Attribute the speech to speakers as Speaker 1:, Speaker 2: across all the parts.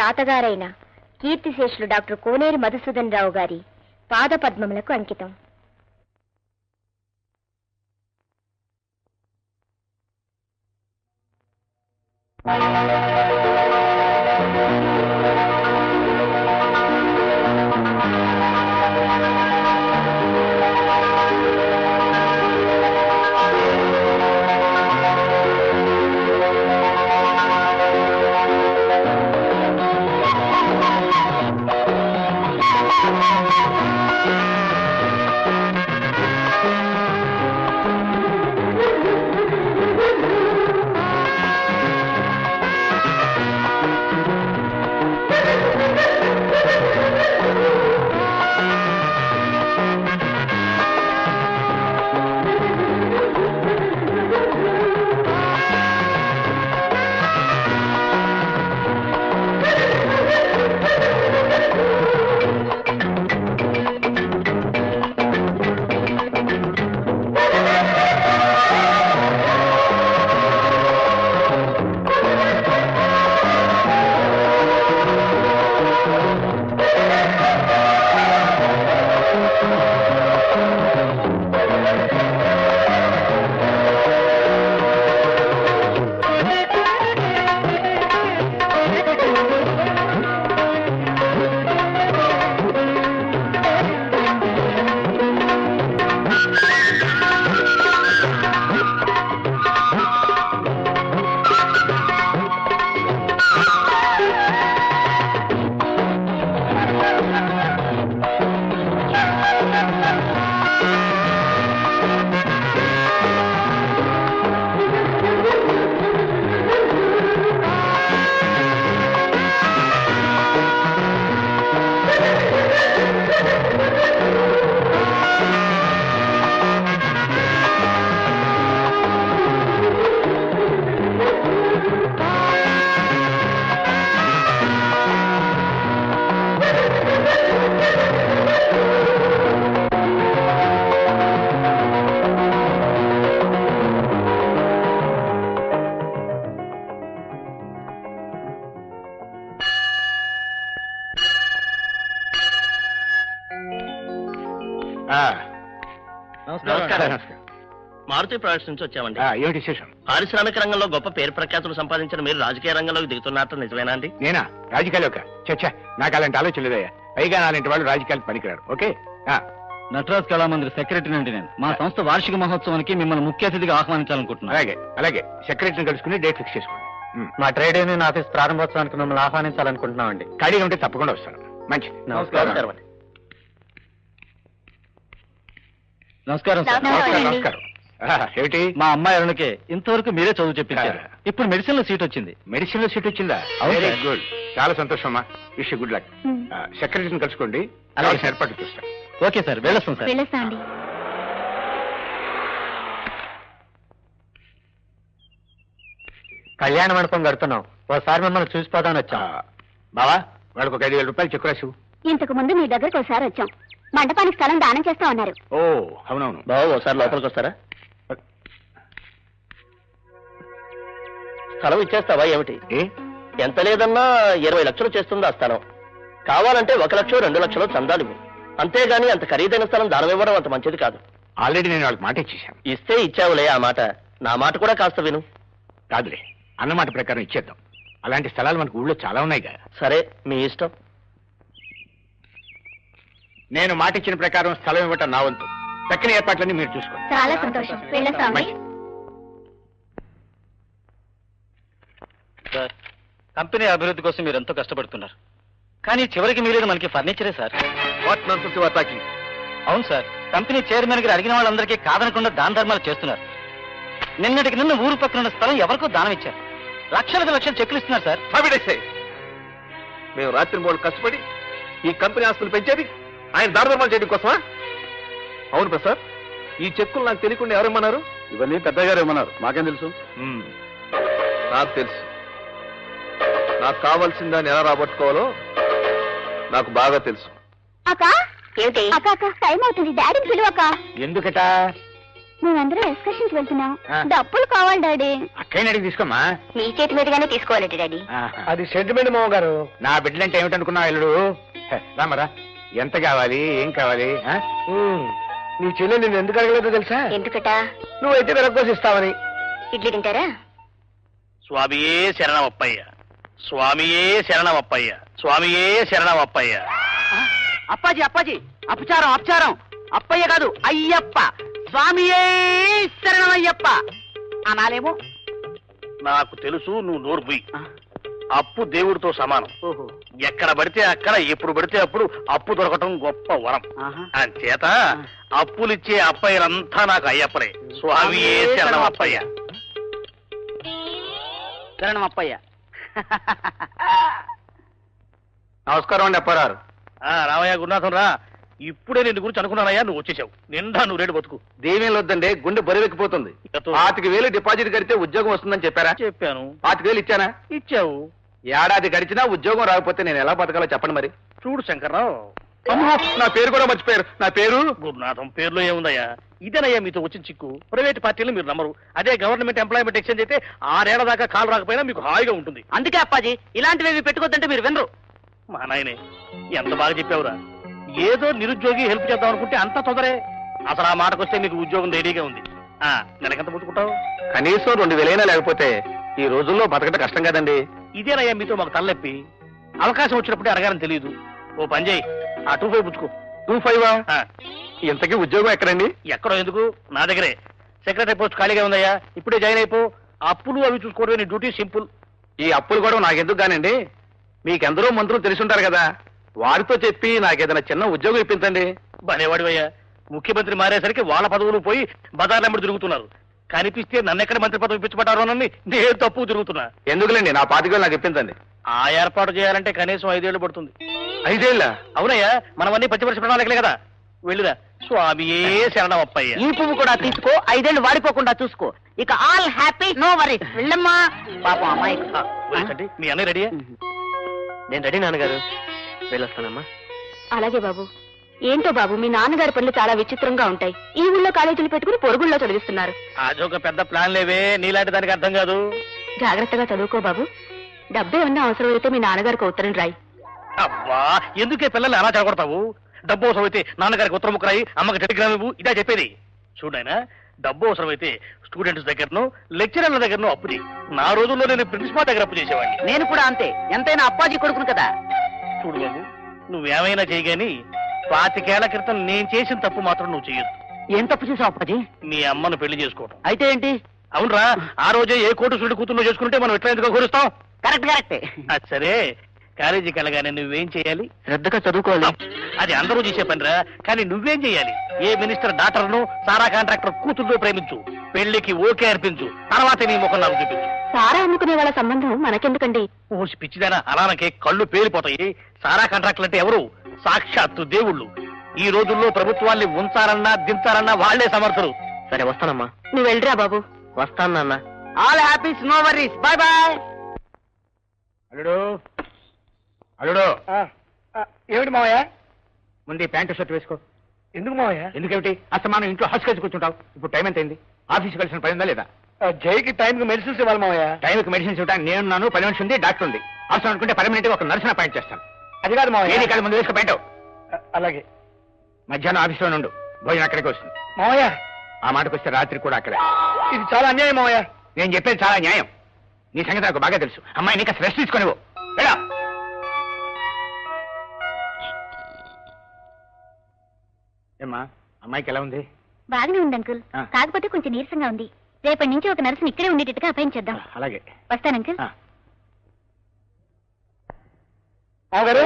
Speaker 1: తాతగారైన కీర్తిశేషులు డాక్టర్ కోనేరు మధుసూదన్ రావు గారి పాదపద్మములకు అంకితం.
Speaker 2: మారుతి ప్రొడక్ట్స్ నుంచి వచ్చామండి.
Speaker 3: ఏమిటి విశేషం?
Speaker 2: పారిశ్రామిక రంగంలో గొప్ప పేరు ప్రఖ్యాతులు సంపాదించిన మీరు రాజకీయ రంగంలోకి దిగుతున్నట్టు నిజమేనా అండి?
Speaker 3: నేనా రాజకీయాలు? చచ్చా, నాకు అలాంటి ఆలోచన లేదయ్యా. పైగా అలాంటి వాళ్ళు రాజకీయాలు పనికిరారు. ఓకే,
Speaker 4: నటరాజ్ కళామందిర్ సెక్రటరీ అండి నేను. మా సంస్థ వార్షిక మహోత్సవానికి మిమ్మల్ని ముఖ్య అతిథిగా ఆహ్వానించాలనుకుంటున్నాను.
Speaker 3: అలాగే అలాగే, సెక్రటరీని కలుసుకుని డేట్ ఫిక్స్ చేసుకోండి.
Speaker 4: మా ట్రేడ్ యూనియన్ ఆఫీస్ ప్రారంభోత్సవానికి మిమ్మల్ని ఆహ్వానించాలనుకుంటున్నామండి.
Speaker 3: ఖాళీగా ఉంటే తప్పకుండా వస్తాను. మంచిది.
Speaker 2: నమస్కారం.
Speaker 4: నమస్కారం సార్.
Speaker 3: నమస్కారం. ఏమిటి?
Speaker 4: మా అమ్మాయి అరుణకి ఇంతవరకు మీరే చదువు చెప్పించారు. ఇప్పుడు మెడిసిన్ లో సీట్ వచ్చింది.
Speaker 3: మెడిసిన్ లో సీట్ వచ్చిందా? వెరీ గుడ్, చాలా సంతోషం అమ్మా. Wish good luck. సెక్రటరీని కలుసుకోండి, అలాగే ఏర్పాట్లు చూస్తాను.
Speaker 4: ఓకే సార్, వెళ్ళొస్తాం సార్.
Speaker 1: వెళ్ళొస్తాండి.
Speaker 4: కళ్యాణ మండపం కడుతున్నాం, ఒకసారి మిమ్మల్ని చూసిపోదామని వచ్చాం.
Speaker 3: బావా, వాళ్ళకి ఒక 5,000 రూపాయలు చెక్కు రాసు.
Speaker 1: ఇంతకు ముందు మీ దగ్గరకు ఒకసారి వచ్చాం. మండపానికి స్థలం దానం చేస్తా ఉన్నారు.
Speaker 3: ఓ అవునవును.
Speaker 2: బాబు ఒకసారి లోపలికి వస్తారా? స్థలం ఇచ్చేస్తావా ఏమిటి? ఎంత లేదన్నా 20 లక్షలు చేస్తుందా స్థలం? కావాలంటే 1 లక్ష 2 లక్షలు చందాలు. అంతేగాని అంత ఖరీదైన స్థలం దానం ఇవ్వడం అంత మంచిది కాదు.
Speaker 3: ఆల్రెడీ నేను వాళ్ళకి మాట ఇచ్చేసాను.
Speaker 2: ఇస్తే ఇచ్చావులే ఆ మాట, నా మాట కూడా కాస్త విను.
Speaker 3: కాదులే, అన్నమాట ప్రకారం ఇచ్చేద్దాం. అలాంటి స్థలాలు మనకు ఊళ్ళో చాలా ఉన్నాయిగా.
Speaker 2: సరే మీ ఇష్టం.
Speaker 3: నేను మాట ఇచ్చిన ప్రకారం స్థలం ఇవ్వటం నా వంతు. దక్కిన ఏర్పాట్లన్నీ మీరు చూసుకోండి.
Speaker 1: చాలా సంతోషం. వెళ్ళొస్తామండి.
Speaker 4: సార్, కంపెనీ అభివృద్ధి కోసం మీరు ఎంతో కష్టపడుతున్నారు, కానీ చివరికి మీరేది మనకి ఫర్నిచరే సార్. అవును సార్, కంపెనీ చైర్మన్ గారు అడిగిన వాళ్ళందరికీ కాదనకుండా దాన ధర్మాలు చేస్తున్నారు. నిన్నటికి నిన్న ఊరు పక్కన ఉన్న స్థలం ఎవరికో దానం ఇచ్చారు. లక్షలకు లక్షలు చెక్కులు ఇస్తున్నారు సార్.
Speaker 5: మేము రాత్రి మూడు కష్టపడి ఈ కంపెనీ ఆస్తులు పెంచేది ఆయన దాన ధర్మాలు చేయడం కోసమా? అవును ప్రసాద్, ఈ చెక్కులు నాకు తెలియకుండా ఎవరేమన్నారు?
Speaker 4: ఇవన్నీ పెద్దగారు ఏమన్నారు, మాకేం తెలుసు.
Speaker 5: నాకు తెలుసు. నాకు కావాల్సిన దాన్ని ఎలా రాబట్టుకోవాలో నాకు బాగా తెలుసు.
Speaker 1: అక్క ఏమిటి? అక్క టైం అవుతుంది, డాడీని పిలువక్క.
Speaker 3: ఎందుకట?
Speaker 1: మేమందరం ఎక్స్కర్షన్కి వెళ్తున్నాం.
Speaker 3: ఆ.
Speaker 1: డబ్బులు కావాలి డాడీ.
Speaker 3: అక్కయ్యని అడిగి తీసుకోమ్మా.
Speaker 1: మీ చేతి మీదుగానే తీసుకోవాలంటే డాడీ.
Speaker 3: అది సెంటిమెంట్ మావ గారు. నా బిడ్డలంటే ఏమిటనుకున్నావు ఎల్లుడు? రామరా, ఎంత కావాలి, ఏం కావాలి? నీ చెల్లె నేను ఎందుకు అడగలేదో తెలుసా?
Speaker 1: ఎందుకట?
Speaker 3: నువ్వైతే వెనకోసిస్తావని.
Speaker 1: ఇడ్లీ తింటారా?
Speaker 2: స్వామియే శరణమప్పయ్య, స్వామియే శరణమప్పయ్య, స్వామియే శరణమప్పయ్య.
Speaker 4: అప్పాజీ అప్పాజీ, అపచారం అపచారం. అప్పయ్య కాదు అయ్యప్ప. స్వామియే శరణమయ్యప్ప అనాలేమో.
Speaker 2: నాకు తెలుసు, నువ్వు నోరు బుయ్. అప్పు దేవుడితో సమానం. ఎక్కడ పడితే అక్కడ, ఎప్పుడు పడితే అప్పుడు అప్పు దొరకటం గొప్ప వరం. అంచేత అప్పులిచ్చే అప్పయ్యలంతా నాకు అయ్యప్పలే. స్వామియే శరణం అప్పయ్య.
Speaker 4: శరణం అప్పయ్య.
Speaker 3: నమస్కారం అండి అప్పారారు.
Speaker 2: రామయ్య గురునాథం రా. ఇప్పుడే నిన్ను గురించి అనుకున్నానయ్యా, నువ్వు వచ్చేసావు. నిండా నువ్వు రేడు బతుకు.
Speaker 3: దేవేం వద్దండి, గుండె బరువెక్కిపోతుంది. 5,000 డిపాజిట్ కడితే ఉద్యోగం వస్తుందని చెప్పారా?
Speaker 2: చెప్పాను.
Speaker 3: 5,000 ఇచ్చానా?
Speaker 2: ఇచ్చావు.
Speaker 3: ఏడాది గడిచినా ఉద్యోగం రాకపోతే నేను ఎలా బతకాలో చెప్పండి మరి.
Speaker 2: చూడు శంకర్రావు,
Speaker 3: అమ్మో, నా పేరు కూడా మర్చిపోయారు. నా పేరు
Speaker 2: గురునాథం. పేరులో ఏముందయ్యా? ఇదేనయ్యా మీతో వచ్చిన చిక్కు. ప్రైవేట్ పార్టీలు మీరు నమ్మరు. అదే గవర్నమెంట్ ఎంప్లాయ్మెంట్ ఎక్స్చేంజ్ అయితే 6 ఏళ్ల దాకా కాలు రాకపోయినా మీకు హాయిగా ఉంటుంది.
Speaker 4: అందుకే అప్పాజీ ఇలాంటివి పెట్టుకోద్దంటే మీరు వినరు.
Speaker 2: మా నాయనే, ఎంత బాగా చెప్పావురా. ఏదో నిరుద్యోగి హెల్ప్ చేద్దాం అనుకుంటే అంత తొందరే. అసలు ఆ మాటకొస్తే మీకు ఉద్యోగం రెడీగా ఉంది. నెలకెంత పుచ్చుకుంటావు?
Speaker 3: కనీసం 2,000 లేకపోతే ఈ రోజుల్లో బతకట కష్టం కదండి.
Speaker 2: ఇదేనయ్యా మీతో మాకు తలనొప్పి. అవకాశం వచ్చినప్పుడే అడగాలని తెలియదు. ఓ పని చేయి, ఆ 25 పుచ్చుకో.
Speaker 3: 25? ఇంతకీ ఉద్యోగం ఎక్కడండి?
Speaker 2: ఎక్కడో ఎందుకు, నా దగ్గరే. సెక్రటరీ పోస్ట్ ఖాళీగా ఉందయ్యా, ఇప్పుడే జాయిన్ అయిపో. అప్పులు అవి చూసుకోవడమే నీ డ్యూటీ. సింపుల్.
Speaker 3: ఈ అప్పులు కూడా నాకెందుకు కానండి, మీకెందరో మంత్రులు తెలిసి ఉంటారు కదా, వారితో చెప్పి నాకేదైనా చిన్న ఉద్యోగం ఇప్పించండి.
Speaker 2: భలేవాడివయ్యా. ముఖ్యమంత్రి మారేసరికి వాళ్ళ పదవులు పోయి బజార్లెంబడి తిరుగుతున్నారు. కనిపిస్తే నన్నెక్కడ మంత్రి పదవి ఇప్పించబడ్డారు అని నేను తప్పు తిరుగుతున్నా.
Speaker 3: ఎందుకులేండి, నా 25,000 నాకు ఇప్పించండి.
Speaker 2: ఆ ఏర్పాటు చేయాలంటే కనీసం 5 ఏళ్లు పడుతుంది.
Speaker 3: 5 ఏళ్ళ?
Speaker 2: అవునయ్యా, మనవన్నీ పచ్చిపరిచి ప్రణాళికలే కదా. వెళ్ళిరా. స్వామియే శరణం అప్పయ్య.
Speaker 4: ఈ పువ్వు కూడా తీసుకో, 5 ఏళ్ళు వాడిపోకుండా చూసుకో. ఇక ఆల్ హ్యాపీ, నో వరీ. వెళ్ళమ్మా. పాపం అమ్మాయి.
Speaker 2: మీ అన్నయ్య రెడీ?
Speaker 4: నేను రెడీ నాన్నగారు. వెళ్ళొస్తానమ్మా.
Speaker 1: అలాగే బాబు. ఏంటో బాబు, మీ నాన్నగారి పనులు చాలా విచిత్రంగా ఉంటాయి. ఈ ఊళ్ళో కాలేజీలు పెట్టుకుని పొరుగుల్లో చదివిస్తున్నారు.
Speaker 2: అదొక పెద్ద ప్లాన్ లేవే, నీలాంటి దానికి అర్థం కాదు.
Speaker 1: జాగ్రత్తగా చదువుకో బాబు. డబ్బే ఉన్నా అవసరం అయితే మీ నాన్నగారికి ఉత్తరం రాయి.
Speaker 2: అబ్బా, ఎందుకే పిల్లల్ని అలా చెడగొడతావు? డబ్బు అవసరం అయితే నాన్నగారికి ఉత్తరం ముక్కరాయి, అమ్మకి టెలిగ్రామ్ ఇవ్వు. ఇదా చెప్పేది. చూడైనా, డబ్బు అవసరం అయితే స్టూడెంట్స్ దగ్గరను, లెక్చరర్ల దగ్గరను అప్పు చేయి. నా రోజుల్లో నేను ప్రిన్సిపాల్ దగ్గర అప్పు చేసేవాడిని.
Speaker 4: నేను కూడా అంతే. ఎంతైనా అప్పాజీ కొడుకును కదా.
Speaker 2: చూడు బాబు, నువ్వేమైనా చేయగాని 25 ఏళ్ల క్రితం నేను చేసిన తప్పు మాత్రం నువ్వు చేయొద్దు.
Speaker 4: ఏం తప్పు చేసావు అప్పాజీ?
Speaker 2: మీ అమ్మను పెళ్లి చేసుకోవటం.
Speaker 4: అయితే ఏంటి?
Speaker 2: అవునరా, ఆ రోజే ఏ కోటు సుడి కూతుర్లో చేసుకుంటే మనం ఎట్లా ఎందుకు కూరుస్తాం?
Speaker 4: కరెక్ట్ కరెక్టే.
Speaker 2: అది సరే, కాలేజీకి వెళ్ళగానే నువ్వేం చేయాలి?
Speaker 4: శ్రద్ధగా చదువుకోవాలి.
Speaker 2: అది అందరూ చేసే పనిరా. కానీ నువ్వేం చేయాలి? ఏ మినిస్టర్ డాక్టర్ను, సారా కాంట్రాక్టర్ కూతుర్లో ప్రేమించు, పెళ్లికి ఓకే అర్పించు, తర్వాత నీ ముఖం నాకు చూపించు.
Speaker 1: సారా అమ్ముకునే వాళ్ళ సంబంధం మనకెందుకండి?
Speaker 2: ఓసి పిచ్చిదానా, అలానకే కళ్ళు పేలిపోతాయి. సారా కాంట్రాక్టులు అంటే ఎవరు? సాక్షాత్తు దేవుళ్ళు. ఈ రోజుల్లో ప్రభుత్వాన్ని ఉంచాలన్నా దించాలన్నా వాళ్లే సమర్థులు.
Speaker 4: సరే వస్తానమ్మా.
Speaker 1: నువ్వు వెళ్ళరా బాబు.
Speaker 4: వస్తాను నాన్న.
Speaker 6: All happies, no worries. Bye bye.
Speaker 3: అల్లుడు, అల్లుడు.
Speaker 5: ఏమిటి మావయ్య?
Speaker 3: ముందు ఈ ప్యాంటు షర్ట్ వేసుకో.
Speaker 5: ఎందుకు మావయ్య?
Speaker 3: ఎందుకేమిటి? అస్తమానం ఇంట్లో హస్కల్సి కూర్చుంటావు. ఇప్పుడు టైం ఎంత అయింది? ఆఫీస్కి కలిసిన పని ఉందా లేదా?
Speaker 5: జైకి టైంకి మెడిసిన్స్ ఇవ్వాలి మావయ్య.
Speaker 3: టైంకి మెడిసిన్స్ ఇవ్వడానికి నేనున్నాను, పని మనిషి ఉంది, డాక్టర్ ఉంది. అవసరం అనుకుంటే పర్మనెంట్ ఒక నర్సును అపాయింట్ చేస్తాను.
Speaker 5: అది కాదు మావయ్య.
Speaker 3: ఏది కాదు, ముందు వేసుకో ప్యాంటు.
Speaker 5: అలాగే.
Speaker 3: మధ్యాహ్నం ఆఫీస్లో నుండు, భోజనం అక్కడికి వస్తుంది.
Speaker 5: మావయ్య,
Speaker 3: ఆ మాటకు వస్తే రాత్రి కూడా అక్కడే.
Speaker 5: ఇది చాలా అన్యాయం మావయ్య.
Speaker 3: నేను చెప్పేది చాలా న్యాయం. నీ సంగతి నాకు బాగా తెలుసు. అమ్మాయి నీకు రెస్ట్ తీసుకొనివ్వు. వెళ్ళా. ఏమ్మా, అమ్మాయికి ఎలా ఉంది?
Speaker 1: బాగానే ఉంది అంకుల్. కాకపోతే కొంచెం నీరసంగా ఉంది. రేపటి నుంచి ఒక నర్సుని ఇక్కడే ఉండేటట్టుగా అపాయింట్ చేద్దాం.
Speaker 3: అలాగే.
Speaker 1: వస్తాను అంకుల్.
Speaker 5: మామగారు,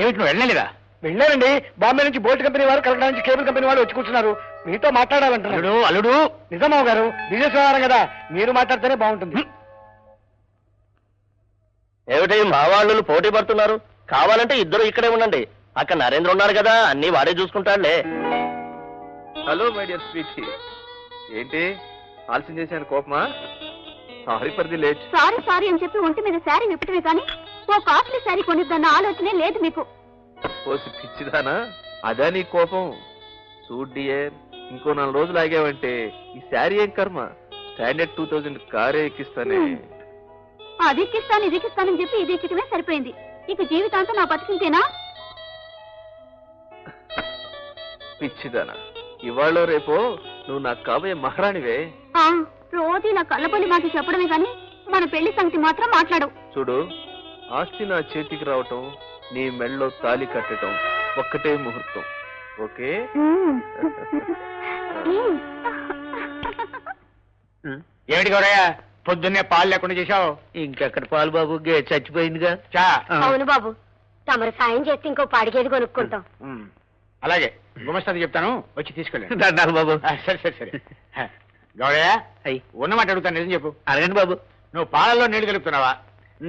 Speaker 3: ఏమిటి నువ్వు వెళ్ళలేదా?
Speaker 5: వెళ్ళారండి. బాంబే నుంచి బోల్ట్ కంపెనీ వారు, కలకడా నుంచి కేబుల్ కంపెనీ వాళ్ళు వచ్చి కూర్చున్నారు. మీతో మాట్లాడాలంటున్నారు.
Speaker 3: అల్లుడు, అల్లుడు.
Speaker 5: నిజం మామగారు, బిజినెస్ వ్యవహారం కదా, మీరు మాట్లాడితేనే బాగుంటుంది.
Speaker 2: ఏమిటి మా వాళ్ళు పోటీ పడుతున్నారు? కావాలంటే ఇద్దరు ఇక్కడే ఉండండి. అక్కడ నరేంద్ర ఉన్నారు కదా, అన్ని వాడే చూసుకుంటాడులే.
Speaker 5: Hello my dear sweetie. ఏంటి ఆలస్యం చేశాను, కోపమా? Sorry for the late.
Speaker 1: Sorry sorry అని చెప్పి ఒంటి మీద శారీ విప్పటమే కానీ ఓ కాస్ట్లీ శారీ కొనిద్దన్న ఆలోచనే లేదు మీకు.
Speaker 5: పోసి పిచ్చిదానా? అదా నీ కోపం? చూడ్ డియర్, ఇంకో 4 రోజులు ఆగావంటే ఈ శారీ ఏం కర్మ, స్టాండర్డ్ 2000 కారే ఎక్కిస్తానే.
Speaker 1: అది ఎక్కిస్తాను ఇది ఎక్కిస్తానని చెప్పి ఇది ఎక్కడమే సరిపోయింది. ఇక జీవితాంతం నా బతికింతేనా?
Speaker 5: పిచ్చిదానా, ఇవాళ రేపో నువ్వు నాకు కాబోయే మహారాణివే.
Speaker 1: రోజు నా కళ్ళపల్లి మాకి చెప్పడమే కానీ మన పెళ్లి సంగతి మాత్రం మాట్లాడవు.
Speaker 5: చూడు, ఆస్తి నా చేతికి రావటం, నీ మెళ్ళలో తాళి కట్టడం ఒక్కటే ముహూర్తం. ఓకే?
Speaker 3: ఏమిటి గౌరయ్య పొద్దున్నే పాలు లేకుండా చేశావు?
Speaker 2: ఇంకెక్కడ పాలు బాబు, గేట్ చచ్చిపోయిందిగా.
Speaker 3: చా
Speaker 1: అవును బాబు, తమరు సాయం చేస్తే ఇంకో పాడిగేది కొనుక్కుంటాం.
Speaker 3: అలాగే గుమస్తాది చెప్తాను, వచ్చి తీసుకెళ్ళండి.
Speaker 2: దండాలు బాబు.
Speaker 3: సరే సరే సరే. గౌరయ్య ఉన్నమాట అడుగుతాను, నిజం చెప్పు.
Speaker 2: అడగండి బాబు.
Speaker 3: నువ్వు పాలల్లో నీళ్లు కలుపుతున్నావా,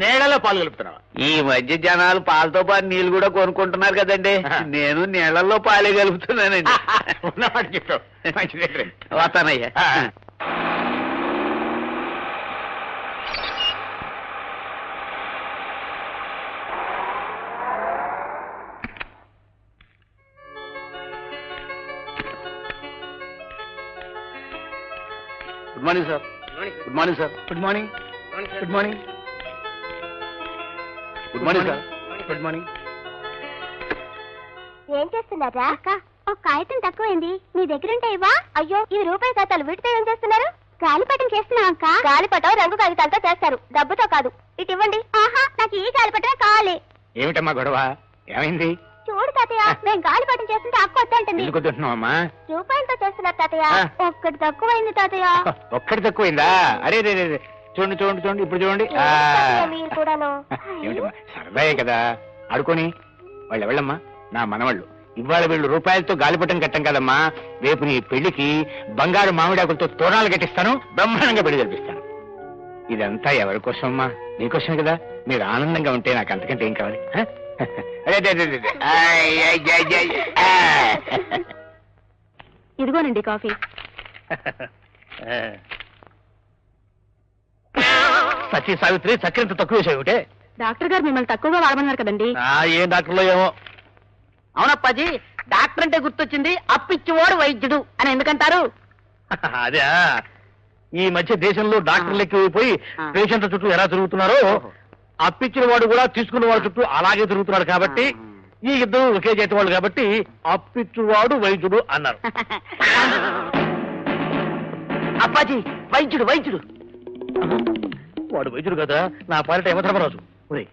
Speaker 3: నీళ్లలో పాలు కలుపుతున్నావా?
Speaker 2: ఈ మధ్య జనాలు పాలతో పాటు నీళ్లు కూడా కొనుక్కుంటున్నారు కదండి. నేను నీళ్లలో పాలే కలుపుతున్నానండి.
Speaker 3: ఉన్నమాట చెప్పావు, మంచిది.
Speaker 2: వస్తానయ్యా. Good morning sir. Good morning sir.
Speaker 3: Good morning. Good morning.
Speaker 2: Good morning sir.
Speaker 3: Good morning.
Speaker 1: ఏం చేస్తున్నారా అక్క? ఒక కాగితం తక్కువైంది, మీ దగ్గర ఉంటాయివా? అయ్యో, ఇది రూపాయి కాగితాలు, వీటితో ఏం చేస్తున్నారు? గాలిపటం చేస్తున్నా అక్క. గాలిపటం రంగు కాగితాలతో చేస్తారు, డబ్బుతో కాదు. ఇటు ఇవ్వండి. ఆహా, నాకు ఈ గాలిపటమే కావాలి.
Speaker 3: ఏమిటమ్మా గొడవ, ఏమైంది?
Speaker 1: చూడు తాతయ్య, మేము గాలిపటం చేస్తుంటే అక్క వద్దంటుంది.
Speaker 3: ఎందుకు వద్దంటున్నావమ్మా?
Speaker 1: రూపాయలతో చేస్తున్నారు తాతయ్య. ఒక్కటి తక్కువైంది తాతయ్య.
Speaker 3: ఒక్కటి తక్కువైందా? అరే రే రే, చూడండి చూడండి చూడండి, ఇప్పుడు చూడండి.
Speaker 1: మీరు కూడాను.
Speaker 3: ఏమిటమ్మా, సరదాయే కదా, ఆడుకొని. వాళ్ళు ఎవళ్ళమ్మా? నా మనవాళ్ళు. ఇవాళ వీళ్ళు రూపాయలతో గాలిపటం కట్టం కదమ్మా, రేపు నీ పెళ్లికి బంగారు మామిడాకులతో తోరణాలు కట్టిస్తాను, బ్రహ్మాండంగా పెళ్లి జరిపిస్తాను. ఇదంతా ఎవరి కోసమ్మా? నీకోసమే కదా. మీరు ఆనందంగా ఉంటే నాకు అంతకంటే ఏం కావాలి?
Speaker 1: ఇదిగోనండి కాఫీ.
Speaker 2: సచి సావిత్రి, చక్కెరంత తక్కువ వేసావుటే.
Speaker 1: డాక్టర్ గారు మిమ్మల్ని తక్కువగా వాడమన్నారు కదండి.
Speaker 2: ఏం డాక్టర్లో ఏమో.
Speaker 6: అవునప్పాజీ, డాక్టర్ అంటే గుర్తొచ్చింది, అప్పిచ్చివాడు వైద్యుడు అని ఎందుకంటారు?
Speaker 2: అదే, ఈ మధ్య దేశంలో డాక్టర్లు ఎక్కువైపోయి పేషెంట్ల చుట్టూ ఎలా తిరుగుతున్నారో, అప్పిచ్చిన వాడు కూడా తీసుకున్న వాడి చుట్టూ అలాగే తిరుగుతున్నాడు. కాబట్టి ఈ ఇద్దరు ఒకే చేతి వాళ్ళు కాబట్టి అప్పిచ్చువాడు వైద్యుడు అన్నారు.
Speaker 6: అప్పాజీ, వైద్యుడు వైద్యుడు.
Speaker 2: వాడు వైద్యుడు కదా, నా పాలిట యమధర్మరాజు. ఒరే,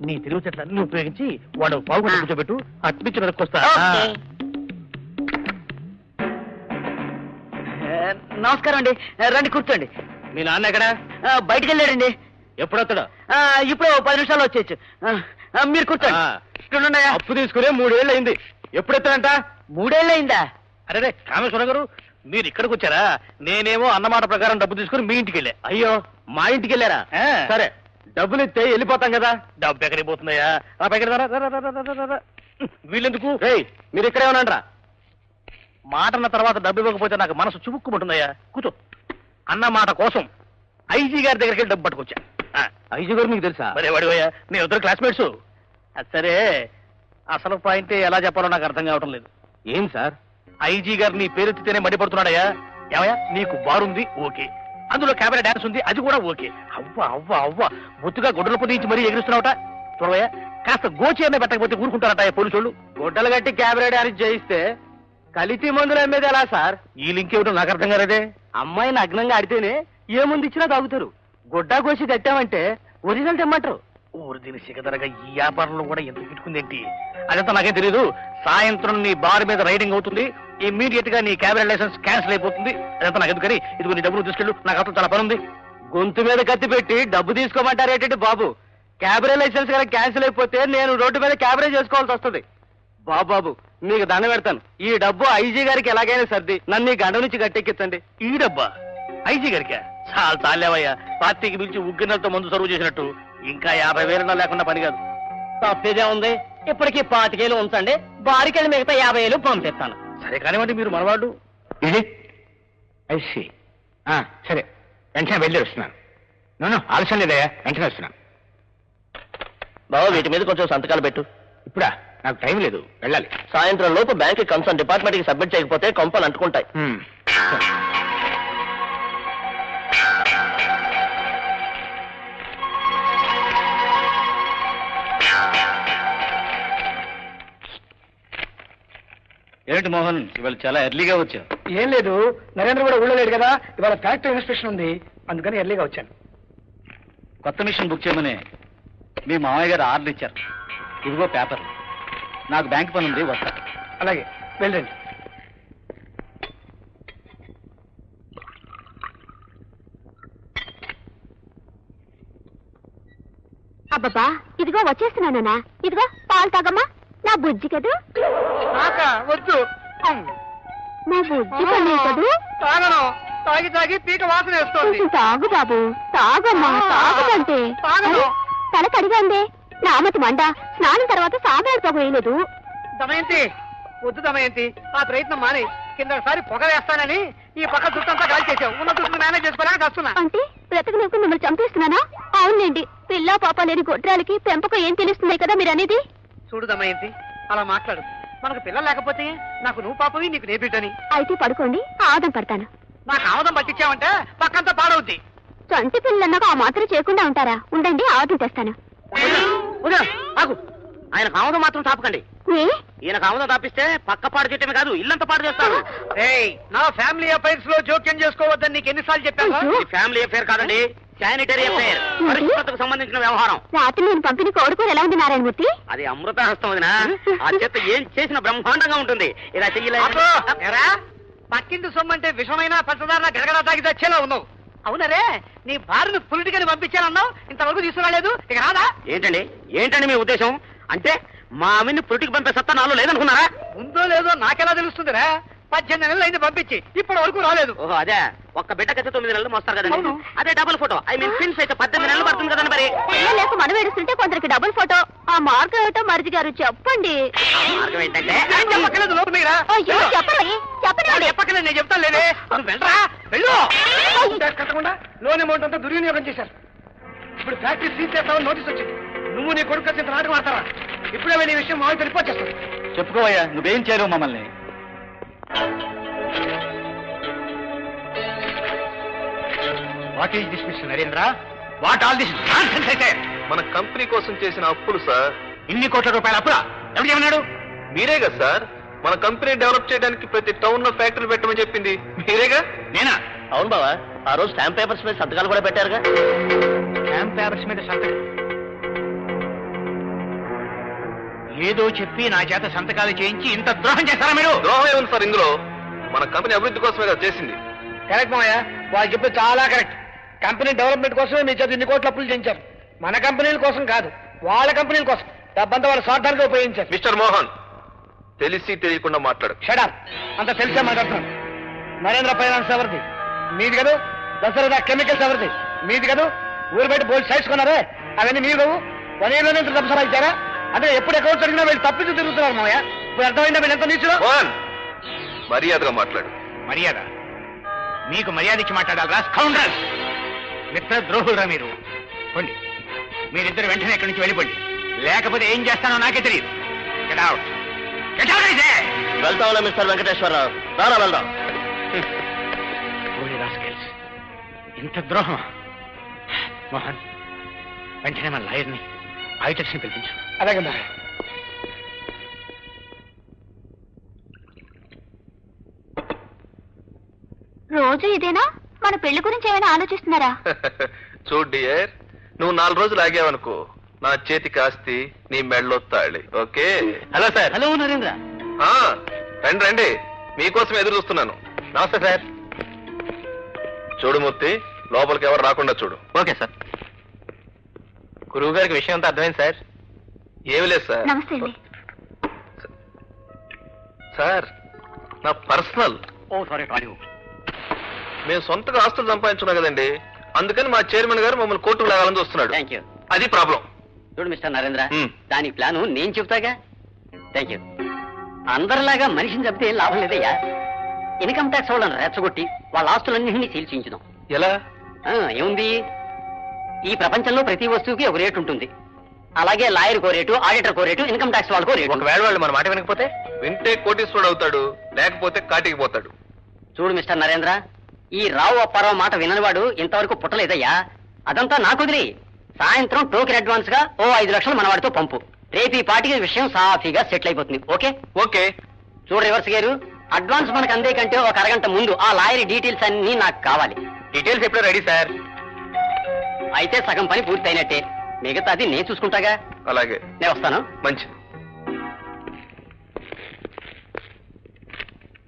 Speaker 2: నీ తిరుగు చెట్లన్నీ ఉపయోగించి వాడు పావుగంట కూర్చోబెట్టు, అప్పిచ్చి వెనక్కొస్తా.
Speaker 6: నమస్కారం అండి, రండి కూర్చోండి.
Speaker 2: మీ నాన్న ఎక్కడా?
Speaker 6: బయటికి వెళ్ళాడండి.
Speaker 2: ఎప్పుడొస్తాడా?
Speaker 6: ఇప్పుడు 10 నిమిషాలు వచ్చేయచ్చు. మీరు కూర్చోండి. చూడండియా,
Speaker 2: అప్పు తీసుకునే 3 ఏళ్ళు అయింది. ఎప్పుడెత్తాడంట?
Speaker 6: 3 ఏళ్ళు అయిందా?
Speaker 2: అరే కామేశ్వర గారు, మీరు ఇక్కడికి వచ్చారా? నేనేమో అన్నమాట ప్రకారం డబ్బు తీసుకుని మీ ఇంటికి వెళ్ళా.
Speaker 3: అయ్యో, మా ఇంటికి వెళ్ళారా? సరే, డబ్బులు ఇస్తే వెళ్ళిపోతాం కదా.
Speaker 2: డబ్బు ఎక్కడికి పోతుందయ్యా? వీళ్ళెందుకు?
Speaker 3: మీరు ఇక్కడే ఉన్నారా?
Speaker 2: మాట అన్న తర్వాత డబ్బు ఇవ్వకపోతే నాకు మనసు చుబుక్కుమంటుందయ్యా. కూర్చో. అన్న మాట కోసం ఐజీ గారి దగ్గరికి వెళ్ళి డబ్బు పట్టుకొచ్చా.
Speaker 3: ఐజీ గారు మీకు తెలుసా?
Speaker 2: మరే వాడిపోయా, నేను ఇద్దరు క్లాస్మేట్స్. సరే, అసలు పాయింట్ ఎలా చెప్పాలో నాకు అర్థం కావటం లేదు.
Speaker 3: ఏం సార్?
Speaker 2: ఐజీ గారు నీ పేరెత్తితేనే మండిపడుతున్నాడయ్యా. ఏమయ్యా, నీకు బారుంది ఓకే, అందులో కెమెరా డాన్స్ ఉంది, అది కూడా ఓకే. అవ్వ అవ్వ అవ్వ, బొత్తుగా గొడ్డలు పొందించి మరీ ఎగిరిస్తున్నావుట. చూడవయ్యా, కాస్త గోచర్నే పెట్టకపోతే ఊరుకుంటారట పోలీసు వాళ్ళు.
Speaker 3: గొడ్డలు కట్టి కెమెరా డాన్స్ చేయిస్తే కలిసి మందులు అమ్మేది ఎలా సార్?
Speaker 2: ఈ లింక్ ఏమిటో నాకు అర్థం కాలేదే.
Speaker 3: అమ్మాయి నగ్నంగా ఆడితేనే ఏ ముందు ఇచ్చినా తాగుతారు. గొడ్డా కోసి కట్టామంటే ఒరిజినల్ తెమ్మంటారు.
Speaker 2: ఊరు దీని సిగదరగా ఈ వ్యాపారంలో కూడా ఎంత గిట్టుకుందేంటి? అదంతా నాకేం తెలియదు. సాయంత్రం నీ బార్ మీద రైడింగ్ అవుతుంది, ఇమ్మీడియట్ గా నీ కెమెరా లైసెన్స్ క్యాన్సిల్ అయిపోతుంది. అదంతా నాకు ఎందుకని, ఇదిగో నీ డబ్బులు తీసుకెళ్ళు, నాకు అసలు చాలా పని ఉంది.
Speaker 3: గొంతు మీద కత్తి పెట్టి డబ్బు తీసుకోమంటారేంటి బాబు? కెమెరా లైసెన్స్ కనుక క్యాన్సిల్ అయిపోతే నేను రోడ్డు మీద కెమెరా చేసుకోవాల్సి వస్తుంది. బాబు మీకు దండం పెడతాను, ఈ డబ్బు ఐజీ గారికి ఎలాగైనా సర్ది నన్ను ఈ గండ నుంచి గట్టెక్కించండి.
Speaker 2: ఈ డబ్బా ఐజీ గారికా? చాలా చాలేవయ్యా, పార్టీకి పిలిచి ఉగ్గినలతో మందు సర్వ్ చేసినట్టు. ఇంకా 50,000 లేకుండా పని కాదు.
Speaker 6: తప్పేదే ఉంది, ఇప్పటికి 25,000 ఉంచండి, బారికెళ్ళి మిగతా 50,000 పంపిస్తాను.
Speaker 2: సరే కానివ్వండి, మీరు మనవాడు.
Speaker 3: ఇది ఐసి. సరే, వెంటనే వెళ్ళి వస్తున్నాను. నన్ను ఆలస్యం లేదయ్యా, వెంటనే వస్తున్నాను.
Speaker 2: బాబు, వీటి మీద కొంచెం సంతకాలు పెట్టు.
Speaker 3: ఇప్పుడా? నాకు టైం లేదు, వెళ్ళాలి.
Speaker 2: సాయంత్రం లోపు బ్యాంక్ కన్సర్న్ డిపార్ట్మెంట్ కి సబ్మిట్ చేయకపోతే కొంపలు అంటుకుంటాయి.
Speaker 4: ఏంటి మోహన్, ఇవాళ చాలా ఎర్లీగా వచ్చావు?
Speaker 7: ఏం లేదు, నరేంద్ర కూడా ఊళ్ళో లేడు కదా, ఇవాళ ఫ్యాక్టరీ ఇన్స్పెక్షన్ ఉంది, అందుకని ఎర్లీగా వచ్చాను.
Speaker 4: కొత్త మిషన్ బుక్ చేయమని మీ మామయ్య గారు ఆర్డర్ ఇచ్చారు. ఇదిగో పేపర్. నాకు బ్యాంక్ పని ఉంది, వస్తా.
Speaker 7: అలాగే, వెళ్ళండి.
Speaker 1: అబ్బబ్బా, ఇదిగో వచ్చేస్తున్నానా. ఇదిగో పాలు తాగమ్మా, నా బుజ్జి కదూ.
Speaker 7: వద్దు,
Speaker 1: నా బుజ్జి కనే కదూ.
Speaker 7: తాగను, తాగి తాగి పీక వాసన వేస్తోంది.
Speaker 1: కొంచెం తాగు బాబు, తాగమ్మా, తాగదంటే. తల తడిగా ఉందే, నామతి మండ. స్నానం తర్వాత సాంబార్ పొగ వేయలేదు.
Speaker 7: దమయంతి, వద్దు దమయంతి, ఆ ప్రయత్నం మానే. కిందసారి పొగ వేస్తానని ఈ పక్క చుట్టంతా గాలి చేసావు. ఉన్న చుట్టూ మేనేజ్ చేసుకోవడానికి వస్తున్నా.
Speaker 1: అంటే బ్రతకనకు మిమ్మల్ని చంపేస్తున్నానా? అవునండి, పిల్ల పాప లేని గొడ్రాలకి పెంపకం ఏం తెలుస్తున్నాయి కదా మీరు అనేది.
Speaker 7: చూడు దమయంతి, అలా మాట్లాడు. మనకు పిల్లలు లేకపోతే నాకు నువ్వు పాపవి, నీకు నే బిడ్డని.
Speaker 1: అయితే పడుకోండి, ఆదం పడతాను.
Speaker 7: నాకు ఆమదం పట్టించావంటే పక్కంతా పాడవుద్ది.
Speaker 1: చంటి పిల్లలకు ఆ మాత్రం చేయకుండా ఉంటారా? ఉండండి, ఆదం తెస్తాను.
Speaker 6: ఆయనకు ఆమోదం మాత్రం తాపకండి.
Speaker 1: ఏ?
Speaker 6: ఈయనకు ఆమోదం తాపిస్తే పక్క పాడు చేయటమే కాదు, ఇల్లంతా పాడు చేస్తాను.
Speaker 7: నా ఫ్యామిలీ అఫైర్స్ లో జోక్యం చేసుకోవద్దని నీకు ఎన్నిసార్లు చెప్పాను?
Speaker 1: అయ్యో.
Speaker 6: ఇది ఫ్యామిలీ అఫేర్ కాదండి, శానిటరీ అఫేర్, పరిశుభ్రతకు సంబంధించిన వ్యవహారం.
Speaker 1: రాత్రి నేను పంపిణీ కోడుకోరు ఎలా ఉంది నారాయణమూర్తి?
Speaker 6: అది అమృతహస్తం వదినా. ఆ చేత ఏం చేసిన బ్రహ్మాండంగా ఉంటుంది. ఇలా
Speaker 7: అబ్బో, ఎరా, పక్కింటి సొమ్మంటే విషమైనా పంచదార గడగడ తాగి తెచ్చేలా ఉన్నావు. అవునరే, నీ భార్యను పొలిటికల్ పంపించానన్నావు, ఇంతవరకు తీసుకురాలేదు. ఇక రాదా?
Speaker 6: ఏంటండి మీ ఉద్దేశం? అంటే మా ఆమెని పొలిటికి పంపే సత్తా నాలో లేదనుకున్నారా?
Speaker 7: ఉందో లేదో నాకెలా తెలుస్తుందిరా? 18 నెలలు అయింది పంపించి, ఇప్పటి వరకు రాలేదు.
Speaker 6: ఓహో, అదే. ఒక్క బిడ్డకైతే 9 నెలలు మోస్తారు కదండి.
Speaker 7: అవును.
Speaker 6: అదే double photo, I mean twins అయితే 18 నెలలు పడుతుంది కదండి. మరి
Speaker 1: పిల్లలకు మనం ఏడుస్తుంటే కొందరికి డబుల్ ఫోటో. ఆ మార్గం ఏమిటో మరిది గారు చెప్పండి.
Speaker 6: మార్గం ఏంటంటే
Speaker 7: ఏం చెప్పక్కలేదు, లోపు మీరా?
Speaker 1: అయ్యో, చెప్పండి చెప్పండి.
Speaker 7: చెప్పక్కలేదు, నేను చెప్తాను లేదే. నువ్వు వెళ్ళరా, వెళ్ళు. కట్టకుండా లోన్ అమౌంట్ అంతా దుర్వినియోగం చేశారు. ఇప్పుడు ఫ్యాక్టరీ సీజ్ చేస్తామని నోటీస్ వచ్చింది. నువ్వు నీ కొడుకు వచ్చి నాటకం ఆడతావా? ఇప్పుడే వెళ్ళి ఈ విషయం మామూలు రిపోర్ట్ చేస్తాను.
Speaker 4: చెప్పుకోవయ్యా, నువ్వేం చేయలేవు మమ్మల్ని.
Speaker 3: What is this mister Narendra? What all this nonsense అయితే?
Speaker 5: మన కంపెనీ కోసం చేసిన అప్పులు సార్.
Speaker 3: ఇన్ని కోట్ల రూపాయల అప్పులా? ఎవరు చెప్పన్నాడు?
Speaker 5: మీరే కదా సార్ మన కంపెనీ డెవలప్ చేయడానికి ప్రతి టౌన్ లో ఫ్యాక్టరీ పెట్టమని చెప్పింది మీరేగా?
Speaker 3: నేనా?
Speaker 2: అవును బావా, ఆ రోజు స్టాంప్ పేపర్స్ మీద సంతకాలు కూడా పెట్టారుగా.
Speaker 3: స్టాంప్ పేపర్స్ మీద సంతకం ఏదో చెప్పి నా చేత సంతకాలు చేయించి ఇంత ద్రోహం చేస్తారా మీరు?
Speaker 5: ద్రోహం ఏముంది సార్ ఇందులో? మన కంపెనీ అభివృద్ధి కోసమే కదా చేసింది.
Speaker 7: కరెక్ట్ మావయ్య, వాళ్ళు చెప్పేది చాలా కరెక్ట్. కంపెనీ డెవలప్మెంట్ కోసమే మీ చేత ఇన్ని కోట్ల అప్పులు చేయించారు. మన కంపెనీల కోసం కాదు, వాళ్ళ కంపెనీల కోసం. డబ్బంతా వాళ్ళ స్వార్థానికి ఉపయోగించారు.
Speaker 5: మిస్టర్ మోహన్, తెలిసి తెలియకుండా మాట్లాడు.
Speaker 7: షడప్, అంత తెలిసే మాట్లాడుతున్నాను. నరేంద్ర ఫైనాన్స్ ఎవరిది? మీది కదా. దసరా కెమికల్స్ ఎవరిది? మీది కదా. ఊరు బయట బోల్డ్ సైట్స్ కొన్నారే, అవన్నీ మీరు 1 year లోనే డబ్బు సంపాదించారా? అంటే ఎప్పుడు అకౌంట్స్ అడిగినా వీళ్ళు తప్పించు తిరుగుతున్నారు మావయ్య. ఇప్పుడు అర్థమైందా వీళ్ళు ఎంత నీచులో?
Speaker 5: మోహన్, మర్యాదగా మాట్లాడు.
Speaker 3: మర్యాద? మీకు మర్యాద ఇచ్చి మాట్లాడాలరా స్కౌండ్రల్? మిత్ర ద్రోహులరా మీరు. పోండి, మీరిద్దరు వెంటనే ఇక్కడి నుంచి వెళ్ళిపోండి, లేకపోతే ఏం చేస్తానో నాకే తెలియదు. గెట్ అవుట్, గెట్ అవుట్ అయితే.
Speaker 2: వెళ్తావులే మిస్టర్ వెంకటేశ్వరరావు, రారా వెళ్దాం.
Speaker 3: ఇంత ద్రోహం. మోహన్, వెంటనే మన లాయర్ని ఆయుటక్స్ని పిలిపించు.
Speaker 7: అలాగే మావయ్య.
Speaker 1: రోజు ఇదేనా? మన పెళ్లి గురించి ఏమైనా ఆలోచిస్తున్నారా?
Speaker 5: చూడు డియర్, నువ్వు 4 రోజులు ఆగావనుకో, నా చేతికి ఆస్తి, నీ మెడలో తాళి. Okay?
Speaker 2: Hello sir.
Speaker 4: Hello Narendra.
Speaker 5: ఆ, రండి రండి, మీకోసం ఎదురు చూస్తున్నాను.
Speaker 2: నమస్తే సార్.
Speaker 5: చూడు మూర్తి, లోపలికి ఎవరు రాకుండా చూడు.
Speaker 2: Okay sir. గురువు గారికి విషయం అంతా అర్థమైంది సార్.
Speaker 5: ఏమి లేదు సార్.
Speaker 1: నమస్తే అండి.
Speaker 5: సార్, నా పర్సనల్.
Speaker 4: ఓ సారీ కాదు.
Speaker 5: మేము సొంతగా ఆస్తులు సంపాదించున్నాం కదండి, అందుకని మా చైర్మన్ గారు మమ్మల్ని కోర్టుకు లాగాలని చూస్తున్నాడు.
Speaker 6: Thank you.
Speaker 5: అది ప్రాబ్లం.
Speaker 6: చూడు మిస్టర్ నరేంద్ర,
Speaker 5: మ్.
Speaker 6: దాని ప్లాను నేను చెప్తాగా. Thank you. అందరిలాగా మనిషిని చంపితే లాభం లేదయ్యా. ఇన్కమ్ ట్యాక్స్ వాళ్ళని రెచ్చగొట్టి వాళ్ళ ఆస్తులన్నింటినీ సీల్చించుదాం.
Speaker 5: ఎలా?
Speaker 6: ఏముంది, ఈ ప్రపంచంలో ప్రతి వస్తువుకి ఒక రేటు ఉంటుంది. అలాగే లాయర్ కో రేటు, ఆడిటర్ కో రేటు, ఇన్కమ్ ట్యాక్స్ వాళ్ళకో రేటు.
Speaker 2: ఒకవేళ వాళ్ళు మన మాట వినకపోతే
Speaker 5: వింటే కోటీశ్వరుడు అవుతాడు, లేకపోతే కాటికి పోతాడు.
Speaker 6: చూడు మిస్టర్ నరేంద్ర, ఈ రావు అప్పారావు మాట విననివాడు ఇంతవరకు పుట్టలేదయ్యా. అదంతా నాకు వదిలి సాయంత్రం టోకెన్ అడ్వాన్స్ గా ఓ 5 లక్షలు మనవాడితో పంపు. రేపు ఈ పార్టీకి విషయం సాఫీగా సెటిల్ అయిపోతుంది. Okay
Speaker 5: okay.
Speaker 6: చూడు రివర్స్ గారు, అడ్వాన్స్ మనకు అందే కంటే ఒక అరగంట ముందు ఆ లాయర్ డీటెయిల్స్ అన్ని నాకు కావాలి.
Speaker 2: డీటెయిల్స్ ఎప్పుడు రెడీ సార్?
Speaker 6: అయితే సగం పని పూర్తి అయినట్టే, మిగతాది నేను చూసుకుంటాగా.
Speaker 5: అలాగే,
Speaker 6: నేను వస్తాను.
Speaker 5: మంచిది.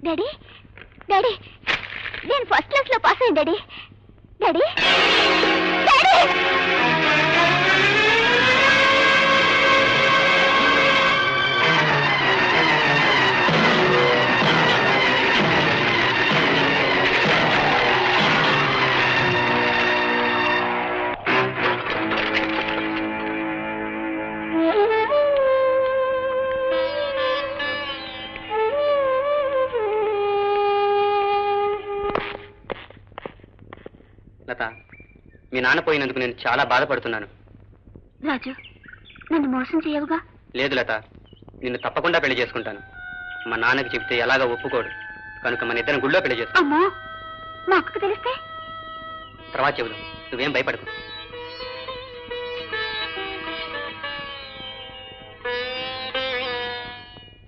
Speaker 1: డాడీ డాడీ, నేను ఫస్ట్ క్లాస్ లో పాస్ అయ్యాను డాడీ. డాడీ డాడీ
Speaker 6: లత, మీ నాన్న పోయినందుకు నేను చాలా బాధపడుతున్నాను.
Speaker 1: రాజు, నన్ను మోసం చేయవుగా?
Speaker 6: లేదు లత, నిన్ను తప్పకుండా పెళ్లి చేసుకుంటాను. మా నాన్నకి చెప్తే ఎలాగా ఒప్పుకోడు కనుక మన ఇద్దరం గుళ్ళో పెళ్లి చేసుకుంటాం.
Speaker 1: అమ్మో, మా అక్కకు తెలిస్తే?
Speaker 6: తర్వాత చెబుదాం, నువ్వేం భయపడకు.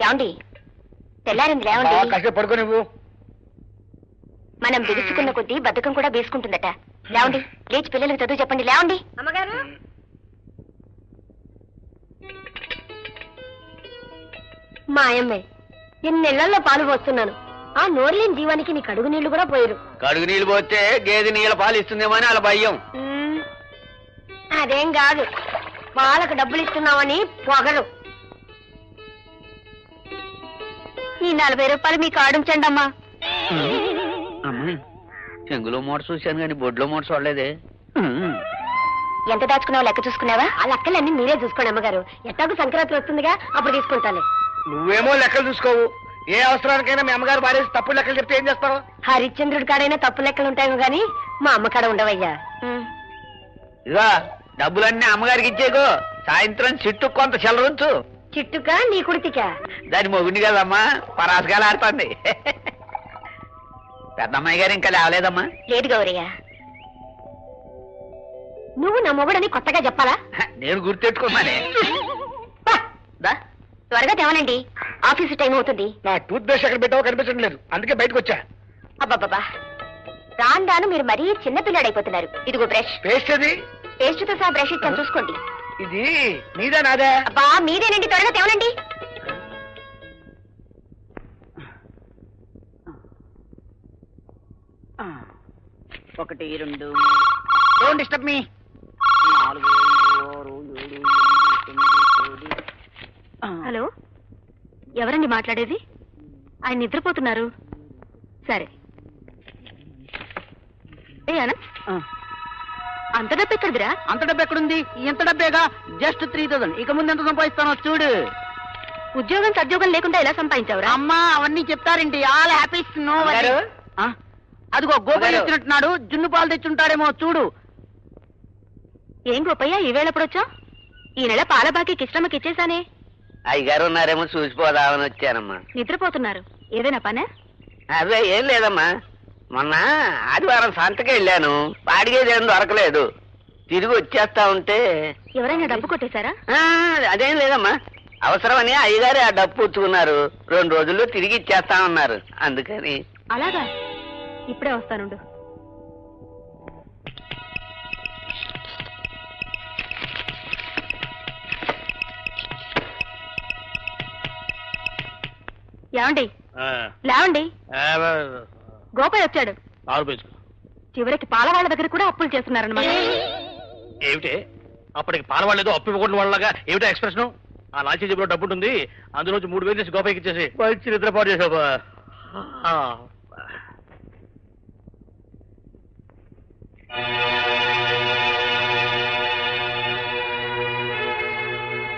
Speaker 1: ఏమండి, తెల్లారింది లేవండి.
Speaker 7: కాసేపు పడుకో నువ్వు.
Speaker 1: మనం బిగుసుకున్న కొద్దీ బద్ధకం కూడా బీసుకుంటుందట. లేవండి, లేచి పిల్లలకు చదువు చెప్పండి. లేవండి. అమ్మగారు, మా అమ్మే ఎన్నెళ్లలో పాలు పోస్తున్నాను. ఆ నోరులేని జీవానికి నీ కడుగు నీళ్లు కూడా పోయారు.
Speaker 3: కడుగు నీళ్ళు పోతే గేదె నీళ్ళ పాలు ఇస్తుందేమో అని అలా భయం.
Speaker 1: అదేం కాదు, పాలకు డబ్బులు ఇస్తున్నామని పొగరు. ఈ 40 రూపాయలు మీకు ఆడించండి అమ్మా.
Speaker 3: చెంగులో మూట చూశాను కానీ బొడ్లో మూట చూడలేదే.
Speaker 1: ఎంత దాచుకున్నావో లెక్క చూసుకున్నావా? ఆ లెక్కలన్నీ మీరే చూసుకోండి అమ్మగారు. ఎట్టాకు సంక్రాంతి వస్తుందిగా, అప్పుడు తీసుకుంటాను.
Speaker 7: నువ్వేమో లెక్కలు చూసుకోవు. ఏ అవసరానికైనా మీ అమ్మగారు పారేసి తప్పుడు లెక్కలు చెప్తే ఏం చేస్తావు?
Speaker 1: హరిశ్చంద్రుడి కాడైనా తప్పు లెక్కలు ఉంటాయేమో గాని మా అమ్మ కాడ ఉండవయ్యా.
Speaker 3: ఇదిగో డబ్బులన్నీ అమ్మగారికి ఇచ్చేకో. సాయంత్రం చిట్టు కొంత చెల్లరుంచు.
Speaker 1: చిట్టుకా నీ కుడితికా?
Speaker 3: దాని మొగుండి కదమ్మా, పరాసకాలు ఆడుతుంది. పెద్దమ్మాయి గారు ఇంకా లేవలేదమ్మా?
Speaker 1: లేదు గౌరయ్య. నువ్వు నా మొగుడని కొత్తగా చెప్పాలా?
Speaker 3: నేను గుర్తెట్టుకున్నానే.
Speaker 1: త్వరగా తేవనండి, ఆఫీసు టైం అవుతుంది.
Speaker 7: నా టూత్ బ్రష్ ఎక్కడ పెట్టావో కనిపించడం లేదు, అందుకే బయటకు వచ్చా.
Speaker 1: అబ్బాబ్బా, రాను మరీ మరీ చిన్నపిల్లాడైపోతున్నారు. ఇదిగో బ్రష్.
Speaker 7: పేస్ట్ అది?
Speaker 1: పేస్ట్ తో సహా బ్రష్ ఇచ్చాను, చూసుకోండి.
Speaker 7: ఇది నీదా నాదా?
Speaker 1: అబ్బా మీదేనండి, త్వరగా తేవనండి.
Speaker 6: ఒకటి, 2, 3.
Speaker 3: Don't disturb me.
Speaker 6: 4, 5, 6, 7, 8, 9, 10.
Speaker 1: హలో, ఎవరండి మాట్లాడేది? ఆయన నిద్రపోతున్నారు. సరే. ఏ ఆనంద్, అంత డబ్బు ఎక్కడిదిరా?
Speaker 6: అంత డబ్బు ఎక్కడుంది? ఎంత డబ్బేగా, జస్ట్ 3000. ఇక ముందు ఎంత సంపాదిస్తానో చూడు.
Speaker 1: ఉద్యోగం సద్యోగం లేకుండా ఎలా సంపాదించావురా?
Speaker 6: అమ్మా అవన్నీ చెప్తారేంటి? All happies no. అదిగో గోపాల్ వచ్చినట్టున్నాడు, జున్ను పాలు తెచ్చుంటాడేమో చూడు.
Speaker 1: ఏం గోపయ్య, ఈవేళప్పుడు వచ్చా? ఈ నెల పాల బాకీ కిష్టమ్మకి ఇచ్చేసానే.
Speaker 3: అయ్యగారు ఉన్నారేమో చూసిపోదామని వచ్చానమ్మా.
Speaker 1: నిద్రపోతున్నారు, ఏదైనా పనే?
Speaker 3: అదే ఏం లేదమ్మా, మొన్న ఆదివారం సంతకి వెళ్ళాను, పాడిగేది ఏం దొరకలేదు. తిరిగి వచ్చేస్తా ఉంటే
Speaker 1: ఎవరైనా డబ్బు కొట్టేశారా?
Speaker 3: అదేం లేదమ్మా, అవసరమని అయ్యగారే ఆ డబ్బు పుచ్చుకున్నారు. 2 రోజుల్లో తిరిగి ఇచ్చేస్తామన్నారు, అందుకని.
Speaker 1: అలాగా, ఇప్పుడే వస్తానుండు. ఏమండి, లేవండి. గోపాయ్ వచ్చాడు. చివరికి పాల వాళ్ళ దగ్గర కూడా అప్పులు చేస్తున్నారన్నమాట.
Speaker 2: ఏమిటి అప్పటికి పాలవాళ్ళేదో అప్పు ఇవ్వకుండా వాళ్ళగా ఏమిటో ఎక్స్ప్రెషన్? ఆ లాంచీ జబ్బులో డబ్బు ఉంటుంది, అందులోంచి 3,000 చేసి గోపాయికి ఇచ్చేసి మంచి నిద్రపాటు చేసావు.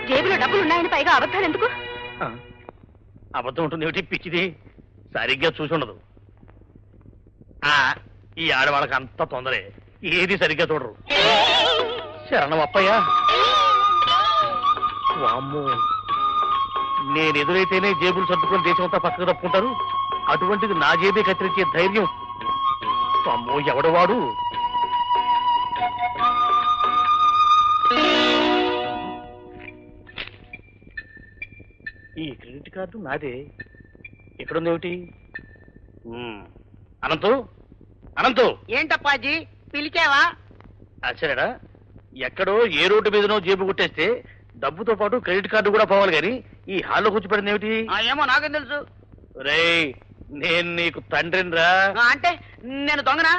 Speaker 1: జేబులో డబ్బులు ఉన్నాయని పైగా అబద్ధాలు ఎందుకు?
Speaker 2: అబద్ధం ఉంటుంది ఏమిటి పిచ్చిది, సరిగ్గా చూసి ఉండదు. ఈ ఆడవాళ్ళకి అంత తొందరే, ఏది సరిగ్గా చూడరు. శరణం అప్పయ్యా. వామ్మో, నేను ఎదురైతేనే జేబులు సర్దుకొని దేశం అంతా పక్కకు తప్పుకుంటారు, అటువంటిది నా జేబే కత్తిరించే ధైర్యం. అమ్మో, ఎవడు వాడు? ఈ క్రెడిట్ కార్డు నాదే. ఎక్కడుందేమిటి? అనంతు, అనంతు!
Speaker 8: ఏంటప్పాజీ పిలిచావా?
Speaker 2: సరేడా, ఎక్కడో ఏ రోడ్డు మీదనో జేబు కొట్టేస్తే డబ్బుతో పాటు క్రెడిట్ కార్డు కూడా పోవాలి గాని ఈ హాల్లో కూర్చోబెడింది ఏమిటి?
Speaker 8: ఏమో నాకేం తెలుసు.
Speaker 2: రేయ్, నేను నీకు తండ్రినిరా.
Speaker 8: అంటే నేను దొంగనా?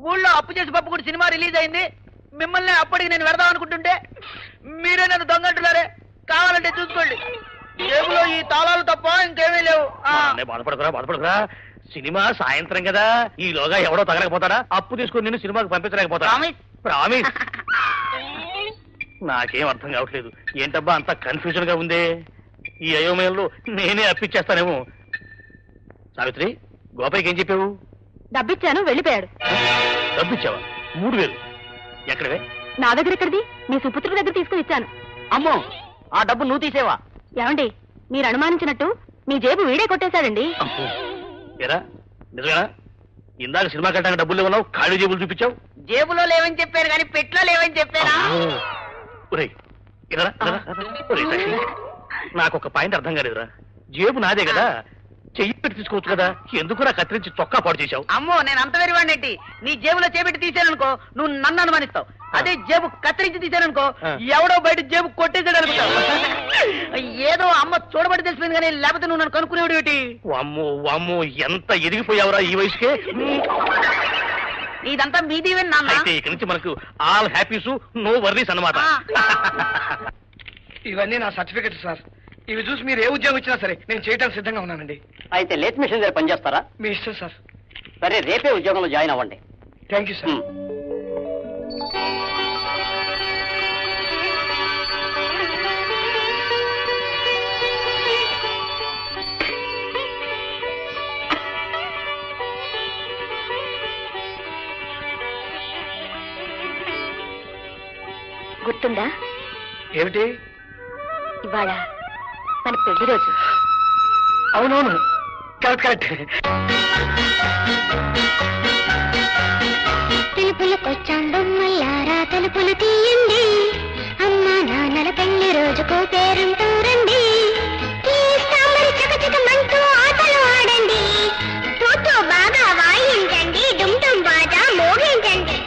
Speaker 8: ఊళ్ళో అప్పు చేసి పప్పు కూడా సినిమా రిలీజ్ అయింది, మిమ్మల్ని అప్పటికి నేను వెడదాం అనుకుంటుంటే మీరే నన్ను దొంగ అంటున్నారే. కావాలంటే చూసుకోండి, జేబులో ఈ తాళాలు తప్ప ఇంకేమీ లేవు.
Speaker 2: బాధపడకురా, బాధపడకురా. సినిమా సాయంత్రం కదా, ఈలోగా ఎవడో తగలకపోతాడా? అప్పు తీసుకుని నిన్ను సినిమాకి పంపించలేకపోతా. ప్రామిస్. నాకేం అర్థం కావట్లేదు. ఏంటబ్బా అంత కన్ఫ్యూజన్ గా ఉందే? ఈ అయోమయంలో నేనే అప్పిచ్చేస్తానేమో. సావిత్రి, గోపాయికి ఏం చెప్పావు?
Speaker 1: డబ్బిచ్చాను, వెళ్ళిపోయాడు.
Speaker 2: డబ్బిచ్చావా? 3000 ఎక్కడవే?
Speaker 1: నా దగ్గర ఎక్కడిది? మీ సుపుత్రుడి దగ్గర తీసుకుని ఇచ్చాను.
Speaker 8: అమ్మో, ఆ డబ్బు నువ్వు తీసేవా?
Speaker 1: ఏమండి, మీరు అనుమానించినట్టు మీ జేబు వీడే కొట్టేశాడండి.
Speaker 2: ఏరా, నిజమేనా? ఇందాక సినిమా కట్టడానికి డబ్బులు లేవన్నావు, ఖాళీ జేబులు చూపించావు.
Speaker 8: జేబులో లేవని చెప్పారు కానీ పెట్లో లేవని చెప్పారా?
Speaker 2: నాకు ఒక పాయింట్ అర్థం కాలేదురా. జేబు నాదే కదా, చెయ్యి పెట్టి తీసుకోవచ్చు కదా, ఎందుకు నా కత్తిరించి చొక్కా పాడు చేశావు?
Speaker 8: అమ్మో, నేను అంత వెరివాడినట్టి. నీ జేబులో చేపెట్టి తీసాననుకో నువ్వు నన్ను అనుమానిస్తావు. అదే జేబు కత్తిరించి తీసాననుకో ఎవడో బయట జేబు కొట్టేసాడు అనుకుంటావు. ఏదో అమ్మ చూడబడి తెలిసిపోయింది కానీ లేకపోతే నువ్వు నన్ను కనుక్కునేవాడు ఏంటి?
Speaker 2: వామ్మో వామ్మో, ఎంత ఎదిగిపోయావురా ఈ వయసుకే.
Speaker 8: ఇదంతా మీదివే నాన్న.
Speaker 2: అయితే ఇక నుంచి మనకు ఆల్ హ్యాపీస్, నో వర్రీస్ అన్నమాట.
Speaker 7: ఇవన్నీ నా సర్టిఫికెట్ సార్. ఇవి చూసి మీరు ఏ ఉద్యోగం ఇచ్చినా సరే నేను చేయడానికి సిద్ధంగా ఉన్నానండి.
Speaker 6: అయితే లేత్ మిషన్ దగ్గర పనిచేస్తారా?
Speaker 7: మీ ఇష్టం సార్.
Speaker 6: సరే, రేపే ఉద్యోగంలో జాయిన్ అవ్వండి.
Speaker 7: Thank you sir.
Speaker 1: గుర్తుందా?
Speaker 7: ఏమిటి?
Speaker 1: ఇవాళ మన పెళ్లి రోజు.
Speaker 7: అవునవును, కరెక్ట్ కరెక్ట్.
Speaker 1: తెలుపులకొచ్చాం బొమ్మల్లారా, తలుపులు తీయండి, అమ్మా నాన్నల పెళ్లి రోజుకో పేరుంటూ రండి. చకచకమంటూ ఆటలు ఆడండి, తోతో బాగా వాయించండి, డుమ్ డుమ్ బాజా మోగించండి.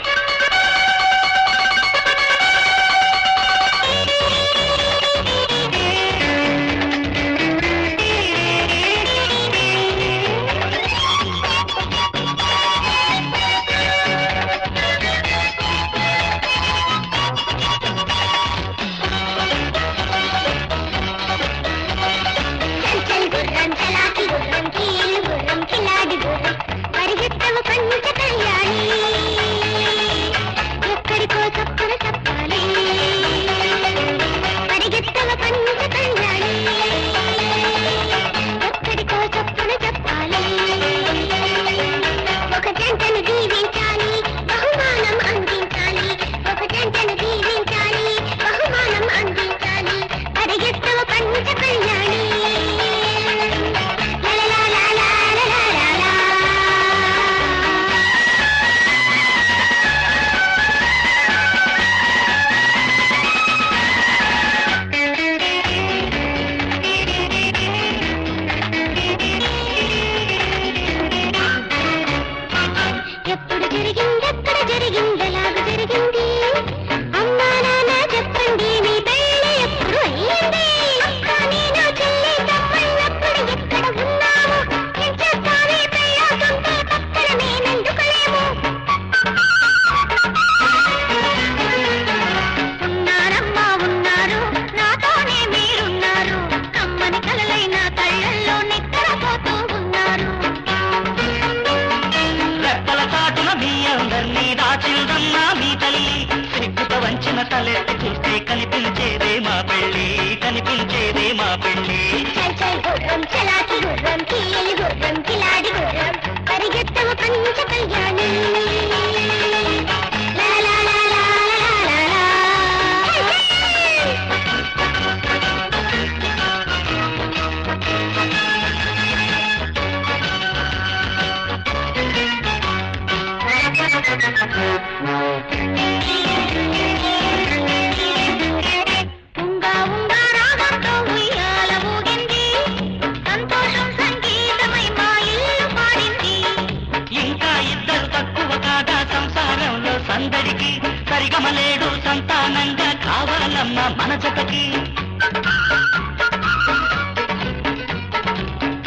Speaker 9: జతకి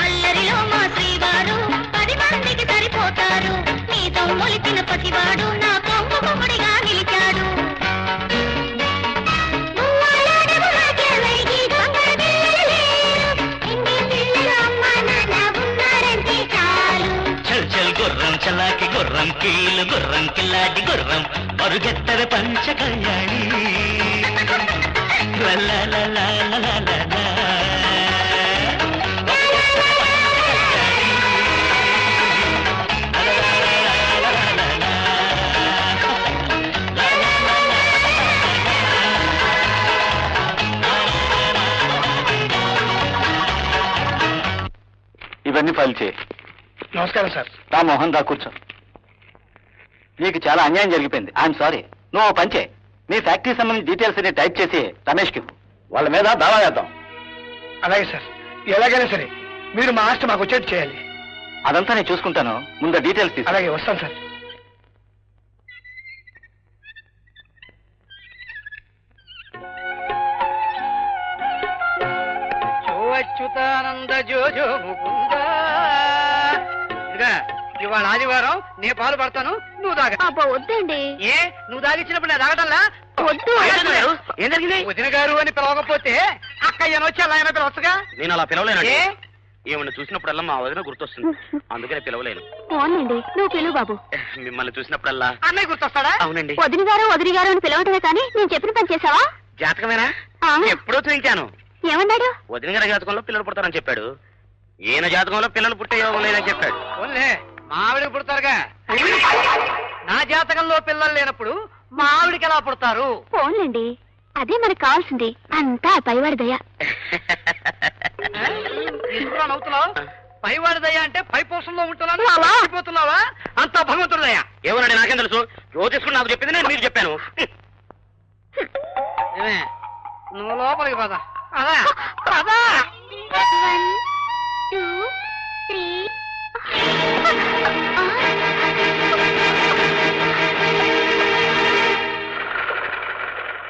Speaker 9: అల్లరిలో మా శ్రీవారు 10 మందికి సరిపోతారు నీతో మొలిచిన పసివాడు నా కొంగు కొమ్మడిగా నిలిచాడు గుర్రం చలాకి గుర్రం కీలు గుర్రం కిల్లాడి గుర్రం పరుగెత్తర పంచ కళ్యాణి
Speaker 4: ఇవన్నీ ఫైల్ చేయి.
Speaker 7: నమస్కారం సార్.
Speaker 4: రా మోహన్ రా కూర్చో. నీకు చాలా అన్యాయం జరిగిపోయింది. I'm sorry. నువ్వు పంచే నీ ఫ్యాక్టరీ సంబంధించి డీటెయిల్స్ అన్ని టైప్ చేసి రమేష్కి వాళ్ళ మీద దావా చేద్దాం.
Speaker 7: అలాగే సార్, ఎలాగైనా సరే మీరు మా ఆస్తి మాకు వచ్చేట్టు చేయాలి.
Speaker 4: అదంతా నేను చూసుకుంటాను. ముందు డీటెయిల్స్ తీసు.
Speaker 7: అలాగే వస్తాను సార్.
Speaker 8: అచ్యుతానంద జోజో ముకుంద. ఇవాళ ఆదివారం నే పాలు పడతాను, నువ్వు తాగ.
Speaker 1: అబ్బా వద్దండి.
Speaker 8: ఏ నువ్వు తాగిచ్చినప్పుడు నేను తాగటంలా?
Speaker 1: వద్దు.
Speaker 8: ఏం జరిగింది? వదిన గారు అని పిలవకపోతే అక్కయ్యను వచ్చి అలా అయినా పిలవచ్చుగా.
Speaker 2: నేను అలా పిలవలేను. ఏమన్నా చూసినప్పుడల్లా మా వదిన గుర్తొస్తుంది, అందుకనే పిలవలేను.
Speaker 1: అవునండి, నువ్వు పిలువు బాబు.
Speaker 2: మిమ్మల్ని చూసినప్పుడల్లా
Speaker 8: అన్నయ్య గుర్తొస్తాడా?
Speaker 2: అవునండి.
Speaker 1: వదిన గారు అని పిలవటమే కానీ నేను చెప్పిన పని చేసావా?
Speaker 2: జాతకమేనా? ఎప్పుడో చూపించాను.
Speaker 1: ఏమన్నాడు?
Speaker 2: వదిన గారి జాతకంలో పిల్లలు పుడతారని చెప్పాడు. ఈయన జాతకంలో పిల్లలు పుట్టే యోగం లేదని చెప్పాడు.
Speaker 8: ఓన్లే మావిడికి పుడతారుగా. నా జాతకంలో పిల్లలు లేనప్పుడు మా ఆవిడికి ఎలా పుడతారు?
Speaker 1: పోన్లేండి, అదే మనకు కావాల్సింది. అంతా పైవాడి దయ.
Speaker 8: ఎందుకు నవ్వుతున్నావు? పైవాడి దయ అంటే పై పోషణలో ఉంటున్నావా? అంతా భగవంతుడి దయ.
Speaker 2: ఏమోనండి, నాకేం తెలుసు. జ్యోతిష్కుడు నాకు చెప్పింది, నేను మీకు చెప్పాను.
Speaker 8: నువ్వు లోపలికి పద. అదా పదా.
Speaker 1: 1 2 3.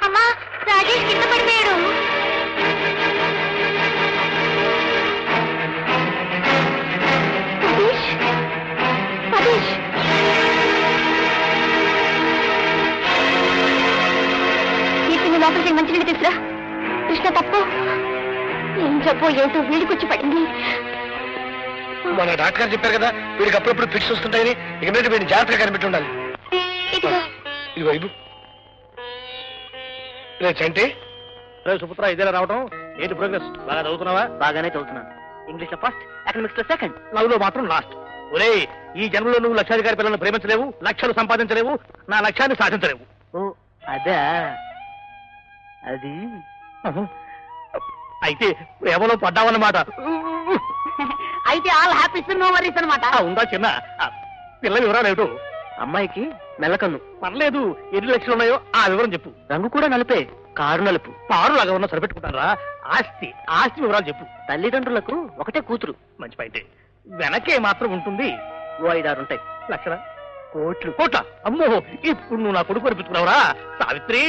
Speaker 1: అమ్మా, రాజేష్ కింద పడిపోయాడు. సతీష్ కీర్తిని లోపలికి మంచినీళ్ళు తీసురా. కృష్ణ తప్పు. ఏం చెప్పో ఏంటో వీడికొచ్చి పడింది.
Speaker 7: మన డాక్టర్ గారు చెప్పారు కదా, వీడికి అప్పుడప్పుడు ఫిక్స్ వస్తుంటాయని. ఇక మీద వీడిని జాగ్రత్తగా కనిపెట్టి ఉండాలి. ఇదిగో ఇవ్వు. చంటి,
Speaker 2: సుపుత్ర ఇదేలా రావడం ఏంటి ప్రోగ్రెస్? బాగా చదువుతున్నావా?
Speaker 6: బాగానే చదువుతున్నాను. ఇంగ్లీష్ లో ఫస్ట్, ఎకనామిక్స్ లో సెకండ్,
Speaker 2: లవ్ లో మాత్రం లాస్ట్. ఒరే, ఈ జన్మలో నువ్వు లక్షాధికారి పిల్లలను ప్రేమించలేవు, లక్షలు సంపాదించలేవు, నా లక్ష్యాన్ని సాధించలేవు.
Speaker 6: ఓ అదే అది.
Speaker 2: అయితే ప్రేమలో పడ్డావన్నమాట.
Speaker 6: అయితే ఆల్ హ్యాపీస్ నో వరీస్ అనమాట.
Speaker 2: ఉందా చిన్న పిల్ల వివరాలు ఏమిటో?
Speaker 6: అమ్మాయికి మెల్లకన్ను.
Speaker 2: పర్లేదు, ఎన్ని లక్షలు ఉన్నాయో ఆ వివరం చెప్పు.
Speaker 6: రంగు కూడా నలుపే, కారు నలుపు.
Speaker 2: పారులాగా ఉన్నా సరిపెట్టుకుంటారా? ఆస్తి వివరాలు చెప్పు.
Speaker 6: తల్లిదండ్రులకు ఒకటే కూతురు.
Speaker 2: మంచి పాయింటే. వెనకే మాత్రం ఉంటుంది.
Speaker 6: ఓ 5-6 ఉంటాయి.
Speaker 2: లక్షల కోట్ల. అమ్మో, ఇప్పుడు నువ్వు నా కొడుకు అనిపించుకున్నావురా సావిత్రి.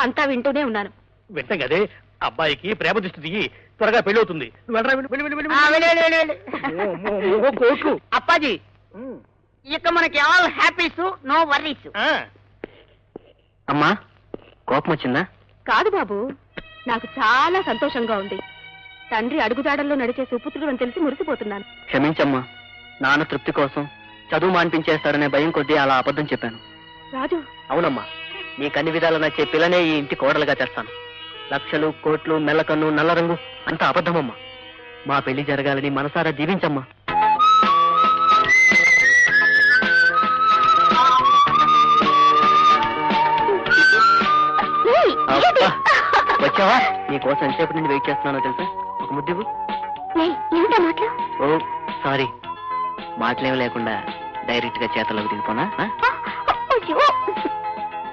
Speaker 1: అంతా వింటూనే ఉన్నాను.
Speaker 2: వింటాం కదే. అబ్బాయికి ప్రేమ దృష్టి దిగి త్వరగా పెళ్లి అవుతుంది. కోట్లు.
Speaker 6: అప్పాజీ, ఇక మనకి ఆల్ హ్యాపీస్ నో వర్రీస్. అమ్మా, కోపం వచ్చిందా?
Speaker 1: కాదు బాబు, నాకు చాలా సంతోషంగా ఉంది. తండ్రి అడుగుదాడల్లో నడిచే సుపుత్రుడు అని తెలిసి మురిసిపోతున్నాను.
Speaker 6: క్షమించమ్మా, నాన్న తృప్తి కోసం చదువు మాన్పించేస్తారనే భయం కొద్దీ అలా అబద్ధం చెప్పాను.
Speaker 1: రాజు.
Speaker 6: అవునమ్మా, నీకు అన్ని విధాలు నచ్చే పిల్లనే ఈ ఇంటి కోడలుగా చేస్తాను. లక్షలు, కోట్లు, మెల్లకన్ను, నల్ల రంగు అంతా అబద్ధమమ్మా. మా పెళ్లి జరగాలని మనసారా జీవించమ్మా. వచ్చావా? నీకోసం ఎంతసేపు నుండి వెయిట్ చేస్తున్నానో తెలుసా? ఒక ముద్దు.
Speaker 1: ఏమిటా మాటలు?
Speaker 6: ఓ సారీ, మాటలేం లేకుండా డైరెక్ట్ గా చేతలోకి దిగిపోనా?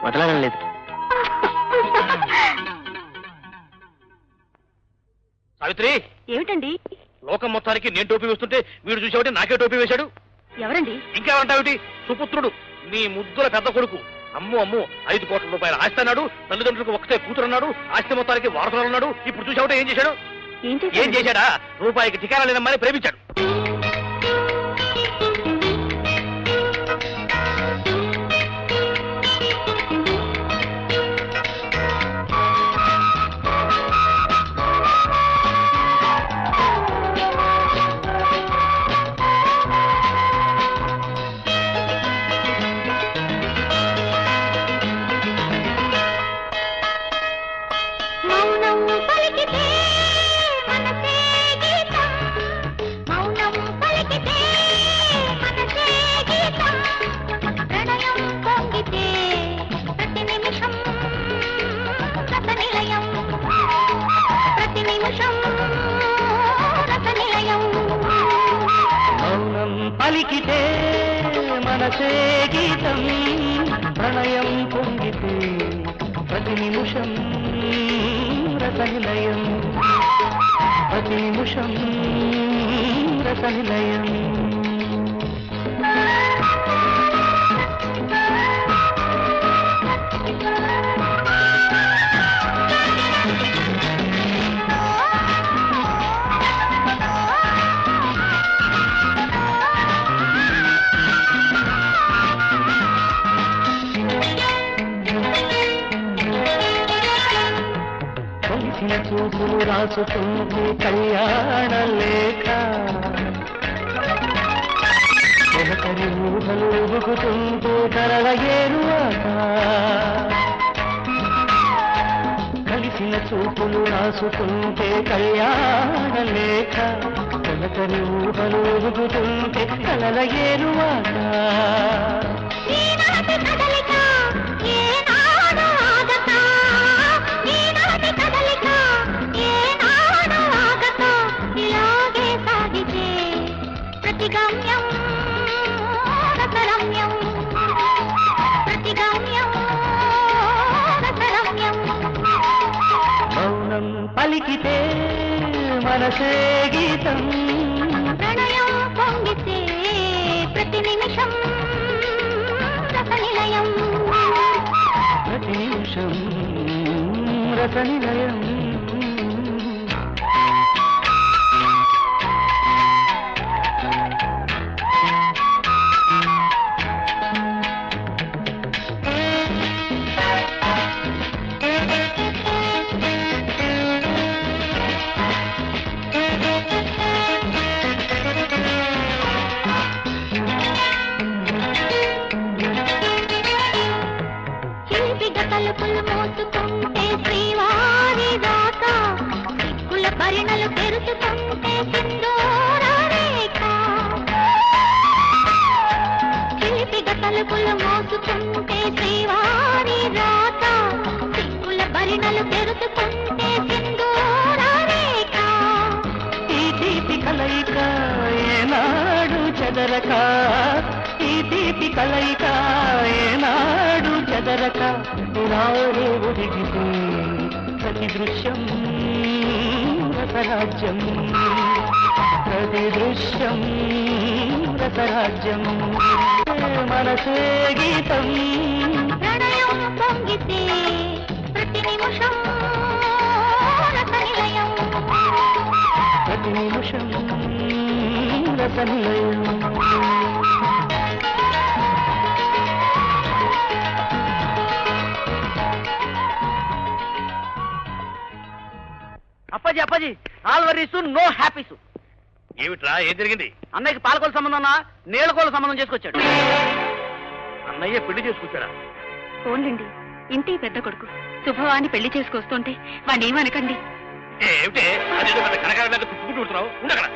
Speaker 6: వదలడం లేదు.
Speaker 2: సావిత్రి,
Speaker 1: ఏమిటండి?
Speaker 2: లోకం మొత్తానికి నేను టోపీ వేస్తుంటే వీడు చూసేవాటి నాకే టోపీ వేశాడు.
Speaker 1: ఎవరండి?
Speaker 2: ఇంకా అంటావిటి? సుపుత్రుడు, నీ ముద్దుల పెద్ద కొడుకు అమ్ము అమ్ము 5 కోట్ల రూపాయల ఆస్తి అన్నాడు, తల్లిదండ్రులకు ఒకటే కూతురున్నాడు, ఆస్తి మొత్తానికి వారసులు. ఇప్పుడు చూసావుటే ఏం చేశాడు? ఏం చేశాడా? రూపాయికి ఠికానా లేదమ్మని ప్రేమించాడు.
Speaker 9: పలికితే మనసే గీతం ప్రణయం పొంగితే ప్రతి నిమిషం రసనిలయం ప్రతి నిమిషం రసనిలయం చూపులు రాసుకుంటే కళ్యాణ లేఖ ఒకరి ఊహలు ఊగుతుంటే కరల ఏరువాక కలిసిన చూపులు రాసుకుంటే కళ్యాణ లేఖ ఒకరి ఊహలు ఊగుతుంటే కలల ఏరువాక
Speaker 1: ప్రతిగమ్యం రసరమ్యం ప్రతిగమ్యం రసరమ్యం
Speaker 9: మౌనం పలికితే మనసే గీతం
Speaker 1: ప్రణయం పొంగితే ప్రతి నిమిషం రసనిలయం
Speaker 9: ప్రతి నిమిషం రసనిలయం
Speaker 1: తలుపులు మోసుకుంటే శ్రీవారి రాక సిక్కుల పరిణలు పెరుచుకుంటే సింధూర రేఖ చిలిపిగా తలుపులు మోసుకుంటే శ్రీవారి రాక సిక్కుల పరిణలు పెరుచుకుంటే సింధూర రేఖ
Speaker 9: ఈ దీపి కలయిక ఏనాడు చెదరక ఈ దీపి కలయిక ఏనాడు చెదరక రావే ఒదిగితే ప్రతి దృశ్యం రసరాజ్యం ప్రతి దృశ్యం రసరాజ్యం మనసే గీతం
Speaker 1: ప్రణయం పొంగితే ప్రతి నిమిషం రసనిలయం
Speaker 9: ప్రతి నిమిషం రసనిలయం
Speaker 8: Appaji Appaji all worries no హ్యాపీసు.
Speaker 2: ఏమిట్రా, ఏం జరిగింది?
Speaker 8: అన్నయ్యకి పాలకోల సంబంధం నీళ్ళకోల సంబంధం చేసుకొచ్చాడు.
Speaker 2: అన్నయ్య పెళ్లి చేసుకొచ్చాడా?
Speaker 10: ఫోన్లండి, ఇంటి పెద్ద కొడుకు శుభవాన్ని పెళ్లి చేసుకొస్తుంటే వాడిని ఏమనకండి.
Speaker 2: ఏమిటే అదేదో పెద్ద కనకాల మీద పుచ్చుకుంటూ ఉంటున్నావు? ఉండక్కడ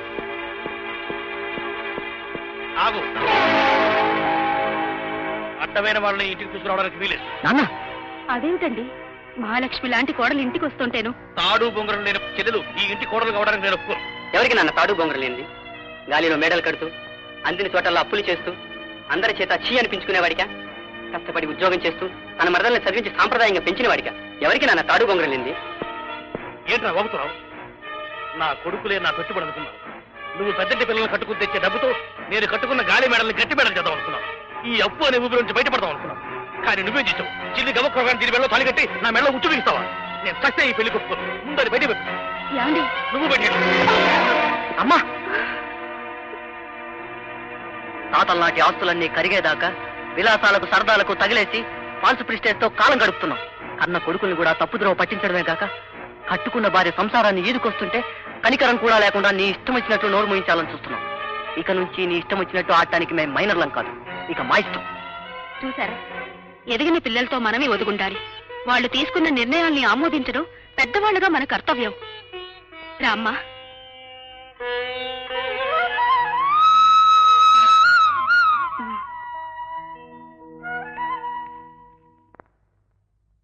Speaker 2: ఆగు. అడ్డమైన వాళ్ళని ఇంటికి తీసుకురావడానికి వీలేదు.
Speaker 10: నాన్న, అదేమిటండి, మహాలక్ష్మి లాంటి కోడలు ఇంటికి వస్తుంటేను
Speaker 2: తాడు బొంగరం లేని చెల్లెలు ఈ ఇంటి కోడలు కావడానికి నేను ఒప్పుకోను.
Speaker 6: ఎవరికి నాన్న తాడు బొంగరం లేనిది? గాలిలో మేడలు కడుతూ అందిన చోటల్లో అప్పులు చేస్తూ అందరి చేత చీ అనిపించుకునేవాడికా? కష్టపడి ఉద్యోగం చేస్తూ తన మరదల్ని చదివించి సాంప్రదాయంగా పెంచిన వాడికా? ఎవరికి నాన్న తాడు బొంగరం లేనిది?
Speaker 2: ఏంట్రా వాగుతున్నావు? నా కొడుకులే నా పెట్టుబడి అనుకున్నావు. నువ్వు పెద్దంటి పిల్లలను కట్టుకుని తెచ్చే డబ్బుతో నేను కట్టుకున్న గాలి మేడల్ని గట్టి మేడలు చేద్దాం అనుకున్నావు. ఈ అప్పు అనే ఊపిరి నుంచి బయటపడదాం అనుకున్నావు. కానీ నువ్వేం చేసావు? చిల్లి గమక్రోగాన్ని దీని మెడలో తాళి కట్టి నా మెడలో ఉచ్చు బిగిస్తావా? నేను చస్తే ఈ పెళ్లి కొట్టుకోను. ముందని బయట నువ్వు బయట
Speaker 6: అమ్మా, తాతల నాటి ఆస్తులన్నీ కరిగేదాకా విలాసాలకు సరదాలకు తగిలేసి ఫాల్స్ ప్రిస్టేజ్ తో కాలం గడుపుతున్నాం. కన్న కొడుకుల్ని కూడా తప్పుద్రోవ పట్టించడమే కాక కట్టుకున్న భార్య సంసారాన్ని ఈదుకొస్తుంటే కనికరం కూడా లేకుండా నీ ఇష్టం వచ్చినట్టు నోరు మూయించాలని చూస్తున్నాం. ఇక నుంచి నీ ఇష్టం వచ్చినట్టు ఆడటానికి మేము మైనర్లం కాదు, ఇక మా ఇష్టం.
Speaker 10: చూసారా, ఎదిగిన పిల్లలతో మనమే ఒదుగుండాలి. వాళ్ళు తీసుకున్న నిర్ణయాల్ని ఆమోదించడం పెద్దవాళ్ళుగా మన కర్తవ్యం. రామ్మా.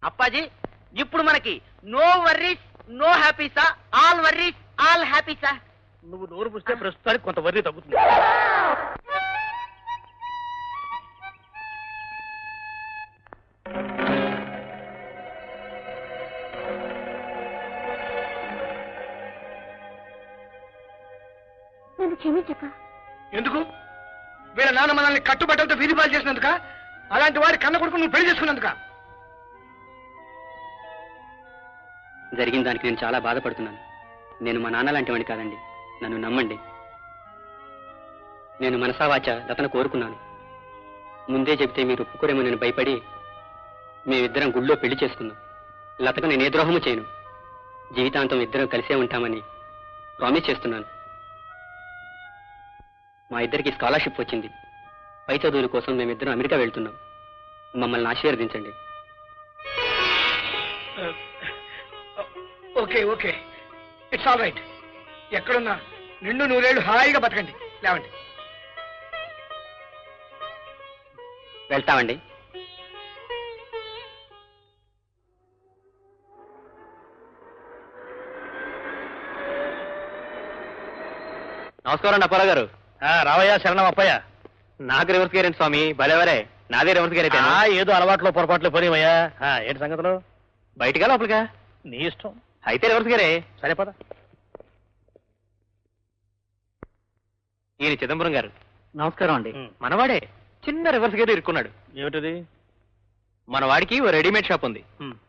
Speaker 8: అప్పాజీ, ఇప్పుడు మనకి నో వర్రీస్ నో హ్యాపీసా, ఆల్ వర్రీస్ ఆల్ హ్యాపీసా?
Speaker 2: నువ్వు నోరు పుస్తే ప్రస్తుతానికి కొంత వర్రీ తగ్గుతుంది.
Speaker 1: నన్ను క్షమించక.
Speaker 7: ఎందుకు? వీళ్ళ నాన్న మనల్ని కట్టుబట్టలతో వీధిపాలు చేసినందుక? అలాంటి వారి కన్న కొడుకు నువ్వు పెళ్లి చేసుకున్నందుక?
Speaker 6: జరిగిన దానికి నేను చాలా బాధపడుతున్నాను. నేను మా నాన్న లాంటి వాడిని కాదండి, నన్ను నమ్మండి. నేను మనసావాచ లతను కోరుకున్నాను. ముందే చెబితే మీరు ఒప్పుకోరేమో నేను భయపడి మేమిద్దరం గుళ్ళో పెళ్లి చేసుకున్నాం. లతకు నేను ఏ ద్రోహము చేయను. జీవితాంతం ఇద్దరం కలిసే ఉంటామని ప్రామిస్ చేస్తున్నాను. మా ఇద్దరికి స్కాలర్షిప్ వచ్చింది. పై చదువుల కోసం మేమిద్దరం అమెరికా వెళ్తున్నాం. మమ్మల్ని ఆశీర్వదించండి.
Speaker 7: Okay okay, it's all right. ఎక్కడున్నా నిండు నూరేళ్లు హాయిగా బతకండి. లేవండి.
Speaker 6: వెళ్తామండి. నమస్కారం అండి అప్పారావు గారు.
Speaker 2: రావయ్యా, శరణం అప్పయ్య.
Speaker 6: నాకు రివర్స్ గేరేంటి స్వామి, భలేవరే. నాదే రివర్స్ గేర్ అయితే.
Speaker 2: ఏదో అలవాట్లో పొరపాట్లు పోనీవయ్యా. ఏంటి సంగతులు?
Speaker 6: బయటిగా లోపలిగా?
Speaker 2: నీ ఇష్టం.
Speaker 6: అయితే రివర్స్ గేరే.
Speaker 2: సరే పద.
Speaker 6: ఈయన చిదంబరం గారు. నమస్కారం అండి. మనవాడే చిన్న రివర్స్ గేర్ ఇరుక్కున్నాడు.
Speaker 2: ఏమిటది?
Speaker 6: మన వాడికి ఓ రెడీమేడ్ షాప్ ఉంది.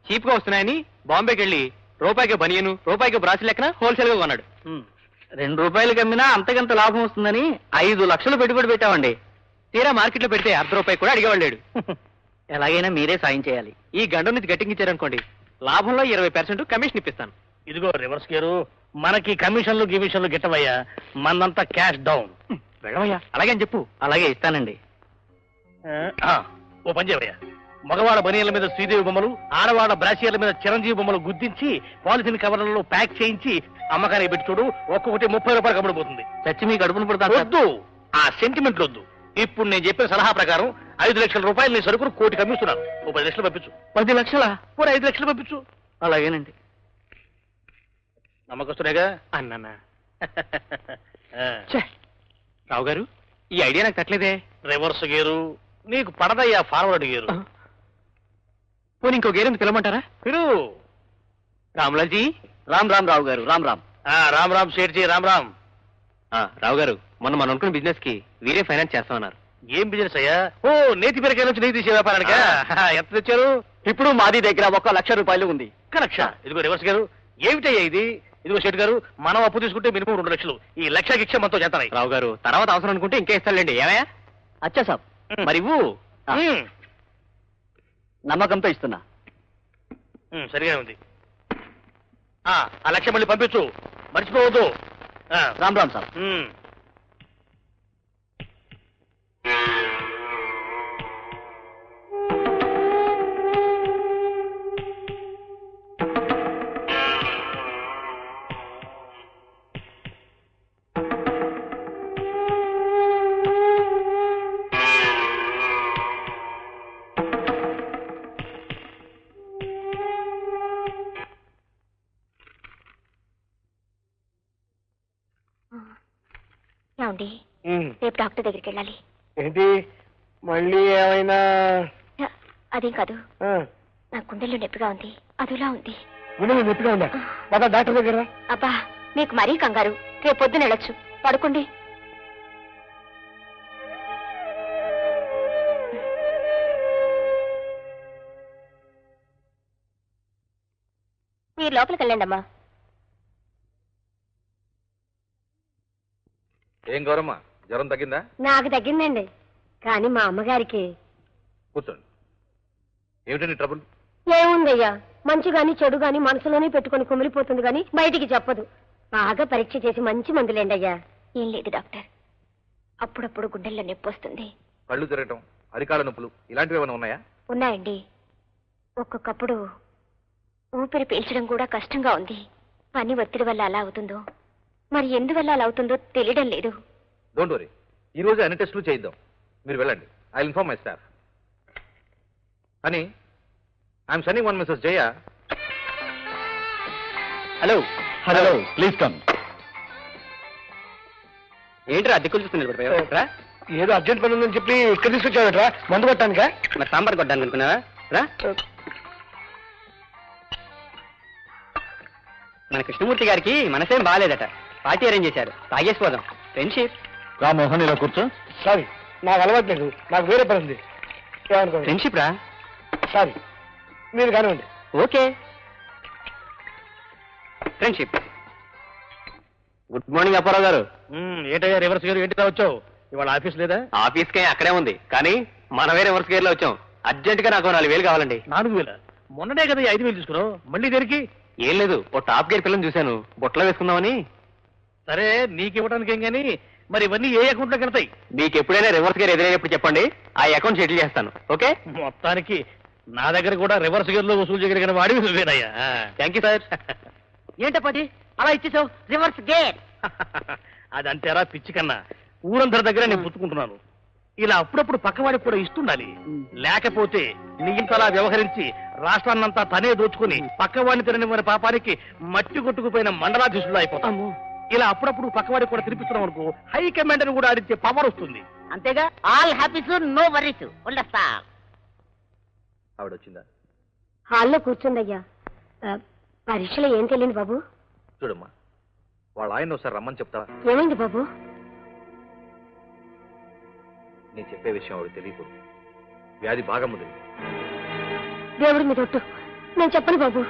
Speaker 6: చీప్ గా వస్తున్నాయని బాంబేకి వెళ్ళి రూపాయికి బనియను రూపాయికి బ్రాసి లెక్కన హోల్సేల్ గా కొన్నాడు. 2 రూపాయలకి అమ్మినా అంతకంత లాభం వస్తుందని 5 లక్షలు పెట్టుబడి పెట్టామండి. తీరా మార్కెట్లో పెడితే ₹1 కూడా అడిగేవాళ్ళేడు. ఎలాగైనా మీరే సాయం చేయాలి. ఈ గండం నుంచి గట్టించారనుకోండి, లాభంలో 20% కమిషన్ ఇప్పిస్తాను.
Speaker 2: ఇదిగో రివర్స్ గేరు. మనకి కమిషన్లు గిమిషన్లు గిట్టవయ్యా. మనంతా క్యాష్ డౌన్.
Speaker 6: వెళ్ళవయ్యా. అలాగే అని చెప్పు. అలాగే ఇస్తానండి.
Speaker 2: ఓ పని చేయవయ్యా. మగవాళ్ళ బనీల మీద శ్రీదేవి బొమ్మలు, ఆడవాళ్ళ బ్రాసియర్ల మీద చిరంజీవి బొమ్మలు గుద్దించి పాలిథిన్ కవర్లలో ప్యాక్ చేయించి అమ్మకానికి పెట్టి చూడు. ఒక్కొక్కటి ₹30 కమ్ముడిపోతుంది.
Speaker 6: చచ్చి మీ కడుపును పుడతాను.
Speaker 2: వద్దు, ఆ సెంటిమెంట్లు వద్దు. ఇప్పుడు నేను చెప్పిన సలహా ప్రకారం 5 లక్షల రూపాయలు నీ సరుకును కోటి కమ్మిస్తున్నాను. ఓ 10 లక్షలు పంపించు.
Speaker 6: 10 లక్షలా?
Speaker 2: ఓ 5 లక్షలు పంపించు.
Speaker 6: అలాగేనండి.
Speaker 2: నమ్మకస్తునేగా
Speaker 6: అన్నా. రావు గారు, ఈ ఐడియా నాకు తట్టలేదే.
Speaker 2: రివర్స్ గేరు నీకు పడదయ్యా, ఫార్వర్డ్ గేరు.
Speaker 6: పోనీ ఇంకో గేరు పిలవమంటారా?
Speaker 2: పిలు.
Speaker 6: రామ్లాల్జీ. రామ్ రామ్ రావు గారు. రామ్ రామ్.
Speaker 2: రామ్ రామ్ సేట్జీ. రామ్ రామ్.
Speaker 6: రావు గారు, మొన్న మనం అనుకున్న బిజినెస్ కి వీరే ఫైనాన్స్ చేస్తామన్నారు.
Speaker 2: ఏం బిజినెస్ అయ్యా? ఓ, నేతి పెరకాయ నుంచి నెయ్యి తీసే వ్యాపారానికా? ఎంత తెచ్చారు?
Speaker 6: ఇప్పుడు మాది దగ్గర ₹1,00,000 ఉంది.
Speaker 2: 1,00,000? ఇదిగో రివర్స్ గారు, ఏమిటయ్యా ఇది? ఇదిగో షెట్ గారు, మనం అప్పు తీసుకుంటే మినిమం 2 లక్షలు. ఈ 1,00,000కి ఇచ్చే మనతో చేస్తాయి.
Speaker 6: రావు గారు, తర్వాత అవసరం అనుకుంటే ఇంకే ఇస్తానులేండి. ఏమయ్యా? అచ్చా సాబ్. మరి ఇవ్వు. నమ్మకంతో ఇస్తున్నా.
Speaker 2: సరిగా ఉంది. ఆ 1,00,000 మళ్ళీ పంపించు, మర్చిపోవద్దు.
Speaker 6: రామ్ రామ్ సాబ్.
Speaker 1: ఏమండి, రేపు డాక్టర్ దగ్గరికి వెళ్ళాలి.
Speaker 7: ఏంటి మళ్ళీ ఏమైనా?
Speaker 1: అదేం కాదు, నా గుండెల్లో నొప్పిగా ఉంది. అదిలా ఉంది.
Speaker 7: గుండెలో నొప్పిగా ఉందా? పద డాక్టర్ దగ్గర.
Speaker 1: అబ్బా, మీకు మరీ కంగారు. రేపు పొద్దున వెళ్ళొచ్చు. పడుకోండి. మీరు లోపలికి వెళ్ళండి అమ్మా.
Speaker 5: ఏం గౌరమ్మ, జ్వరం తగ్గిందా?
Speaker 1: నాకు తగ్గిందండి, కానీ మా అమ్మగారికి.
Speaker 5: కూర్చోండి. ఏమిటండి ట్రబుల్?
Speaker 1: ఏముందయ్యా, మంచి గాని చెడు గాని మనసులోనే పెట్టుకుని కుమిలిపోతుంది గాని బయటికి చెప్పదు. బాగా పరీక్ష చేసి మంచి మందులేండి అయ్యా. ఏం లేదు డాక్టర్, అప్పుడప్పుడు గుండెల్లో నొప్పి వస్తుంది.
Speaker 5: కళ్ళు తిరగటం, అరికాళ్ళ నొప్పులు ఇలాంటివి ఏమైనా ఉన్నాయా?
Speaker 1: ఉన్నాయండి. ఒక్కొక్కప్పుడు ఊపిరి పీల్చడం కూడా కష్టంగా ఉంది. పని ఒత్తిడి వల్ల అలా అవుతుందో మరి ఎందువల్ల అలా అవుతుందో తెలియడం లేదు.
Speaker 5: డోంట్ వరీ, ఈ రోజు అన్ని టెస్టులు చేయిద్దాం. మీరు వెళ్ళండి. I inform my staff. అని I'm sending one Mrs Jaya.
Speaker 4: Hello hello, please come. ఏంట్రా అద్దెకులు చూస్తున్నారు?
Speaker 7: ఏదో అర్జెంట్ పని ఉందని చెప్పి ఇక్కడ తీసుకొచ్చావట్రా, మందు కొట్టానికా?
Speaker 4: మరి సాంబార్ కొట్టాను అనుకున్నావా? రా. మన కృష్ణమూర్తి గారికి మనసేం బాగాలేదట, పార్టీ అరేంజ్ చేశారు, తాగేసిపోదాం. ఫ్రెండ్షిప్.
Speaker 3: రా మోహన్, ఇలా కూర్చో.
Speaker 7: సారీ, నాకు అలవాటు లేదు, నాకు వేరే పని ఉంది. ఏమనుకోండి.
Speaker 4: ఫ్రెండ్షిప్ రా.
Speaker 7: సారీ, మీరు కానివ్వండి.
Speaker 4: Okay, friendship. Good morning Apparao గారు.
Speaker 2: ఏంటయ్యా రివర్స్ గేర్ ఏంటి వచ్చావు? ఇవాళ ఆఫీస్ లేదా?
Speaker 4: ఆఫీస్కే అక్కడే ఉంది, కానీ మనమే రివర్స్ గేర్ లో వచ్చాం. అర్జెంట్ గా నాకు 4,000 కావాలండి.
Speaker 2: 4,000? మొన్ననే కదా 5,000 తీసుకున్నావు, మళ్ళీ దేనికి?
Speaker 4: ఏం లేదు, ఓ టాప్ గేర్ పిల్లని చూశాను, బొట్లో వేసుకుందామని.
Speaker 2: సరే, నీకు ఇవ్వడానికి ఏం గానీ మరి ఇవన్నీ ఏ అకౌంట్ లో కడతాయి?
Speaker 4: మీకు ఎప్పుడైనా రివర్స్ గేర్ ఎదురైనప్పుడు చెప్పండి, ఆ అకౌంట్ సెటిల్ చేస్తాను. ఓకే?
Speaker 2: మొత్తానికి నా దగ్గర కూడా రివర్స్ గేర్ లో వసూలు చేయగలిగిన వాడి నువ్వేనయ్యా.
Speaker 4: Thank you sir.
Speaker 8: ఏంటప్పటి అలా ఇచ్చేసావు? రివర్స్ గేర్
Speaker 2: అదంతేరా పిచ్చి కన్నా, ఊరందరి దగ్గర నేను పుచ్చుకుంటున్నాను. ఇలా అప్పుడప్పుడు పక్కవాడికి కూడా ఇస్తుండాలి. లేకపోతే నీ ఇంతలా వ్యవహరించి రాష్ట్రాన్నంతా తనే దోచుకుని పక్కవాడిని తినని పాపానికి మట్టి కొట్టుకుపోయిన మండలాధీశులు అయిపోతాము. ఇలా అప్పుడప్పుడు పక్కవాడికి కూడా తినిపిస్తున్నాం అనుకో, హై కమాండ్ ని కూడా ఆడించే పవర్ వస్తుంది.
Speaker 8: అంతేగా, ఆల్ హ్యాపీస్ నో వరీస్. ఉండస్తా.
Speaker 5: ఆవిడ వచ్చిందా?
Speaker 1: హాల్లో కూర్చుందయ్యా. పరీక్షలో ఏం తెలియదు బాబు.
Speaker 5: చూడమ్మా, వాళ్ళ ఆయన ఒకసారి రమ్మని చెప్తావా?
Speaker 1: ఏమైంది బాబు?
Speaker 5: నేను చెప్పే విషయం ఆవిడ తెలియకూడదు. వ్యాధి బాగా ముదిరింది.
Speaker 1: దేవుడి మీద ఒట్టు, నేను చెప్పను బాబు.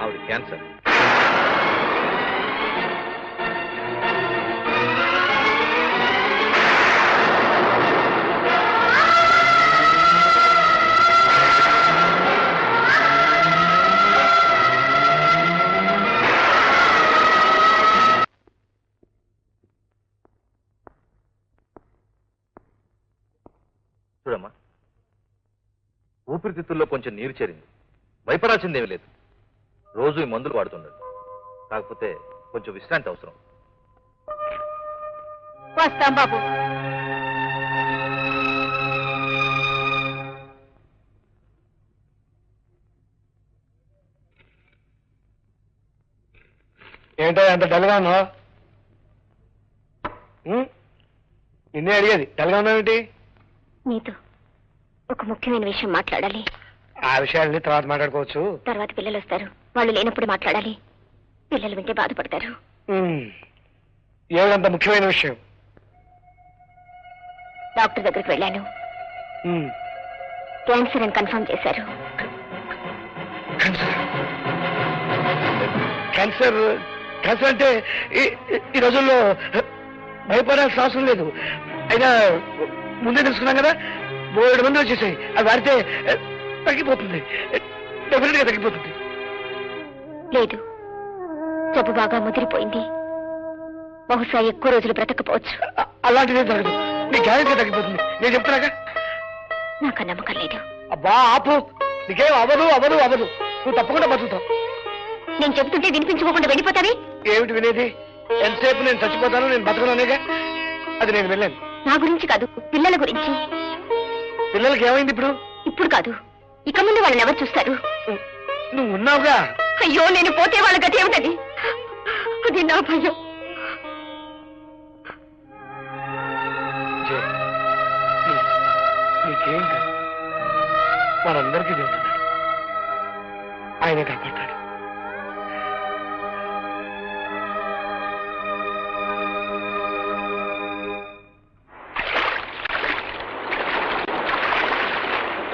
Speaker 5: ఆవిడ క్యాన్సర్. చూడమ్మా, ఊపిరితిత్తుల్లో కొంచెం నీరు చేరింది. భయపడాల్సిందేమీ లేదు. రోజు ఈ మందులు వాడుతుండండి. కాకపోతే కొంచెం విశ్రాంతి అవసరం.
Speaker 1: వస్తాం బాబు.
Speaker 7: ఏంటో ఎంత డల్గా ఉన్నావు? నిన్నే అడిగేది, డల్గా ఉన్నావేంటి?
Speaker 1: నీతో ఒక ముఖ్యమైన విషయం మాట్లాడాలి.
Speaker 7: ఆ విషయాన్ని తర్వాత మాట్లాడుకోవచ్చు.
Speaker 1: తర్వాత పిల్లలు వస్తారు, వాళ్ళు లేనప్పుడు మాట్లాడాలి. పిల్లలు వింటే బాధపడతారు.
Speaker 7: ఏమిటంత ముఖ్యమైన విషయం?
Speaker 1: డాక్టర్ దగ్గరికి వెళ్ళాను. క్యాన్సర్ అని కన్ఫర్మ్ చేశారు.
Speaker 7: క్యాన్సర్? క్యాన్సర్ అంటే ఈ రోజుల్లో భయపడాల్సిన అవసరం లేదు. అయినా ముందే తెలుసుకున్నాం కదా, 7 మంది వచ్చేసాయి. అది వాడితే తగ్గిపోతుంది, డెఫినెట్ గా తగ్గిపోతుంది.
Speaker 1: లేదు, జబ్బు బాగా ముదిరిపోయింది. బహుశా ఎక్కువ రోజులు బ్రతకపోవచ్చు.
Speaker 7: అలాంటిదే జరగదు, నీ గ్యారెంటీ తగ్గిపోతుంది. నేను చెప్తున్నాగా.
Speaker 1: నాకు నమ్మకం లేదు.
Speaker 7: అబ్బా ఆపు, నీకేం అవ్వదు అవ్వదు అవ్వదు, నువ్వు తప్పకుండా బతుకుతావు.
Speaker 1: నేను చెబుతుంటే వినిపించుకోకుండా వెళ్ళిపోతావి.
Speaker 7: ఏమిటి వినేది? ఎంతసేపు నేను చచ్చిపోతాను, నేను బతకననేగా. అది నేను వెళ్ళాను.
Speaker 1: నా గురించి కాదు, పిల్లల గురించి.
Speaker 7: పిల్లలకి ఏమైంది ఇప్పుడు?
Speaker 1: ఇప్పుడు కాదు, ఇక ముందు వాళ్ళని ఎవరు చూస్తారు?
Speaker 7: నువ్వు ఉన్నావుగా.
Speaker 1: అయ్యో, నేను పోతే వాళ్ళ గతి ఏమిటది? అది నా భయం.
Speaker 7: నీకేం కాదు, మనందరికీ దేవుడు ఆయనే కాపాడతాడు.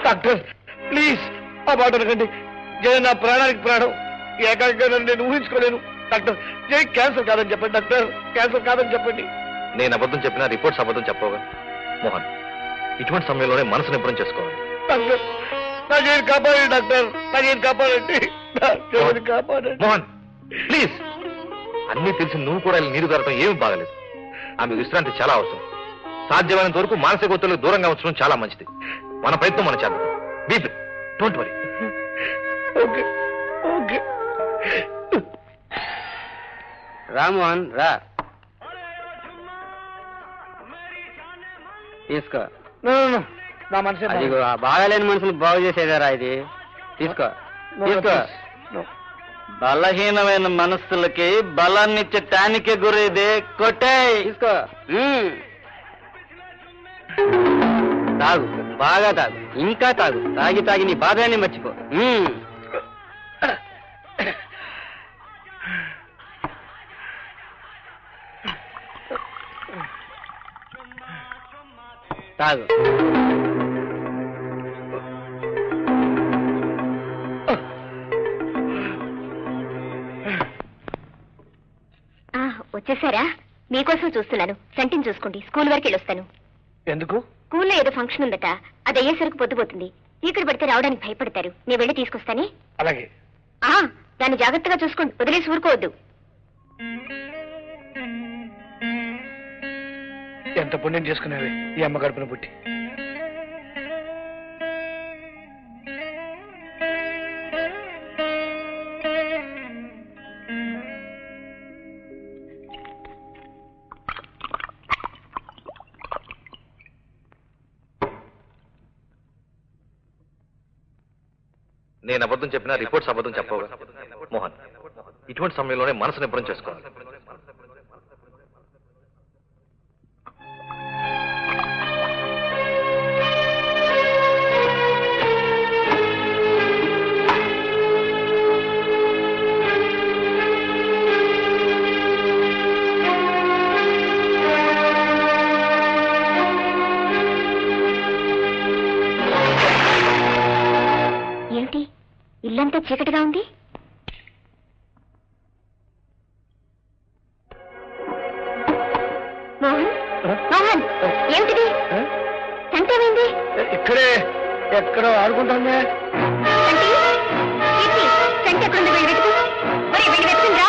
Speaker 7: డాక్టర్ ప్లీజ్ ఆ మాట అనకండి. జయ నా ప్రాణానికి ప్రాణం. ఏకాగ్రత నేను ఊహించుకోలేను. డాక్టర్ జై క్యాన్సర్ కాదని చెప్పండి డాక్టర్, క్యాన్సర్ కాదని చెప్పండి.
Speaker 5: నేను అబద్ధం చెప్పినా రిపోర్ట్స్ అబద్ధం చెప్పవుగా మోహన్. ఇటువంటి సమయంలోనే మనసు నింపడం చేసుకోవాలి.
Speaker 7: డాక్టర్ నాకేం కాపాడండి డాక్టర్, నాకేం కాపాడండి, నాకేం కాపాడండి.
Speaker 5: మోహన్ ప్లీజ్, అన్నీ తెలిసి నువ్వు కూడా నీరు దొరకడం ఏమి బాగలేదు. ఆమె విశ్రాంతి చాలా అవసరం. సాధ్యమైనంత వరకు మానసిక ఒత్తిడికి దూరంగా ఉంచడం చాలా మంచిది. మన ప్రయత్నం మనం చేద్దాం. BP don't worry.
Speaker 7: Okay okay.
Speaker 6: Ramohan రా, తీసుకో.
Speaker 7: నా మనసే
Speaker 6: అదిగో ఆ బాగాలేని మనుషులు బాగు చేసేదారా ఇది, తీసుకో తీసుకో. బలహీనమైన మనస్సులకి బలాన్నిచ్చే టానికే గురేదే, కొట్టే తీసుకో. తాగు, బాగా తాగు, ఇంకా తాగు. తాగి తాగి నీ బాధాన్ని మర్చిపో. తాగు.
Speaker 1: వచ్చేసారా? మీకోసం చూస్తున్నాను. సంటిని చూసుకోండి, స్కూల్ వరకు వెళ్ళొస్తాను.
Speaker 7: ఎందుకు?
Speaker 1: స్కూల్లో ఏదో ఫంక్షన్ ఉందట, అది అయ్యేసరికి పొద్దుపోతుంది. ఇక్కడ పడితే రావడానికి భయపడతారు. నేను వెళ్ళి తీసుకొస్తానే.
Speaker 7: అలాగే.
Speaker 1: దాన్ని జాగ్రత్తగా చూసుకోండి, వదిలేసి ఊరుకోవద్దు.
Speaker 7: ఎంత పుణ్యం చేసుకునేవి ఈ అమ్మ గడుపున పుట్టి.
Speaker 5: నేను అబద్ధం చెప్పినా రిపోర్ట్స్ అబద్ధం చెప్పవుగా మోహన్. ఇటువంటి సమయంలోనే మనసు నింపడం చేసుకోవాలి.
Speaker 1: ఇల్లంతా చీకటిగా ఉంది. మోహన్, మోహన్, ఏమిటిది? సంటేమైంది?
Speaker 7: ఇక్కడే ఎక్కడో ఆడుకుంటానే.
Speaker 1: సంటి ఎక్కడుంది? వెళ్ళి వెతుకు. వెళ్ళి వెతుకుందా?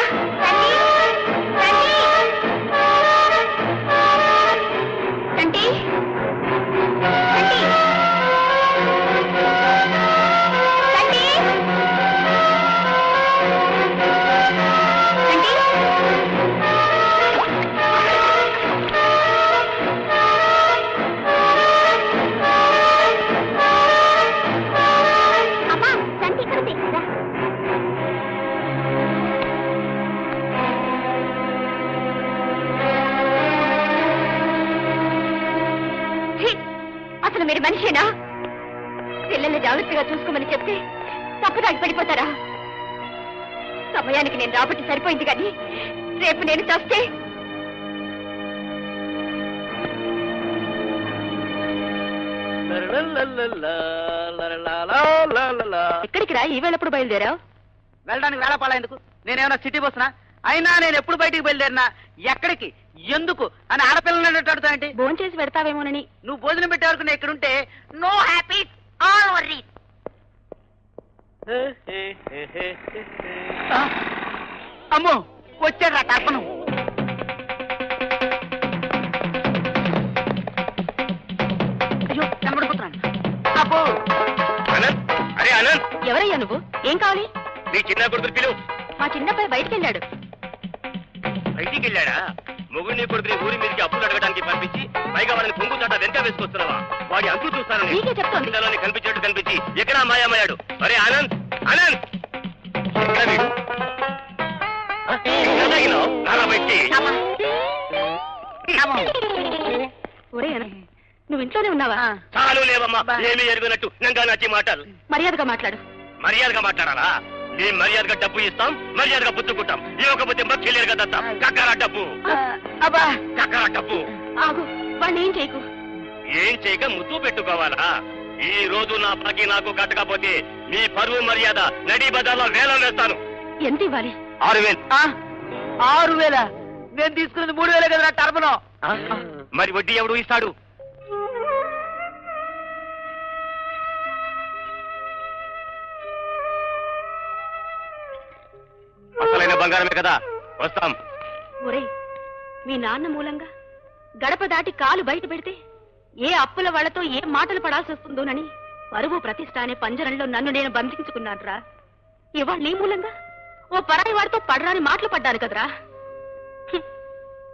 Speaker 1: సంటి, అసలు మీరు మనిషేనా? పిల్లల్ని జాగ్రత్తగా చూసుకోమని చెప్తే తప్పుదాగి పడిపోతారా? సమయానికి నేను రాబట్టి సరిపోయింది కానీ రేపు నేను చేస్తే ఎక్కడికి రా? ఈ వేళప్పుడు బయలుదేరావు?
Speaker 8: వెళ్ళడానికి వేళపాలా ఎందుకు? నేనేమన్నా సిటీ బస్సునా? అయినా నేను ఎప్పుడు బయటికి బయలుదేరినా ఎక్కడికి ఎందుకు అని ఆడపిల్లలు అడుగుతానంటే
Speaker 10: భోజనం చేసి పెడతావేమోనని.
Speaker 8: నువ్వు భోజనం పెట్టే వరకు నేను ఎక్కడుంటే నో హ్యాపీ ఆల్ వర్రీ. అమ్మో వచ్చాడు తర్పణం. అయ్యో కనబడిపోతున్నాను. అబ్బో
Speaker 2: అరే అనంత్,
Speaker 10: ఎవరయ్యా నువ్వు? ఏం కావాలి?
Speaker 2: నీ చిన్న కొడుకు పిలువు.
Speaker 10: మా చిన్నబ్బాయి బయటికి వెళ్ళాడు.
Speaker 2: బయటికి వెళ్ళాడా? మొగుడిని కొడుకుని ఊరి మీదకి అప్పులు అడగడానికి పంపించి పైగా వాడిని పొంగు చాట వెనక వేసుకొస్తున్నావా? వాడి అంతు చూస్తాను.
Speaker 10: నీకే చెప్తోంది.
Speaker 2: కనిపించేట్టు కనిపించి ఎక్కడా మాయమయ్యాడు. అరే ఆనంద్, ఆనంద్ ఎక్కడ వీడు?
Speaker 10: ఒరే నువ్వు ఇంట్లోనే ఉన్నావా?
Speaker 2: చాలు లేవమ్మా, ఏమీ ఎరుగునట్టు నంగా నచ్చి మాటలు.
Speaker 10: మర్యాదగా మాట్లాడు.
Speaker 2: మర్యాదగా మాట్లాడాలా? మేము మర్యాదగా డబ్బు ఇస్తాం, మర్యాదగా పుచ్చుకుంటాం. ఇవ్వకపోతే మక్కిలేరుగా దత్తాం. కక్కరా డబ్బు,
Speaker 8: అబ్బా
Speaker 2: కక్కరా డబ్బు.
Speaker 10: ఆగు, వాడిని ఏం చేయకు.
Speaker 2: ఏం చేయక ముద్దు పెట్టుకోవాలా? ఈ రోజు నా బాకీ నాకు కట్టకపోతే మీ పరువు మర్యాద నడి బజార్లో వేలం వేస్తాను.
Speaker 10: ఎంత ఇవ్వాలి?
Speaker 3: 6,000.
Speaker 8: 6,000? నేను తీసుకున్నది 3,000 కదా టర్మను.
Speaker 3: మరి వడ్డీ ఎవడు ఇస్తాడు? అసలైన బంగారమే కదా, వస్తాం.
Speaker 10: ఒరే, మీ నాన్న మూలంగా గడప దాటి కాలు బయట పెడితే ఏ అప్పుల వాళ్లతో ఏ మాటలు పడాల్సి వస్తుందోనని పరువు ప్రతిష్ట అనే పంజరంలో నన్ను నేను బంధించుకున్నానురా. ఇవాళ నీ మూలంగా ఓ పరాయి వాడితో పడరాని మాటలు పడ్డాను కదరా.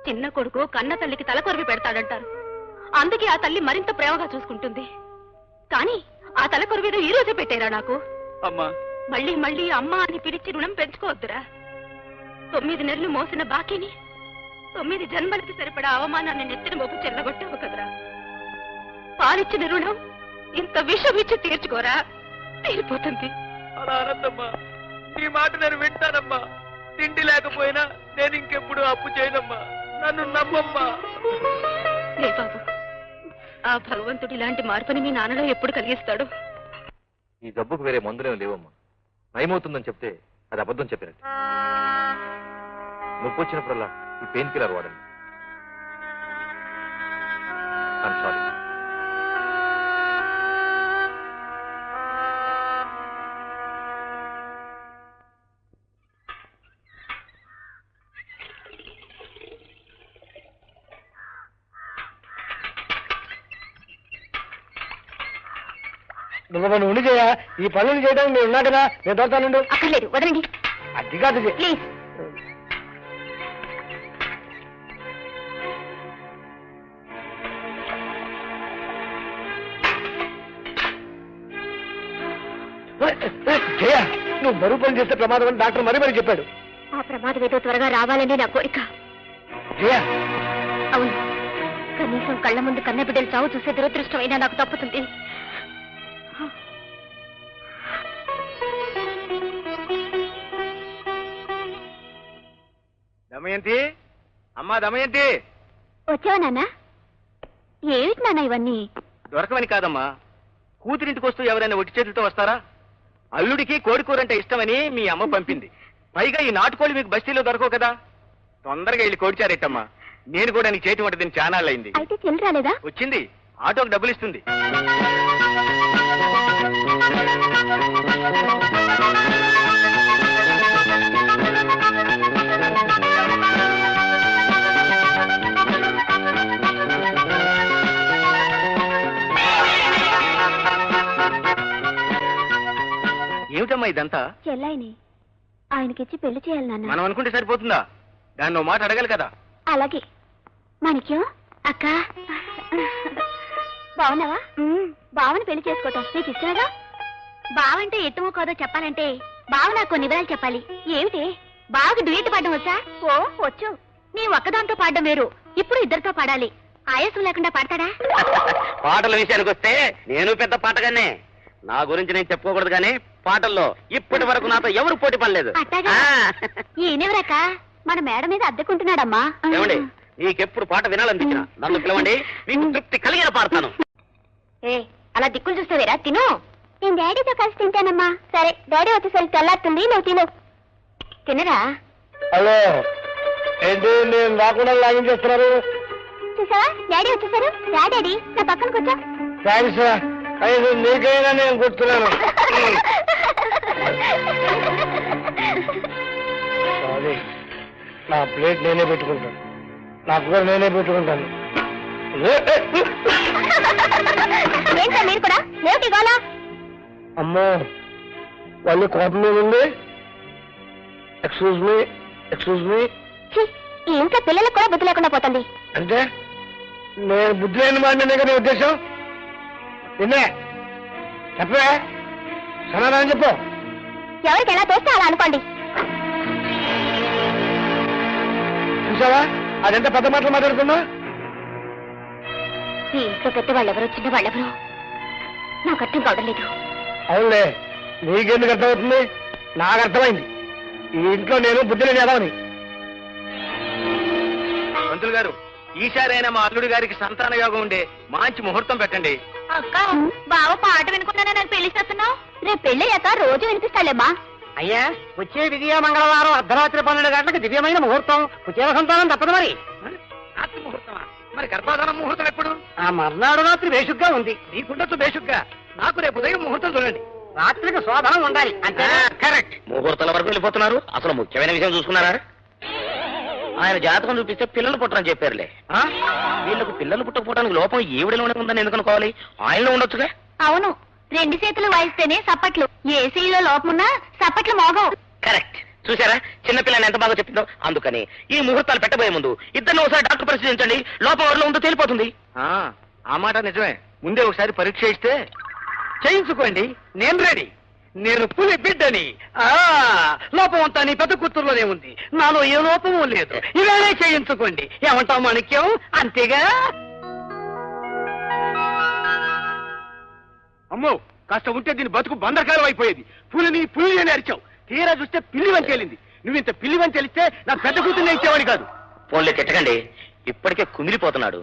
Speaker 10: చిన్న కొడుకు కన్న తల్లికి తలకొరివి పెడతాడంటారు, అందుకే ఆ తల్లి మరింత ప్రేమగా చూసుకుంటుంది. కానీ ఆ తలకొరివిలో ఈ రోజే పెట్టారా నాకు.
Speaker 8: అమ్మా,
Speaker 10: మళ్ళీ మళ్ళీ అమ్మ అని పిలిచి రుణం పెంచుకోవద్దురా. 9 నెలలు మోసిన బాకీని 9 జన్మలకి సరిపడా అవమానాన్ని నెత్తిన మోపు చెల్లగొట్టావు కదరా. పాలిచ్చిన రుణం ఇంత విషం ఇచ్చి తీర్చుకోరా, తీరిపోతుంది.
Speaker 8: అలా అనద్దమ్మా, నీ మాట నేను వింటానమ్మా. తిండి లేకపోయినా నేను ఇంకెప్పుడు అప్పు చేయనమ్మా, నన్ను నమ్మమ్మా.
Speaker 10: లే బాబు, ఆ భగవంతుడు ఇలాంటి మార్పుని మీ నాన్నలో ఎప్పుడు కలిగిస్తాడు?
Speaker 5: ఈ జబ్బుకు వేరే మందులేం లేవమ్మా. నయమవుతుందని చెప్తే అది అబద్ధం చెప్పినట్టు. నొప్పి వచ్చినప్పుడల్లా ఈ పెయిన్ కిల్లర్ వాడండి. I'm sorry.
Speaker 7: నువ్వు ఉండి చేయ, ఈ పనులు చేయడానికి నేను ఉన్నా కదా, నేను దొరతానుండు.
Speaker 1: అక్కర్లేదు, వదలండి
Speaker 7: అది కాదు
Speaker 1: ప్లీజ్.
Speaker 7: జయ, నువ్వు బరువు పని చేస్తే ప్రమాదం అని డాక్టర్ మరీ చెప్పాడు.
Speaker 1: ఆ ప్రమాదం ఏదో త్వరగా రావాలని నా కోరిక.
Speaker 7: జయ,
Speaker 1: అవును, కనీసం కళ్ళ ముందు కన్న బిడ్డలు చావు చూసే దురదృష్టమైనా నాకు తప్పుతుంది.
Speaker 3: దమయంతి, అమ్మా దమయంతి.
Speaker 1: వచ్చావా నాన్న? ఏమిటి నాన్న ఇవన్నీ?
Speaker 3: దొరకవని కాదమ్మా, కూతురింటికి వస్తూ ఎవరైనా ఒట్టి చేతులతో వస్తారా? అల్లుడికి కోడికూర అంటే ఇష్టమని మీ అమ్మ పంపింది. పైగా ఈ నాటుకోళ్ళు మీకు బస్తీలో దొరకవు కదా, తొందరగా వెళ్ళి కోడిచారేటమ్మా. నేను కూడా నీకు చేతి వంటది చానాళ్ళయింది.
Speaker 1: అయితే చెల్లి రాలేదా?
Speaker 3: వచ్చింది, ఆటోకి డబ్బులు ఇస్తుంది. ఏమిటమ్మా ఇదంతా?
Speaker 1: చెల్లాయిని ఆయనకిచ్చి పెళ్లి చేయాలి నాన్న.
Speaker 3: మనం అనుకుంటే సరిపోతుందా? దాన్ని ఓ మాట అడగాలి కదా.
Speaker 1: అలాగే. మాణిక్యం అక్క, బావున్నావా? బావని పెళ్లి చేసుకోవటం నీకు ఇష్టమేగా? బావంటే ఎట్టుమో కాదో చెప్పాలంటే బావ నాకు కొన్ని వివరాలు చెప్పాలి. ఏమిటి? బాగా డ్యూయట్ పాడడం వచ్చా? ఓ వచ్చు. నీ ఒక్కదాంతో పాడడం వేరు, ఇప్పుడు ఇద్దరితో పాడాలి. ఆయాసం లేకుండా పాడతాడా?
Speaker 3: పాటల విషయానికి వస్తే నేను పెద్ద పాటగానే. నా గురించి నేను చెప్పుకోకూడదు కానీ పాటల్లో ఇప్పటి వరకు నాతో ఎవరు పోటీ పడలేదు.
Speaker 1: అట్టాగా? ఈయనెవరక్క? మన మేడ మీద అద్దెకుంటున్నాడమ్మా.
Speaker 3: ఏమండి, నీకెప్పుడు పాట వినాలనిపించిన నన్ను పిలవండి, మీకు తృప్తి కలిగిన పాడతాను.
Speaker 1: ఏ అలా దిక్కులు చూస్తావేరా, తిను. నేను డాడీతో కలిసి తింటానమ్మా. సరే, డాడీ వచ్చేసరికి తెల్లారుతుంది, నువ్వు తిను. తినరా?
Speaker 7: హలో, ఏంటి నేను రాకుండా లాగించేస్తున్నారు?
Speaker 1: చూసావా, డాడీ వచ్చేసారు. రా డాడీ, నా పక్కన కూర్చో.
Speaker 7: థ్యాంక్స్, అయితే నీకైనా నేను కూర్చున్నాను. సారీ, నా ప్లేట్ నేనే పెట్టుకుంటాను, నా కూర నేనే పెట్టుకుంటాను.
Speaker 1: ఏంటా మీరు కూడా? ఏమిటి గోళ?
Speaker 7: అమ్మో, వాళ్ళు కోపం మీద ఉంది. Excuse me, excuse me.
Speaker 1: ఈ ఇంట్లో పిల్లలకు కూడా బుద్ధి లేకుండా పోతుంది.
Speaker 7: అంటే నేను బుద్ధి లేని వాడినే కదా నీ ఉద్దేశం? నిన్నే చెప్పే, సమాధానం చెప్పు.
Speaker 1: ఎవరికి ఎలా తోస్తే అలా అనుకోండి.
Speaker 7: చూసావా, అదెంత పెద్ద మాటలు మాట్లాడుతున్నా?
Speaker 1: ఈ ఇంట్లో పెద్దవాళ్ళెవరో చిన్నవాళ్ళెవరో నాకు అర్థం కావడం లేదు.
Speaker 7: అవునులే, నీకెందుకు అర్థమవుతుంది? నాకు అర్థమైంది. ఈ ఇంట్లో నేను బుద్ధి లేని ఎదవని.
Speaker 3: పంతులు గారు, ఈసారైనా మా అల్లుడి గారికి సంతాన యోగం ఉండే మంచి ముహూర్తం పెట్టండి.
Speaker 1: అక్క, బావ పాట వినుకున్నానా నాకు పెళ్లి చేస్తున్నావు? రేపు పెళ్ళయ్యాక రోజు వినిపిస్తాలేమ్మా.
Speaker 6: అయ్యా వచ్చే విజయ మంగళవారం అర్ధరాత్రి 12 గంటలకు దివ్యమైన ముహూర్తం కుచేల సంతానం తప్పదు మరి.
Speaker 7: రాత్రి ముహూర్తమా? మరి గర్భాధానం ముహూర్తం ఎప్పుడు?
Speaker 6: ఆ మర్నాడు రాత్రి బేషుగ్గా ఉంది.
Speaker 7: నీకుండొచ్చు బేషుగ్గా, నాకు రేపు ఉదయం ముహూర్తం చూడండి.
Speaker 6: రాత్రికి శోభనం ఉండాలి అంతే.
Speaker 7: కరెక్ట్.
Speaker 2: ముహూర్తాల వరకు వెళ్ళిపోతున్నారు. అసలు ముఖ్యమైన విషయం చూసుకున్నారా? ఆయన జాతకం చూపిస్తే పిల్లలు పుట్టరని చెప్పారులే. వీళ్ళకు పిల్లలు పుట్టకపోవడానికి లోపం ఈవిడలోనే ఉందని ఎందుకు అనుకోవాలి? ఆయనలో ఉండొచ్చుగా.
Speaker 1: అవును, 2 చేతులు వాయిస్తేనే సప్పట్లు. ఏసీలో లోపమున్నా సప్పట్లు మోగవు.
Speaker 2: కరెక్ట్. చూసారా చిన్నపిల్లని ఎంత బాగా చెప్పిందో. అందుకని ఈ ముహూర్తాలు పెట్టబోయే ముందు ఇద్దరిని ఒకసారి డాక్టర్ పరిశీలించండి. లోపం ఎవరిలో ఉందో తేలిపోతుంది.
Speaker 7: ఆ మాట నిజమే. ముందే ఒకసారి పరీక్ష ఇస్తే చేయించుకోండి. నేను రెడీ. నేను పులి బిడ్డని. లోపం అంతా నీ పెద్ద కూతురులోనే ఉంది. నాలో ఏ లోపము లేదు. ఇవేళే చేయించుకోండి. ఏమంటావు మాణిక్యం? అంతేగా? అమ్మో, కాస్త ఉంటే దీని బతుకు బందరకాలం అయిపోయేది. పులిని పులి అని అరిచావు. తీరా చూస్తే పిల్లి వంచి వెళ్ళింది. నువ్వు ఇంత పిల్లి వంచి వెళితే నా పెద్ద కూతుర్ని ఇచ్చేవాడి కాదు.
Speaker 2: ఫోన్లే తిట్టకండి. ఇప్పటికే కుమిలిపోతున్నాడు.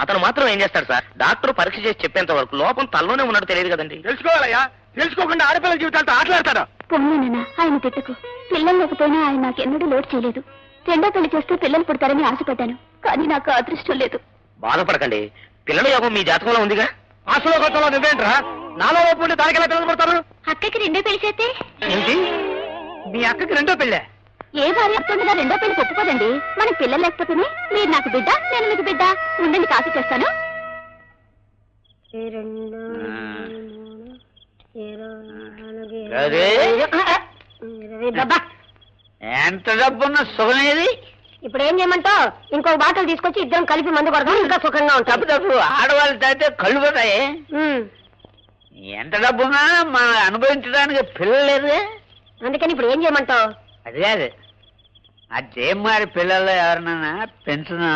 Speaker 2: అతను మాత్రం ఏం చేస్తాడు సార్? డాక్టర్ పరీక్ష చేసి చెప్పేంత వరకు లోపం తనలోనే ఉన్నట్టు తెలియదు కదండి.
Speaker 7: తెలుసుకోవాలయ్యా. తెలుసుకోకుండా ఆడపిల్లల జీవితాలతో ఆటలాడతాడా?
Speaker 1: పొమ్మేనా ఆయన తిట్టుకు. పిల్లలు లేకపోయినా ఆయన నాకెన్నడూ లోటు చేయలేదు. 2వ పెళ్లి చేస్తే పిల్లలు పుడతారని ఆశపడ్డాను, కానీ నాకు అదృష్టం లేదు.
Speaker 2: బాధపడకండి. పిల్లల యోగం మీ జాతకంలో ఉందిగా.
Speaker 7: ఆశలో కొత్తలో నువ్వేంట్రా? నాలో లోపు ఉండి దానికి ఎలా పిల్లలు పడతారు?
Speaker 1: అక్కకి 2వ పెళ్లి చేస్తే
Speaker 7: ఏంటి? మీ అక్కకి 2వ పెళ్ళే?
Speaker 1: ఏ భార్య అత్తుండగా 2వ పెళ్లి ఒప్పుకోదండి. మనకి పిల్లలు లేకపోతేనే మీరు నాకు బిడ్డ, నేను మీకు బిడ్డ. ఉండండి, కాఫీ చేస్తాను.
Speaker 6: ఎంత డబ్బున్న సుఖమేది? ఇప్పుడు ఏం చేయమంటావు? ఇంకొక బాటలు తీసుకొచ్చి ఇద్దరం కలిపి మందు కొడదాం, ఇంకా సుఖంగా ఉంటాం. డబ్బు ఆడవాళ్ళు తాగితే కళ్ళు పోతాయి. ఎంత డబ్బున్నా మనం అనుభవించడానికి పిల్లలు లేదు. అందుకని ఇప్పుడు ఏం చేయమంటావు? అది కాదు, అదేం మరి పిల్లలు ఎవరినైనా పెంచునా?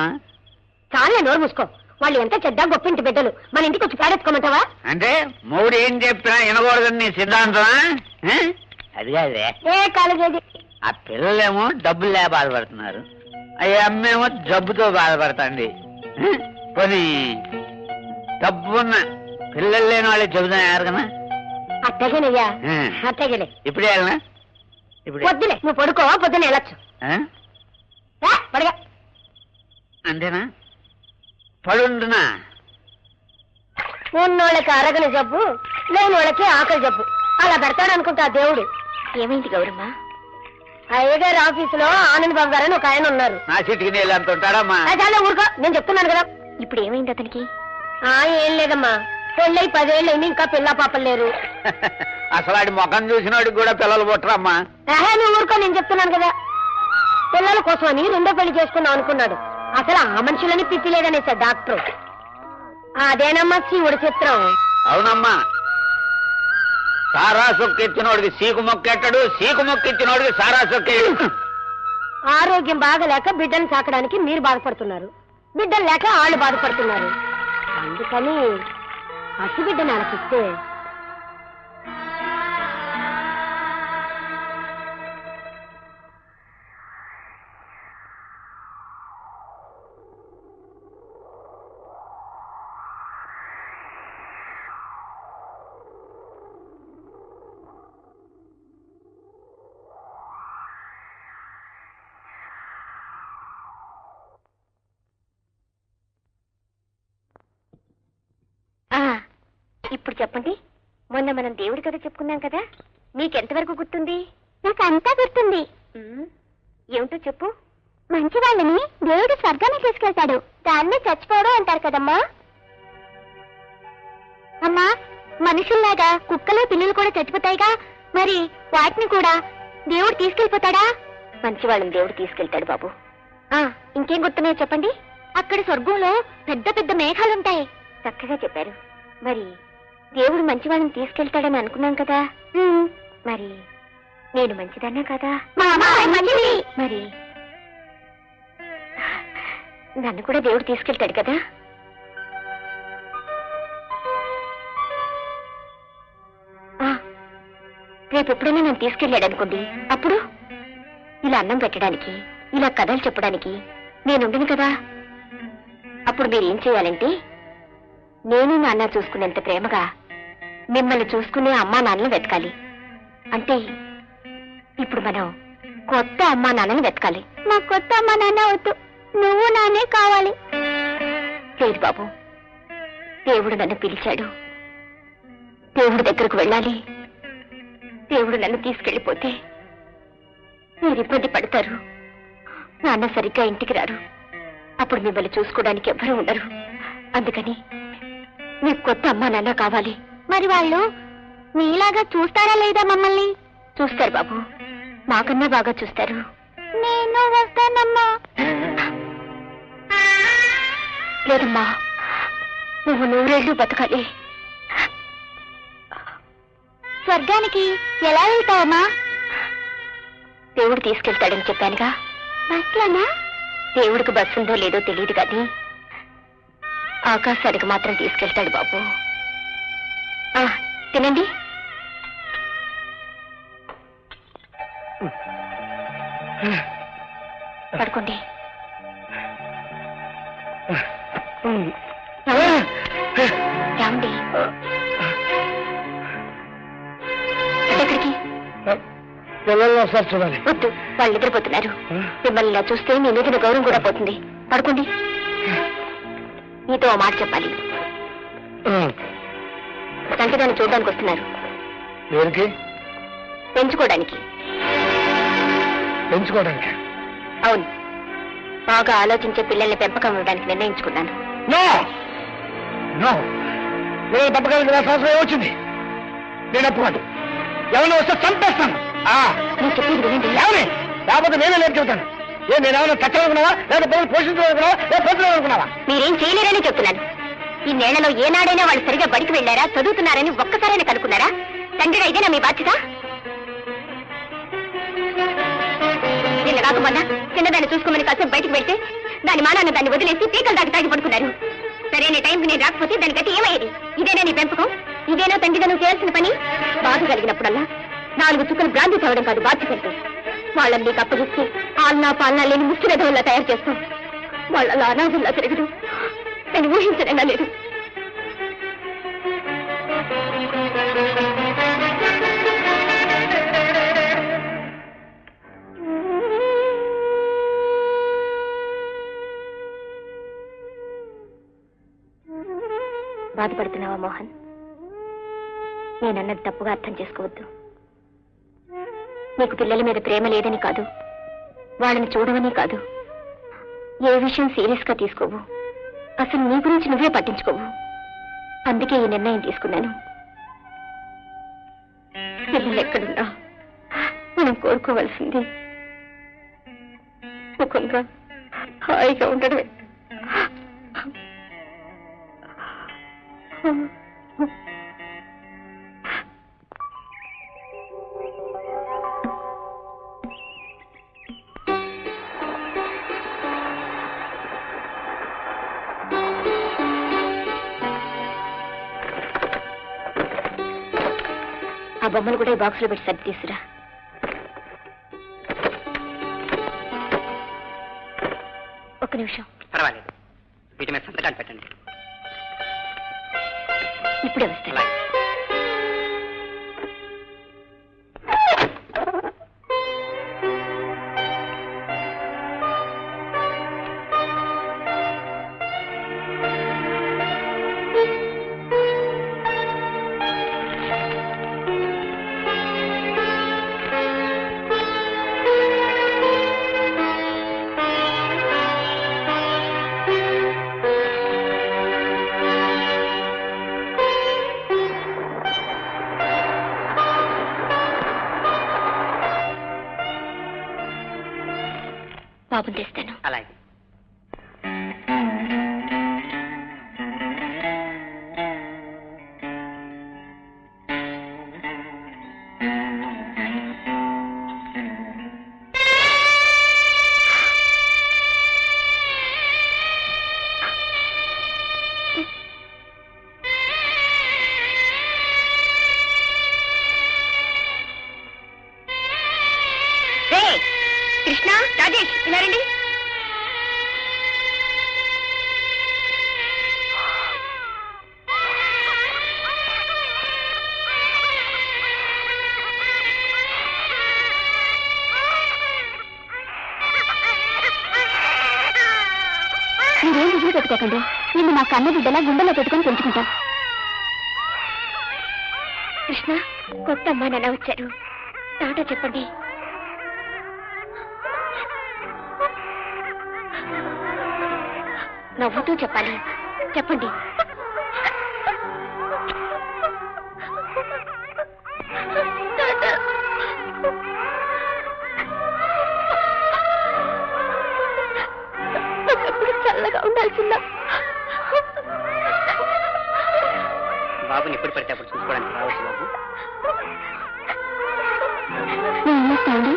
Speaker 6: చాలా నోరు మూసుకో. వాళ్ళు ఎంత చెడ్డ గొప్పింటి బిడ్డలు. మన ఇంటికి వచ్చి పేరెత్తుకోమంటావా? అంటే మూడు ఏం చెప్తున్నా వినకూడదని నీ సిద్ధాంతమా? అది కాదే. ఏ కాలేజీ ఆ పిల్లలేమో డబ్బులే బాధపడుతున్నారు, ఆ అమ్మేమో జబ్బుతో బాధపడుతుంది. పోనీ డబ్బున్న పిల్లలు లేని వాళ్ళే చెబుతున్నారు కదా. అట్టగేనయ్యా, అట్టగేలే. ఇప్పుడే వెళ్ళనా? ఇప్పుడు వద్దులే, నువ్వు పడుకోవా? పొద్దున వెళ్ళొచ్చు. పడగా అంతేనా? పడుంటున్నా. ఉన్నోళ్ళకి అరగని జబ్బు, లేని వాళ్ళకి ఆకలి జబ్బు. అలా పెడతాడు అనుకుంటా దేవుడు. ఏమైంది గౌరమ్మ? అయ్యగారు ఆఫీసులో ఆనంద్ బాబు గారని ఒక ఆయన ఉన్నారు. నా సీటుకి నీళ్ళు అంత ఉంటాడమ్మా. చాలా ఊరుకో, నేను చెప్తున్నాను కదా. ఇప్పుడు ఏమైంది అతనికి? ఏం లేదమ్మా, పెళ్ళై 10 ఏళ్ళు అయింది, ఇంకా పిల్ల పాపలు లేరు. అసలు ఆడి ముఖం చూసినోడికి కూడా పిల్లలు పుట్టరమ్మా. నువ్వు ఊరుకో, నేను చెప్తున్నాను కదా. పిల్లల కోసమని 2వ పెళ్లి చేసుకుందాం అనుకున్నాడు. అసలు ఆ మనుషులని పిచ్చి లేదనేసాడు డాక్టర్. అదేనమ్మా శివుడు చిత్రం. అవునమ్మా, సారా సొక్కెత్తినోడికి సీకు మొక్కెట్టడు, సీకు మొక్కెత్తినోడికి సారా సొక్కేడు. ఆరోగ్యం బాగలేక బిడ్డను సాకడానికి మీరు బాధపడుతున్నారు, బిడ్డలు లేక వాళ్ళు బాధపడుతున్నారు. అందుకని పసి బిడ్డను అలకిస్తే ఇప్పుడు చెప్పండి. మొన్న మనం దేవుడి కథ చెప్పుకున్నాం కదా, మీకెంతవరకు గుర్తుంది? నాకు అంతా గుర్తుంది. ఏమిటో చెప్పు. మంచి వాళ్ళని దేవుడు స్వర్గాన్ని తీసుకెళ్తాడు, దాన్ని చచ్చిపోవడం అంటారు కదమ్మా. అమ్మా, మనుషుల్లాగా కుక్కలు పిల్లులు కూడా చచ్చిపోతాయిగా, మరి వాటిని కూడా దేవుడు తీసుకెళ్లిపోతాడా? మంచి వాళ్ళని దేవుడు తీసుకెళ్తాడు బాబు. ఇంకేం గుర్తున్నాయో చెప్పండి. అక్కడ స్వర్గంలో పెద్ద పెద్ద మేఘాలుంటాయి. చక్కగా చెప్పారు. మరి దేవుడు మంచి వాళ్ళని తీసుకెళ్తాడని అనుకున్నాం కదా, మరి నేను మంచిదన్నా కదా? మరి నన్ను కూడా దేవుడు తీసుకెళ్తాడు కదా? రేపు ఎప్పుడైనా నన్ను తీసుకెళ్ళాడు అనుకోండి, అప్పుడు ఇలా అన్నం పెట్టడానికి, ఇలా కథలు చెప్పడానికి నేనుండను కదా. అప్పుడు మీరేం చేయాలంటే, నేను నాన్న చూసుకునేంత ప్రేమగా మిమ్మల్ని చూసుకునే అమ్మా నాన్నలు వెతకాలి. అంటే
Speaker 1: ఇప్పుడు మనం కొత్త అమ్మా నాన్నని వెతకాలి. మా కొత్త అమ్మా నాన్న వద్దు, నువ్వు నాన్నే కావాలి. లేదు బాబు, దేవుడు నన్ను పిలిచాడు, దేవుడి దగ్గరకు వెళ్ళాలి. దేవుడు నన్ను తీసుకెళ్లిపోతే మీరు ఇబ్బంది పడతారు, నాన్న సరిగ్గా ఇంటికి రారు, అప్పుడు మిమ్మల్ని చూసుకోవడానికి ఎవ్వరూ ఉండరు. అందుకని మీకు కొత్త అమ్మా నాన్న కావాలి. మరి వాళ్ళు మీలాగా చూస్తారా లేదా మమ్మల్ని? చూస్తారు బాబు, మాకన్నా బాగా చూస్తారు. నేను వస్తానమ్మా. లేదమ్మా, నువ్వు 100 ఏళ్ళు బతకాలి. స్వర్గానికి ఎలా వెళ్తావమ్మా? దేవుడు తీసుకెళ్తాడని చెప్పానుగా. బస్లోనా? దేవుడికి బస్సు ఉందో లేదో తెలియదు కానీ ఆకాశానికి మాత్రం తీసుకెళ్తాడు బాబు. తినండి. పడుకోండి. ఏమండి, ఎక్కడికి?
Speaker 7: పిల్లలు ఒకసారి చూడాలి.
Speaker 1: వద్దు, వాళ్ళు నిద్రపోతున్నారు. మిమ్మల్ని ఇలా చూస్తే మీ మీద గౌరవం కూడా పోతుంది. పడుకోండి. మీతో ఓ మాట చెప్పాలి. సంకేతాన్ని చూడడానికి వస్తున్నారు.
Speaker 7: ఎవరికి?
Speaker 1: పెంచుకోవడానికి.
Speaker 7: పెంచుకోవడానికి?
Speaker 1: అవును, బాగా ఆలోచించే పిల్లల్ని పెంపకం ఇవ్వడానికి నిర్ణయించుకున్నాను.
Speaker 7: నేను పెంపకానికి నా సంవత్సరం వచ్చింది. నేను అప్పుడు ఎవరిని వస్తే చంపేస్తాను.
Speaker 1: నేను చెప్పేది వినండి.
Speaker 7: ఎవరి లేకపోతే నేనే లేదు చెబుతాను. నేనేమన్నా కట్టాలనుకున్నావా, లేదా పిల్లలు పోషించాలనుకున్నావా, లేదా పెంచాలనుకున్నావా?
Speaker 1: మీరేం చేయలేరని చెప్తున్నాను. ఈ నెలలో ఏనాడైనా వాళ్ళు సరిగా బడికి వెళ్లారా, చదువుతున్నారని ఒక్కసారైనా కనుక్కున్నారా? తండ్రిగా ఇదేనా మీ బాధ్యత? నిన్న కాకమన్నా చిన్నదాన్ని చూసుకోమని కాసేపు బయటకు వెళ్తే దాని మానాన్ని దాన్ని వదిలేసి పీకలు దాకా తాగి పడుకున్నారు. సరైన టైంకి నేను రాకపోతే దాని గతి ఏమయ్యేది? ఇదేనా నీ పెంపకం? ఇదేనా తండ్రిగా నువ్వు చేయాల్సిన పని? బాధ కలిగినప్పుడల్లా 4 చుక్కలు భ్రాంతి చదవడం కాదు బాధ్యత. వాళ్ళని నీకు అప్పగిస్తే ఆల్నా పాలనా లేని ముష్టిరథంలా తయారు చేస్తాం. వాళ్ళ అనాథుల్లా తిరగదు నేను ఊహించలేనా లేదు. బాధపడుతున్నావా మోహన్? నేనన్నది తప్పుగా అర్థం చేసుకోవద్దు. నీకు పిల్లల మీద ప్రేమ లేదని కాదు, వాళ్ళని చూడవని కాదు, ఏ విషయం సీరియస్ గా తీసుకోవు, అసలు నీ గురించి నువ్వే పట్టించుకోవు. అందుకే ఈ నిర్ణయం తీసుకున్నాను. పిల్లలు ఎక్కడున్నా మనం కోరుకోవాల్సింది సుఖంగా హాయిగా ఉండడమే. ఆ బొమ్మలు కూడా ఈ బాక్స్ లో పెట్టి సర్ది తీసురా. ఒక్క నిమిషం.
Speaker 6: పర్వాలేదు, వీటి మీద సంతకాలు పెట్టండి.
Speaker 1: ఇప్పుడే వస్తాను. బాబుని తెస్తాను.
Speaker 6: అలాగే.
Speaker 1: కృష్ణ, రాజేష్ ఇలా రండి. దిగులు పెట్టుకోకండి. నేను మా కన్న బిడ్డలా గుండెలో పెట్టుకొని పెంచుకుంటాం. కృష్ణ, కొత్త అమ్మ నాన్న వచ్చారు. టాటా చెప్పండి. నవ్వుతూ చెప్పాలి. చెప్పండి. చల్లగా ఉండాల్సిందా?
Speaker 6: బాబుని ఎప్పుడు పడితే అప్పుడు చూసుకోవడానికి రావచ్చు బాబు.
Speaker 1: ఏమొస్తాండి?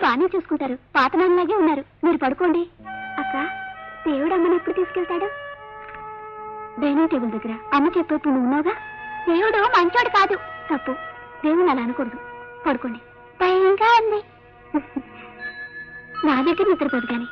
Speaker 1: బానే చూసుకుంటారు. పాత నాన్నలాగే ఉన్నారు. మీరు పడుకోండి. అక్క, దేవుడు అమ్మని ఎప్పుడు తీసుకెళ్తాడు? డైనింగ్ టేబుల్ దగ్గర అమ్మ చెప్పు. నువ్వు ఉన్నావుగా. దేవుడు మంచోడు కాదు. తప్పు. దేవుడు అలా అనకూడదు. పడుకోండి. భయంగా ఉంది. నా దగ్గర నిద్రపోదు కానీ.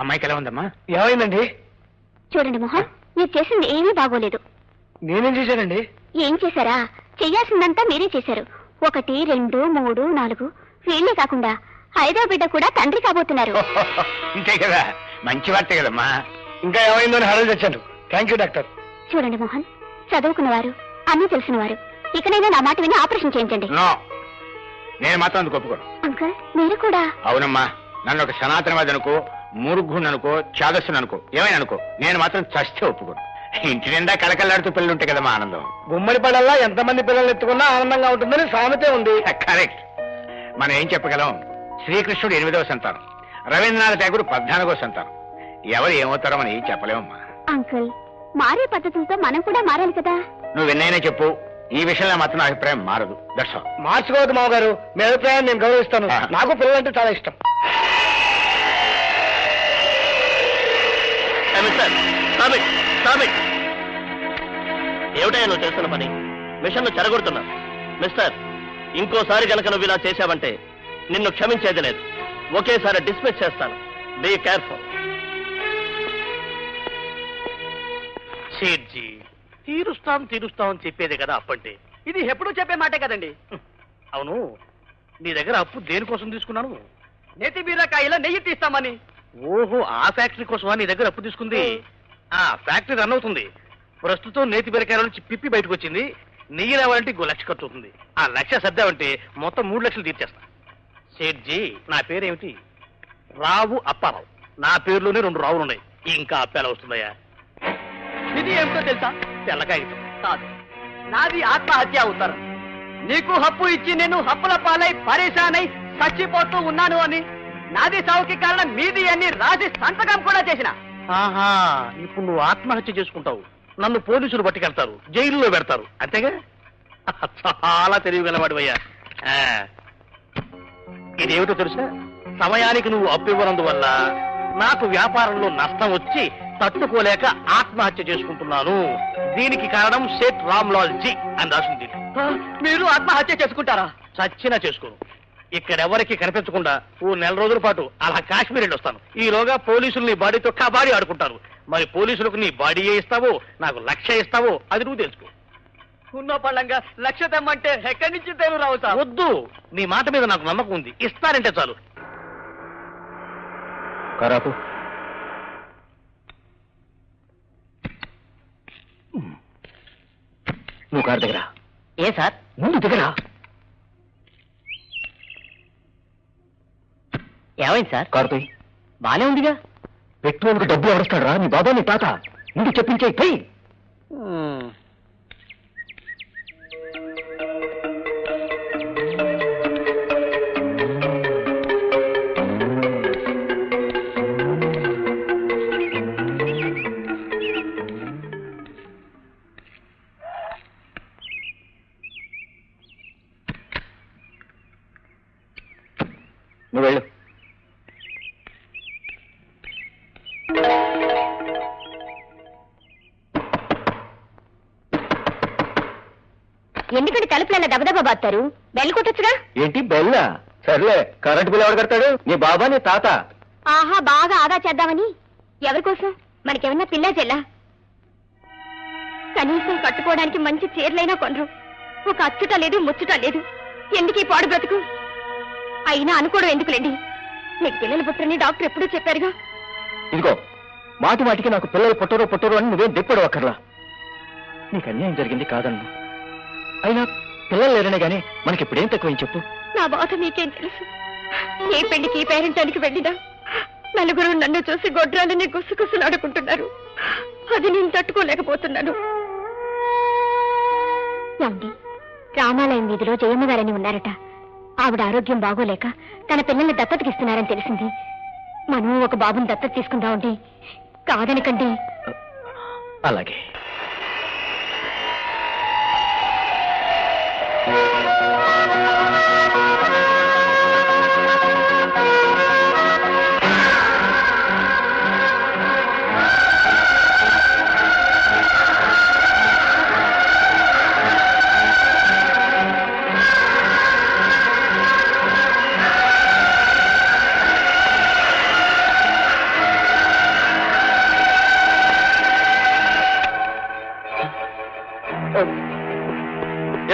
Speaker 3: అమ్మాయికి ఎలా ఉందమ్మా?
Speaker 7: ఏమైందండి?
Speaker 1: చూడండి మోహన్, మీరు చేసింది ఏమీ బాగోలేదు.
Speaker 7: నేనేం చేశానండి?
Speaker 1: ఏం చేశారా? చెయ్యాల్సిందంతా మీరే చేశారు. 1, 2, 3, 4 వీళ్ళే కాకుండా 5వ బిడ్డ కూడా తండ్రి కాబోతున్నారు.
Speaker 3: ఇంతే కదా, మంచి వార్తే కదమ్మా.
Speaker 7: ఇంకా ఏమైందో అని హడలు తెచ్చాను. Thank you doctor.
Speaker 1: చూడండి మోహన్, చదువుకున్నవారు, అన్నీ తెలిసిన వారు. ఇకనైనా నా మాట విని ఆపరేషన్ చేయించండి.
Speaker 3: నేను మాత్రం అందుకు ఒప్పుకోను.
Speaker 1: అంకుల్, మీరు కూడా?
Speaker 3: అవునమ్మా, నన్ను ఒక సనాతనవాది అనుకో, మూర్ఖుణ్ణి అనుకో, చాదస్సుని అనుకో, ఏమైనా అనుకో, నేను మాత్రం చస్తే ఒప్పుకోను. ఇంటి నిండా కలకల్లాడుతూ పిల్లలు ఉంటాయి కదమ్మా ఆనందం.
Speaker 7: గుమ్మడి పడల్లా ఎంతమంది పిల్లలు ఎత్తుకున్నా ఆనందంగా ఉంటుందని సామెతే ఉంది.
Speaker 3: కరెక్ట్. మనం ఏం చెప్పగలం? శ్రీకృష్ణుడు 8వ సంతానం, రవీంద్రనాథ్ ఠాగూర్ 14వ సంతానం. ఎవరు ఏమవుతారో మనం ఏం చెప్పలేమమ్మా.
Speaker 1: అంకుల్, మారే పద్ధతులతో మనం కూడా మారాలి కదా.
Speaker 3: నువ్వు ఎన్నైనా చెప్పు, ఈ విషయంలో మాత్రం నా అభిప్రాయం మారదు. That's all.
Speaker 7: మార్చుకోవద్దు మావగారు, మీ అభిప్రాయం నేను గౌరవిస్తాను. నాకు పిల్లలంటే చాలా ఇష్టం.
Speaker 2: ఏమిటయ్యా నువ్వు చేస్తున్న పని? మిషన్ ను చెరగొడుతున్నా. మిస్టర్, ఇంకోసారి గనక నువ్వు ఇలా చేశావంటే నిన్ను క్షమించేది లేదు. ఒకేసారి డిస్మిస్ చేస్తాను. Be careful. సేట్జీ, తీరుస్తాం చెప్పేదే కదా అప్పంటే.
Speaker 8: ఇది ఎప్పుడూ చెప్పే మాటే కదండి.
Speaker 2: అవును, నీ దగ్గర అప్పు దేనికోసం తీసుకున్నాను?
Speaker 8: నేతి బీరకాయలో నెయ్యి తీస్తామని.
Speaker 2: ఓహో, ఆ ఫ్యాక్టరీ కోసమా నీ దగ్గర అప్పు తీసుకుంది? ఆ ఫ్యాక్టరీ రన్ అవుతుంది. ప్రస్తుతం నేతి బీరకాయల నుంచి పిప్పి బయటకు వచ్చింది. నెయ్యి రావాలంటే 1 లక్ష ఖర్చు అవుతుంది. ఆ 1 లక్ష సర్దామంటే మొత్తం 3 లక్షలు తీర్చేస్తా. సేట్జీ, నా పేరేమిటి? రావు అప్పారావు. నా పేరులోనే 2 రావులు ఉన్నాయి. ఇంకా అప్పాల వస్తుందయ్యా.
Speaker 8: ఇది ఏమిటో తెలుసా?
Speaker 2: తెల్లకాగితం
Speaker 8: కాదు, నాది ఆత్మహత్య ఉత్తరం. నీకు హప్పు ఇచ్చి నేను హప్పుల పాలై పరేషానై చచ్చిపోతూ ఉన్నాను అని, నాది సావుకి కారణం మీది అని రాసి సంతకం కూడా చేసిన.
Speaker 2: ఆహా, ఇప్పుడు నువ్వు ఆత్మహత్య చేసుకుంటావు. నన్ను పోలీసులు పట్టుకెళ్తారు, జైలులో పెడతారు. అంతేగా? చాలా తెలివిగలవాడివయ్యా. ఇదేమిటో తెలుసా? సమయానికి నువ్వు అప్పు ఇవ్వనందువల్ల నాకు వ్యాపారంలో నష్టం వచ్చి తట్టుకోలేక ఆత్మహత్య చేసుకుంటున్నాను. దీనికి కారణం సేట్ రామ్లాల్ జీ అని రాసింది.
Speaker 8: మీరు ఆత్మహత్య చేసుకుంటారా?
Speaker 2: చచ్చినా చేసుకోను. ఇక్కడెవరికి కనిపించకుండా ఓ నెల రోజుల పాటు అలా కాశ్మీర్ వెళ్ళి వస్తాను. ఈలోగా పోలీసులు నీ బాడీతో కబాడీ ఆడుకుంటారు. మరి పోలీసులకు నీ బాడీయే ఇస్తావో నాకు 1,00,000 ఇస్తావో అది నువ్వు తెలుసుకో.
Speaker 8: ఉన్న పళ్ళంగా 1,00,000 తెమ్మంటే ఎక్కడి నుంచి తేను రావు సార్.
Speaker 2: వద్దు, నీ మాట మీద నాకు నమ్మకం ఉంది. ఇస్తానంటే చాలు.
Speaker 3: కరాపు నువ్వు కారు దగ్గర.
Speaker 6: ఏ సార్?
Speaker 3: ముందు దగ్గర.
Speaker 6: ఏమైంది సార్?
Speaker 3: కారుపై
Speaker 6: బానే ఉందిగా.
Speaker 3: పెట్రోల్కి డబ్బులు ఎవరిస్తాడరా? నీ బాబా నీ తాత. ముందు చెప్పించే పోయి. నువ్వు వెళ్ళు.
Speaker 1: ఎందుకంటే తలుపులన్న దబదబా బాస్తారు? బెల్ కొట్టొచ్చుగా.
Speaker 3: ఏంటి బెల్లా? సర్లే, కరెంట్ బిల్ ఎవరు కడతాడు? నీ బాబా నీ తాత.
Speaker 1: ఆహా, బాగా ఆదా చేద్దామని. ఎవరి కోసం? మనకేమన్నా పిల్ల చెల్లా? కనీసం కట్టుకోవడానికి మంచి చీరలైనా కొనరు. ఒక అచ్చుట లేదు, ముచ్చుట లేదు. ఎందుకు ఈ పాడు బ్రతుకు? అయినా అనుకోవడం ఎందుకులేండి. నీకు పిల్లలు పుట్టరని డాక్టర్ ఎప్పుడూ చెప్పారుగా.
Speaker 3: ఇదిగో, మాటి మాటికి నాకు పిల్లలు పుట్టరు అని నువ్వేం దిప్పడు అక్కర్లా. నీకు అన్యాయం జరిగింది కాదన్ను. అయినా పిల్లలు లేరనే గానీ మనకి ఇప్పుడేం తక్కువని చెప్పు.
Speaker 1: నా బాధ మీకేం తెలుసు? ఏ పెళ్లికి పేరెంటానికి వెళ్ళినా నలుగురు నన్ను చూసి గొడ్రాలని గుసగుసలాడుకుంటున్నారు. అది నేను తట్టుకోలేకపోతున్నాను. ఏమండి, రామాలయం వీధిలో జయమ్మ గారని ఉన్నారట. ఆవిడ ఆరోగ్యం బాగోలేక తన పిల్లల్ని దత్తతకిస్తున్నారని తెలిసింది. మనం ఒక బాబుని దత్తత తీసుకుందామండి. కాదనకండి.
Speaker 3: అలాగే.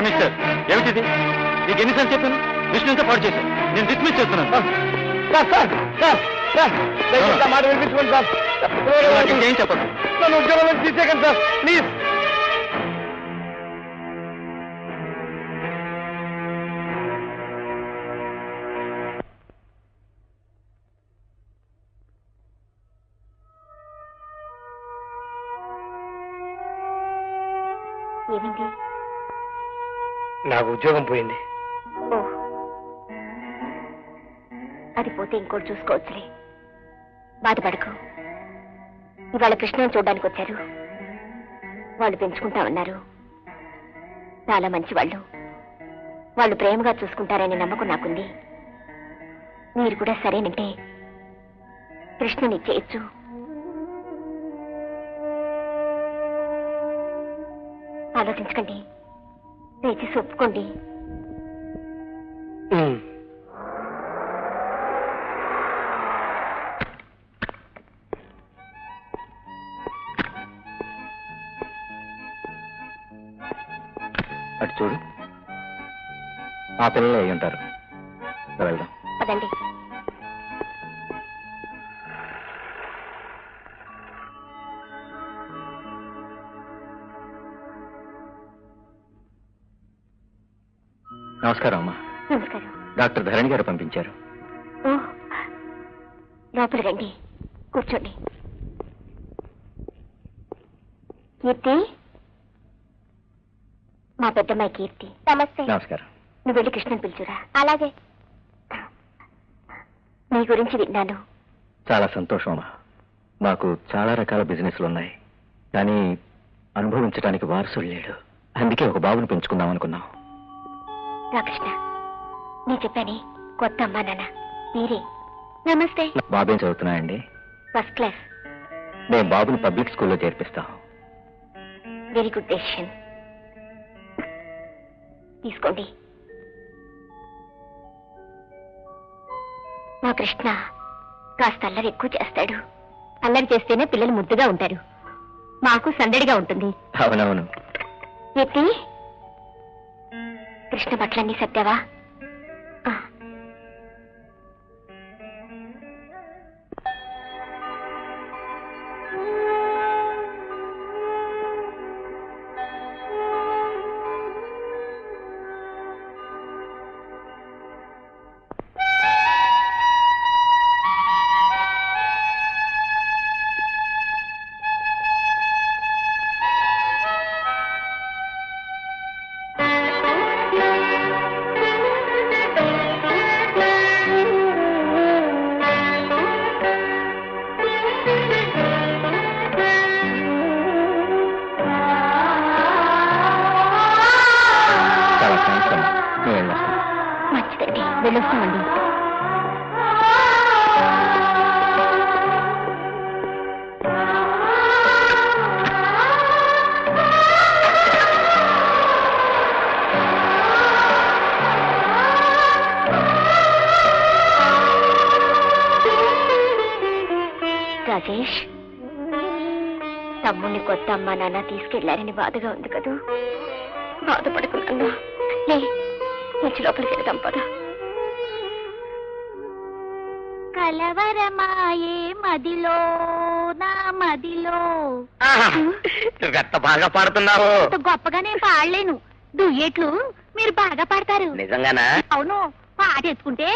Speaker 3: మిస్టర్, ఏమిటిది? నీకు ఎన్నిసార్లు చెప్పాను? విష్ణుతో పాటు చేశాను. నేను డిస్మిస్ చేస్తున్నాను.
Speaker 7: మాట వినిపించుకోండి సార్.
Speaker 3: ఏం చెప్పదు.
Speaker 7: నన్ను ఉద్యోగంలో తీసేయకండి సార్, ప్లీజ్.
Speaker 1: ఏమిటి?
Speaker 7: నాకు ఉద్యోగం పోయింది.
Speaker 1: అది పోతే ఇంకోటి చూసుకోవచ్చులే. బాధపడకు. ఇవాళ కృష్ణని చూడడానికి వచ్చారు. వాళ్ళు పెంచుకుంటామన్నారు. చాలా మంచి వాళ్ళు. వాళ్ళు ప్రేమగా చూసుకుంటారనే నమ్మకం నాకుంది. మీరు కూడా సరేనంటే కృష్ణని చేయొచ్చు. ఆలోచించకండి, దయచేసి ఒప్పుకోండి.
Speaker 3: అటు చూడు, ఆ పిల్లలు అయి ఉంటారు. వెళ్దాం
Speaker 1: పదండి.
Speaker 3: నమస్కారం అమ్మా.
Speaker 1: నమస్కారం.
Speaker 3: డాక్టర్ ధరణి గారు పంపించారు.
Speaker 1: ఓ, లోపల రండి, కూర్చోండి. కీర్తి, మా పెద్దమ్మాయి కీర్తి. నమస్తే.
Speaker 3: నమస్కారం.
Speaker 1: నువ్వు వెళ్ళి కృష్ణని పిలుచురా. అలాగే. నీ గురించి విన్నాను.
Speaker 3: చాలా సంతోషం అమ్మా. మాకు చాలా రకాల బిజినెస్లు ఉన్నాయి, కానీ అనుభవించడానికి వారసుడు లేడు. అందుకే ఒక బాబుని పెంచుకుందాం అనుకున్నాం.
Speaker 1: రాకృష్ణ, నీ చెప్పానే కొత్త అమ్మా నాన్న మీరే. నమస్తే.
Speaker 3: బాబేం చదువుతున్నాయండి?
Speaker 1: First class.
Speaker 3: మేము బాబుని పబ్లిక్ స్కూల్లో చేర్పిస్తాం.
Speaker 1: Very good decision. తీసుకోండి. మా కృష్ణ కాస్త అల్లరి ఎక్కువ చేస్తాడు. అల్లరి చేస్తేనే పిల్లలు ముద్దుగా ఉంటారు, మాకు సందడిగా ఉంటుంది.
Speaker 3: అవునవును.
Speaker 1: ఎత్తి కృష్ణ బట్టలన్నీ సర్దావా? మంచిదండి, వెళ్ళొస్తామండి. రాజేష్, తమ్ముడిని కొత్త అమ్మా నాన్న తీసుకెళ్లారని బాధగా ఉంది కదూ? బాధపడుకున్నా నుంచి లోపలికి వెళ్దాం పద. కలవరమాయే మదిలో నా మదిలో.
Speaker 2: ఎంత బాగా పాడుతున్నావు.
Speaker 1: గొప్పగానే పాడలేను, దుయ్యేట్లు మీరు బాగా పాడతారు.
Speaker 2: నిజంగానా?
Speaker 1: అవును, పాట ఎత్తుకుంటే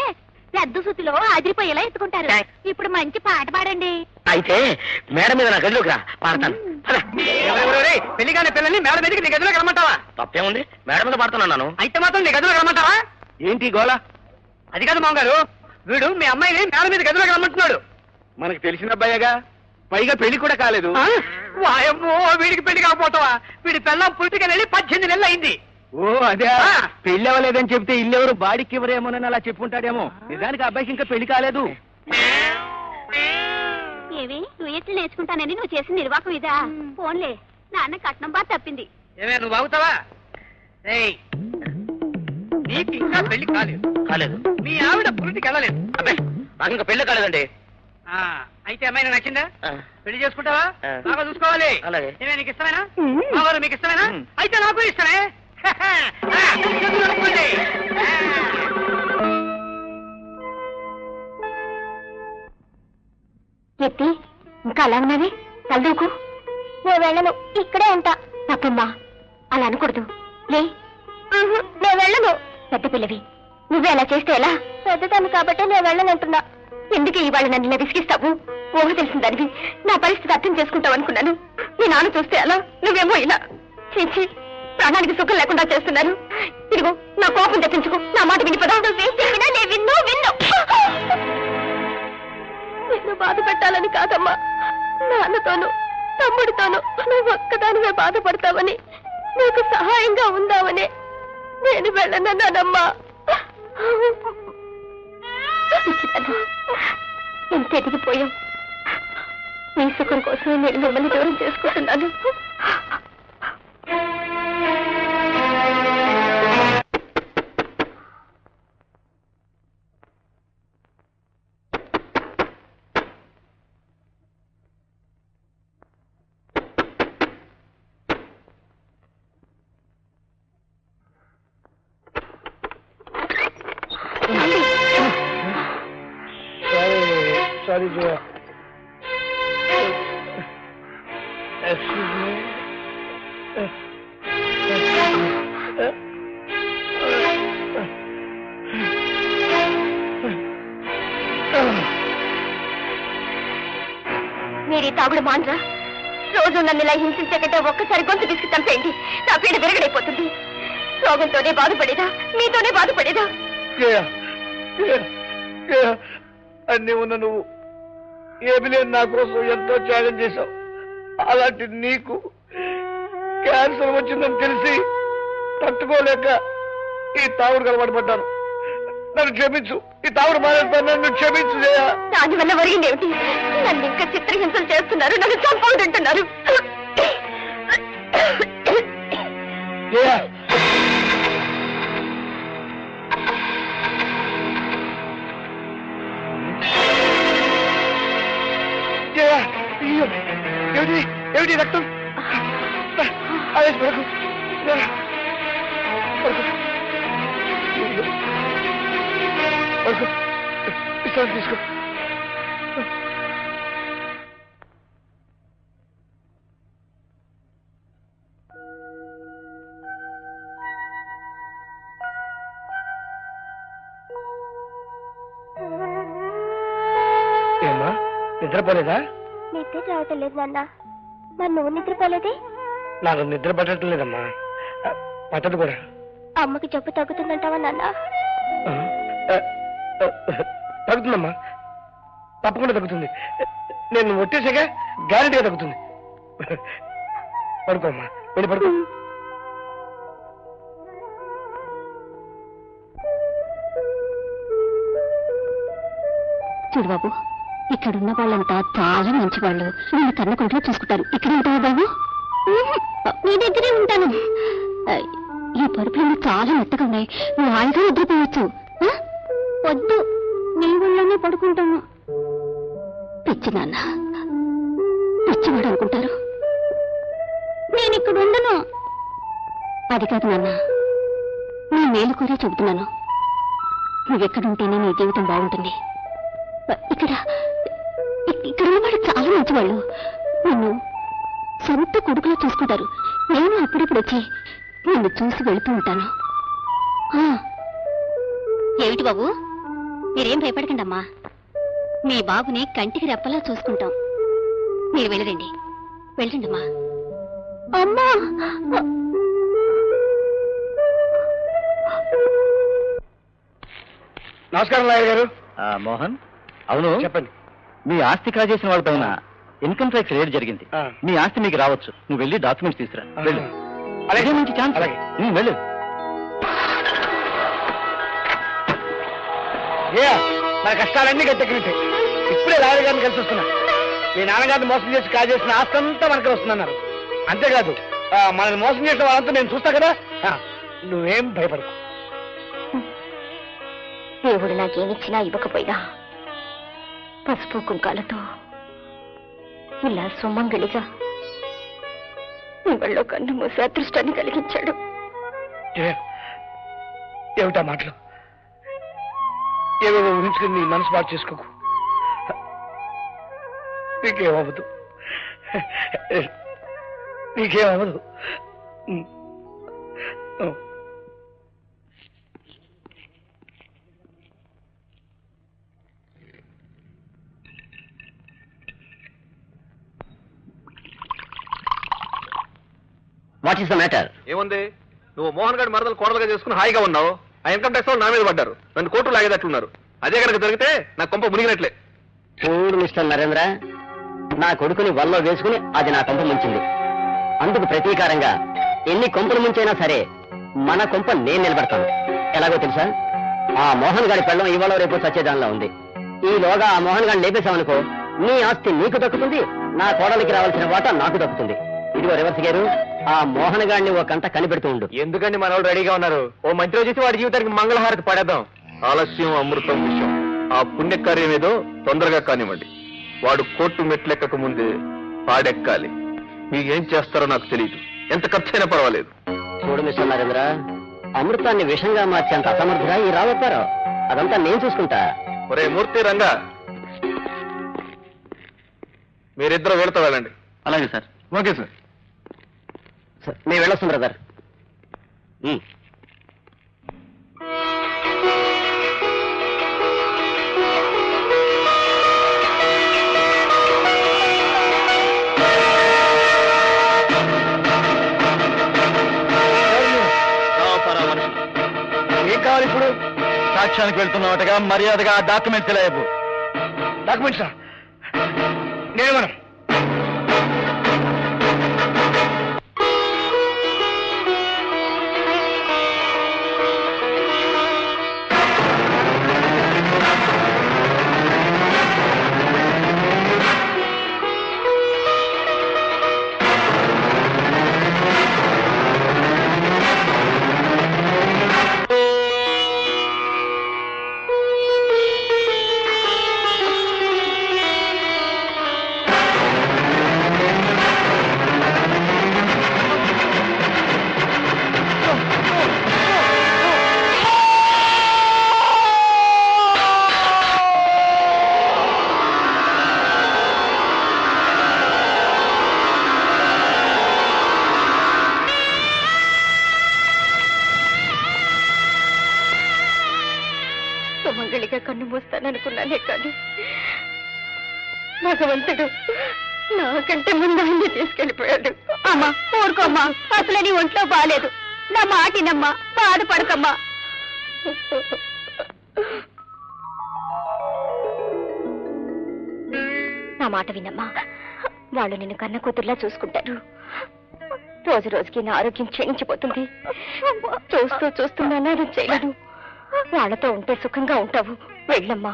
Speaker 1: పెద్ద శృతిలో అదిరిపోయేలా ఎత్తుకుంటారు. ఇప్పుడు మంచి పాట పాడండి.
Speaker 2: అయితే మేడ మీద నా గదిలోకి రా, పాడతాను.
Speaker 8: పెళ్లి కానీ పిల్లల్ని మేడ మీదకి నీ గదిలోకి రమ్మంటావా?
Speaker 2: తప్పేముంది, మేడ మీద పాడుతున్నాను.
Speaker 8: అయితే మాత్రం నీ గదిలోకి రమ్మంటావా?
Speaker 2: ఏంటి గోళ?
Speaker 8: అది కాదు మామగారు, వీడు మీ అమ్మాయిని మేడ మీద గదిలోకి రమ్మంటున్నాడు.
Speaker 2: మనకు తెలిసిన అబ్బాయిగా, పైగా పెళ్లి కూడా కాలేదు.
Speaker 8: వాయమ్మో, వీడికి పెళ్లి కాకపోతావా? వీడి పిల్లం పులిటికి వెళ్ళి 18 నెలలు అయింది.
Speaker 2: ఓ అదే, పెళ్లి అవ్వలేదని చెప్తే ఇల్లెవరు బాడికి ఎవరేమోనని అలా చెప్పుంటాడేమో. నిజానికి అబ్బాయికి ఇంకా పెళ్లి కాలేదు.
Speaker 1: ఏవి నువ్వు ఎట్లు నేర్చుకుంటానని నువ్వు చేసిన నిర్వాహకం ఇదా? ఫోన్లే, నాన్న కట్నం బాగా తప్పింది.
Speaker 8: ఏమే నువ్వు బాగుతావా? నీకు ఇంకా పెళ్లి కాలేదు. మీ ఆవిడ పులిటికి వెళ్ళలేదు.
Speaker 2: అబ్బాయి నాకు ఇంకా పెళ్లి కాలేదండి.
Speaker 8: అయితే అమ్మాయి నచ్చిందా? పెళ్లి చేసుకుంటావా? బాగా చూసుకోవాలి.
Speaker 2: అలాగే.
Speaker 8: ఏమే నీకు ఇష్టమేనా? బాగా మీకు ఇష్టమేనా? అయితే నాకు ఇష్టమే.
Speaker 1: ఎత్తి ఇంకా అలా ఉన్నది, తలదూకు. నేను వెళ్ళను, ఇక్కడే ఉంటా. తప్పమ్మా, అలా అనకూడదు. లే, నేను వెళ్ళను. పెద్ద పిల్లవి, నువ్వే అలా చేస్తే ఎలా? పెద్దదాన్ని కాబట్టి నేను వెళ్ళనంటున్నా. ఎందుకు ఇవాళ నన్ను ఇలా విసిగిస్తావు? ఊహ తెలిసిన దానివి, నా పరిస్థితి అర్థం చేసుకుంటావు అనుకున్నాను. మీ నాన్న చూస్తే అలా, నువ్వేమో ఇలా. చేసి ప్రాణానికి సుఖం లేకుండా చేస్తున్నారు. ఇదిగో నా కోపం తెప్పించుకో, నా మాట వినిపదా? విన్ను నిన్ను బాధ పెట్టాలని కాదమ్మా, నాన్నతోనూ తమ్ముడితోనూ నువ్వు ఒక్కదానివే బాధపడతావని, నీకు సహాయంగా ఉందామని నేను వెళ్ళనన్నానమ్మా. ఎంత ఎదిగిపోయాం. నీ సుఖం కోసం నేను మిమ్మల్ని దూరం చేసుకుంటున్నాను.
Speaker 7: Sorry, Joya. Excuse me.
Speaker 1: మీరు ఈ తాగుడు మాండ్రా, రోజు నన్ను ఇలా హింసించకంటే ఒక్కసారి గొంతు తీసుకు చంపేయండి. నా పీడ విరగడైపోతుంది. రోగంతోనే బాధపడేదా, మీతోనే బాధపడేదా?
Speaker 7: అన్నీ ఉన్న నువ్వు ఏమి లేని నా కోసం ఎంతో త్యాగం చేశావు. అలాంటి నీకు క్యాన్సర్ వచ్చిందని తెలిసి తట్టుకోలేక ఈ తాగుడు కలవాటు పడ్డాను. నన్ను క్షమించు, ఈ తాగుడు మానేస్తాను, నన్ను క్షమించు.
Speaker 1: దానివల్ల ఒరిగిందేమిటి? నన్ను ఇంకా చిత్రహింసలు చేస్తున్నారు, నన్ను చంపుకుంటున్నారు.
Speaker 7: ఏమిటి ఏమిటి రక్తం? అదే పడుకు పడుకు పడుకు విశ్రాంతి తీసుకో. ఏమ్మా నిద్రపోలేదా?
Speaker 1: నిద్ర రావటం లేదు నాన్న. మరి నువ్వు నిద్రపోలేదే?
Speaker 7: నాకు నిద్ర పట్టడం లేదమ్మా, పట్టదు కూడా.
Speaker 1: అమ్మకి జబ్బు తగ్గుతుందంటావా నాన్న?
Speaker 7: తగ్గుతుందమ్మా, తప్పకుండా తగ్గుతుంది. నేను ఒట్టేసాక గ్యారెంటీగా తగ్గుతుంది. పడుకోమ్మా, వెళ్ళి పడుకో.
Speaker 1: చూడు బాబు, ఇక్కడున్న వాళ్ళంతా చాలా మంచి వాళ్ళు. నేను కన్న కొంట్లో చూసుకుంటారు. ఇక్కడ ఉంటావా బాబు? నీ దగ్గరే ఉంటాను. ఈ పరుపులన్నీ చాలా మెత్తగా ఉన్నాయి. నువ్వు హాయిగా నిద్రపోవచ్చు. వద్దు, నీ ఊళ్ళోనే పడుకుంటాను. పిచ్చి నాన్న, పిచ్చివాడు అనుకుంటారు. నేను ఇక్కడ ఉండను. అది కాదు నాన్న, నీ మేలు కోరే చెబుతున్నాను. నువ్వెక్కడుంటేనే నీ జీవితం బాగుంటుంది. ఇక్కడ ఉన్నవాడు చాలా మంచివాళ్ళు. నిన్ను సొంత కొడుకులో చూసుకుంటారు. నేను అప్పుడప్పుడు వచ్చి నిన్ను చూసి వెళుతూ ఉంటాను. ఏమిటి బాబు, మీరేం భయపడకండి అమ్మా. మీ బాబుని కంటికి రెప్పలా చూసుకుంటాం. మీరు వెళ్ళరండి, వెళ్ళండి అమ్మా. అమ్మా,
Speaker 7: నమస్కారం లాయర్ గారు.
Speaker 4: మోహన్, అవును
Speaker 7: చెప్పండి.
Speaker 4: మీ ఆస్తి కాజేసిన వాళ్ళ పైన ఇన్కమ్ ట్యాక్స్ రేట్ జరిగింది. మీ ఆస్తి మీకు రావచ్చు. నువ్వు వెళ్ళి డాక్యుమెంట్స్ తీసుకురా. వెళ్ళు.
Speaker 7: అలాగే,
Speaker 4: మంచి ఛాన్స్.
Speaker 7: అలాగే.
Speaker 4: వెళ్ళు.
Speaker 7: మన కష్టాలన్నీ గట్టెక్కినట్టే. ఇప్పుడే లాయర్ గారిని కలిసి వస్తున్నా. మీ నాన్నగారిని మోసం చేసి కాజేసిన ఆస్తి అంతా మనకు వస్తుందన్నారు. అంతేకాదు, మనల్ని మోసం చేసిన వాళ్ళంతా నేను చూస్తా కదా. నువ్వేం భయపడకు.
Speaker 1: దేవుడు నాకేమిచ్చినా ఇవ్వకపోయినా పసుపు కుంకాలతో ఇలా సుమంగళిగా ఇవాళ్ళో కన్ను మూసి అదృష్టాన్ని కలిగించాడు.
Speaker 7: ఏమిటా మాటలు? ఏవేవో ఊహించుకుని నీ మనసు పాటు చేసుకోకు. నీకేమవ్వదు, నీకేమవ్వదు.
Speaker 6: What is the matter?
Speaker 5: ఏముంది, నువ్వు మోహన్ గారి మరదలు కోడలుగా చేసుకుని హాయిగా ఉన్నావు. ఆ ఇన్కమ్ ట్యాక్స్ వాళ్ళు నా మీద పడ్డారు. నన్ను కోర్టు లాగేటట్లున్నారు. అదే కనుక జరిగితే నా కొంప మునిగినట్లే.
Speaker 6: చూడు మిస్టర్ నరేంద్ర, నా కొడుకుని వల్లో వేసుకుని అది నా కొంప ముంచింది. అందుకు ప్రతీకారంగా ఎన్ని కొంపలు ముంచైనా సరే మన కొంప నేను నిలబెడతాను. ఎలాగో తెలుసా? ఆ మోహన్ గారి పెళ్ళం ఇవాళ రేపు చచ్చేదానిలో ఉంది. ఈలోగా ఆ మోహన్ గారిని లేపేశామనుకో, నీ ఆస్తి నీకు దక్కుతుంది, నా కోడలికి రావాల్సిన వాటా నాకు దక్కుతుంది. ఇదిగో రివర్స్ గారు, ఆ మోహన్ గారిని ఓ కంట కనిపెడుతూ ఉండు.
Speaker 3: ఎందుకండి మన వాళ్ళు రెడీగా ఉన్నారు. ఓ మంచి రోజు చేసి వాడి జీవితానికి మంగళహారతి పడేద్దాం.
Speaker 5: ఆలస్యం అమృతం విషయం. ఆ పుణ్యకార్యం ఏదో తొందరగా కానివ్వండి. వాడు కోర్టు మెట్లెక్కక ముందే పాడెక్కాలి. మీకేం చేస్తారో నాకు తెలియదు. ఎంత ఖర్చైనా పర్వాలేదు.
Speaker 6: చూడు మిస్టర్ నరేంద్ర, అమృతాన్ని విషంగా మార్చేంత అసమర్థుడా ఈ రావప్పారో. అదంతా నేను చూసుకుంటా.
Speaker 5: ఒరే మూర్తి రంగా, మీరిద్దరూ వెళుతూ వెళ్ళండి.
Speaker 6: అలాగే సార్.
Speaker 5: Okay sir.
Speaker 6: మేము వెళ్ళొస్తాం బ్రదర్.
Speaker 7: ఏం కావాలి ఇప్పుడు?
Speaker 4: సాక్ష్యానికి వెళ్తున్నట్టుగా మర్యాదగా డాక్యుమెంట్స్ ఇలా ఇవ్వు.
Speaker 7: డాక్యుమెంట్సా? నేనేమన్నా?
Speaker 10: హాయిగా కన్ను మూస్తాననుకున్నానే కానీ భగవంతుడు నాకంటే ముందు ఆయన్ని తీసుకెళ్ళిపోయాడు.
Speaker 1: అమ్మా ఊరుకోమ్మా, అసలు నీ ఒంట్లో బాలేదు. నా మాటినమ్మా, బాధపడకమ్మా. నా మాట వినమ్మా, వాళ్ళు నిన్ను కన్న కూతుర్లా చూసుకుంటారు. రోజు రోజుకి నా ఆరోగ్యం క్షీణించిపోతుంది. చూస్తూ చూస్తూ నన్ను చేయలేను. వాళ్ళతో ఉంటే సుఖంగా ఉంటావు. వెళ్ళమ్మా.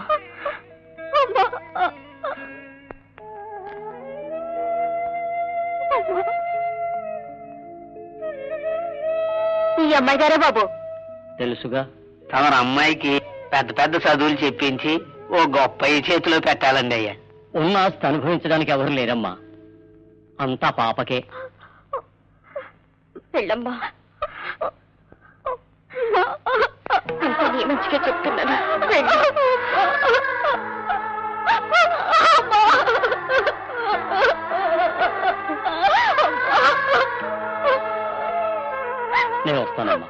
Speaker 1: ఈ అమ్మాయి గారా బాబు?
Speaker 6: తెలుసుగా, తమ అమ్మాయికి పెద్ద పెద్ద చదువులు చెప్పించి ఓ గొప్ప చేతిలో పెట్టాలండి అయ్యా. ఉన్న ఆస్తి అనుభవించడానికి ఎవరు లేరమ్మా, అంతా పాపకే.
Speaker 1: వెళ్ళమ్మా, అంతా నీ మంచిగా చెప్తున్నాను.
Speaker 6: నేను వస్తానమ్మా.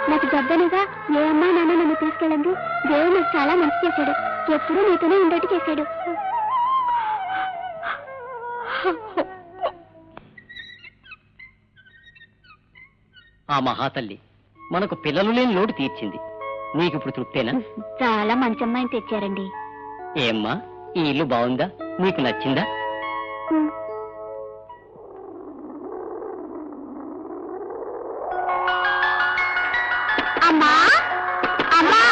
Speaker 1: నాకు జబ్బనేగా ఏ అమ్మా నాన్న నన్ను తీసుకెళ్ళండి. దేవుడు నాకు చాలా మంచి చేశాడు. ఎప్పుడూ నీతోనే ఉండేట్టు చేశాడు.
Speaker 6: ఆ మహాతల్లి మనకు పిల్లలు లేని లోటు తీర్చింది. నీకు ఇప్పుడు తృప్తేనా?
Speaker 1: చాలా మంచి అమ్మాయిని తెచ్చారండి.
Speaker 6: ఏమ్మా, ఈ ఇల్లు బాగుందా? నీకు నచ్చిందా?
Speaker 1: అమ్మా అమ్మా,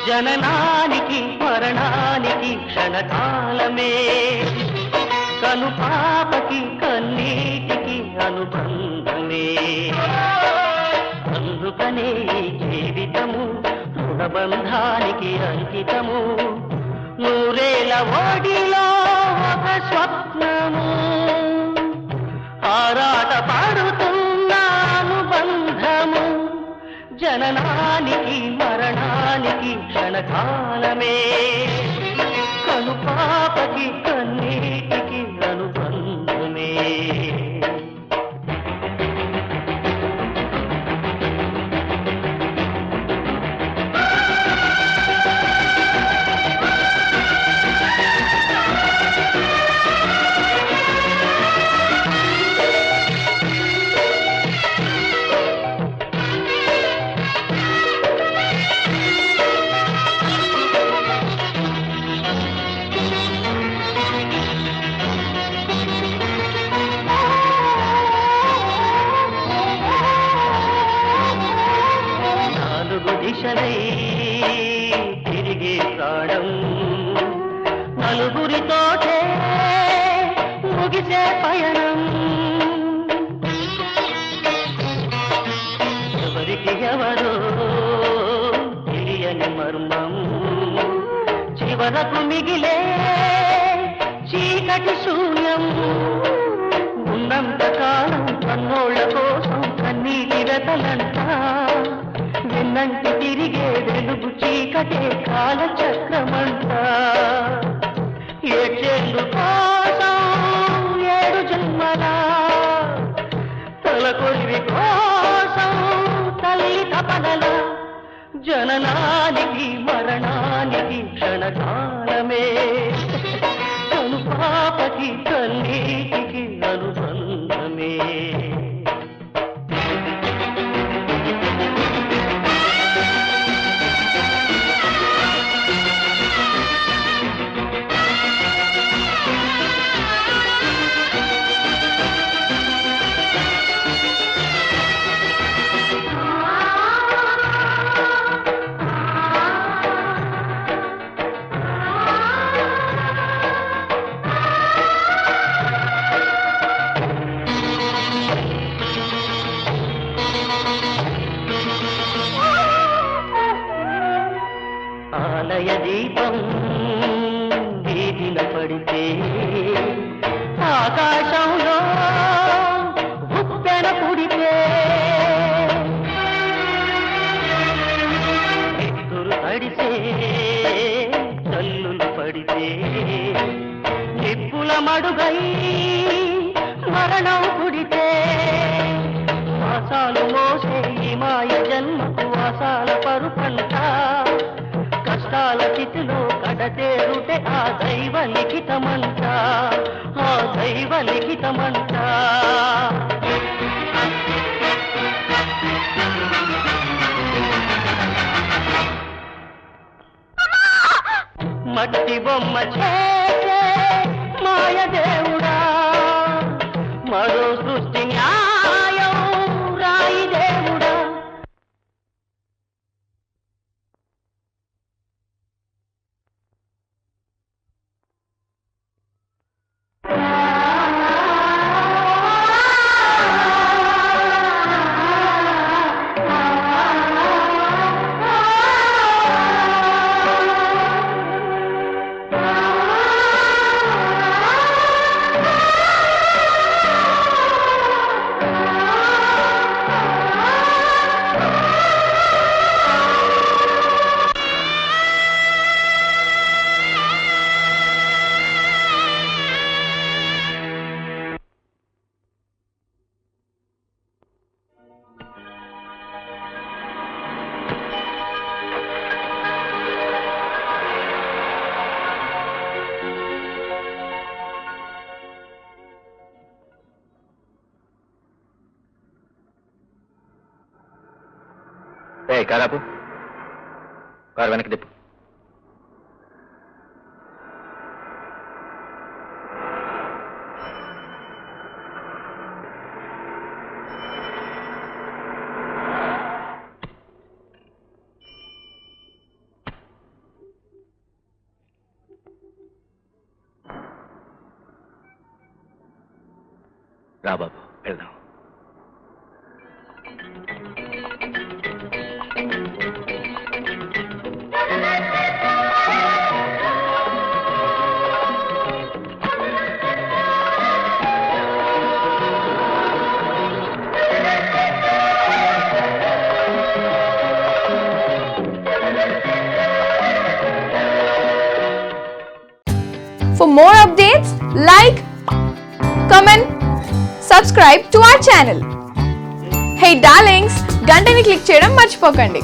Speaker 6: జననానికి మరణానికి క్షణకాలమే, కను పాపకి కన్నీటికి అనుబంధమే. అందుకనే జీవితము రుణబంధానికి అంకితము. నూరేళ్ల ఓడిలో ఒక స్వప్నము, ఆరాట పడుతున్న అనుబంధము. జననానికి మరణానికి క్షణకాలమే, కను పాపకి కన్నీటికి అనుబంధమే. దిశలై తిరిగే ప్రాణం, నలుగురితోటే ముగిసే పయనం. ఎవరికి ఎవరో తెలియని మర్మం, చివరకు మిగిలే చీకటి శూన్యం. ఉన్నంత కాలం కన్నోళ్ల కోసం కన్నీటి వెతలంటా, విన్నంటి తిరిగే వెలుగు చీకటే కాలచక్రమంతా. ఏడ్చేందు కోసం 7 జన్మల, తలకొలివి కోసం తల్లి తపనల. జననానికి మరణానికి క్షణకాలమే, కను పాపకి కన్నీటికి అనుబంధమే. ఆలయ దీపం వీధిన పడితే ఆకాశంలో ఉప్పెన పుడితే ఎత్తులు తడిసే చల్లులు పడితే నిప్పుల మడుగై మరణం పుడితే వాసాలు మోసే ఈ మాయ జన్మకు వాసాల పరుపంట కష్టాల స్థితిలో కడతేరుటే ఆ దైవ లిఖితమంట ఆ దైవ లిఖితమంట మట్టి బొమ్మ చేసే మాయ దేవుడా మరో సృష్టి న్యాయం రాయి దేవుడా.
Speaker 5: కారాపు కారు వెనక్కి తిప్పు. రా బాబు వెళ్దాం.
Speaker 11: For more updates, like, comment, subscribe to our channel. Hey darlings, గంటని click చేయడం మర్చిపోకండి.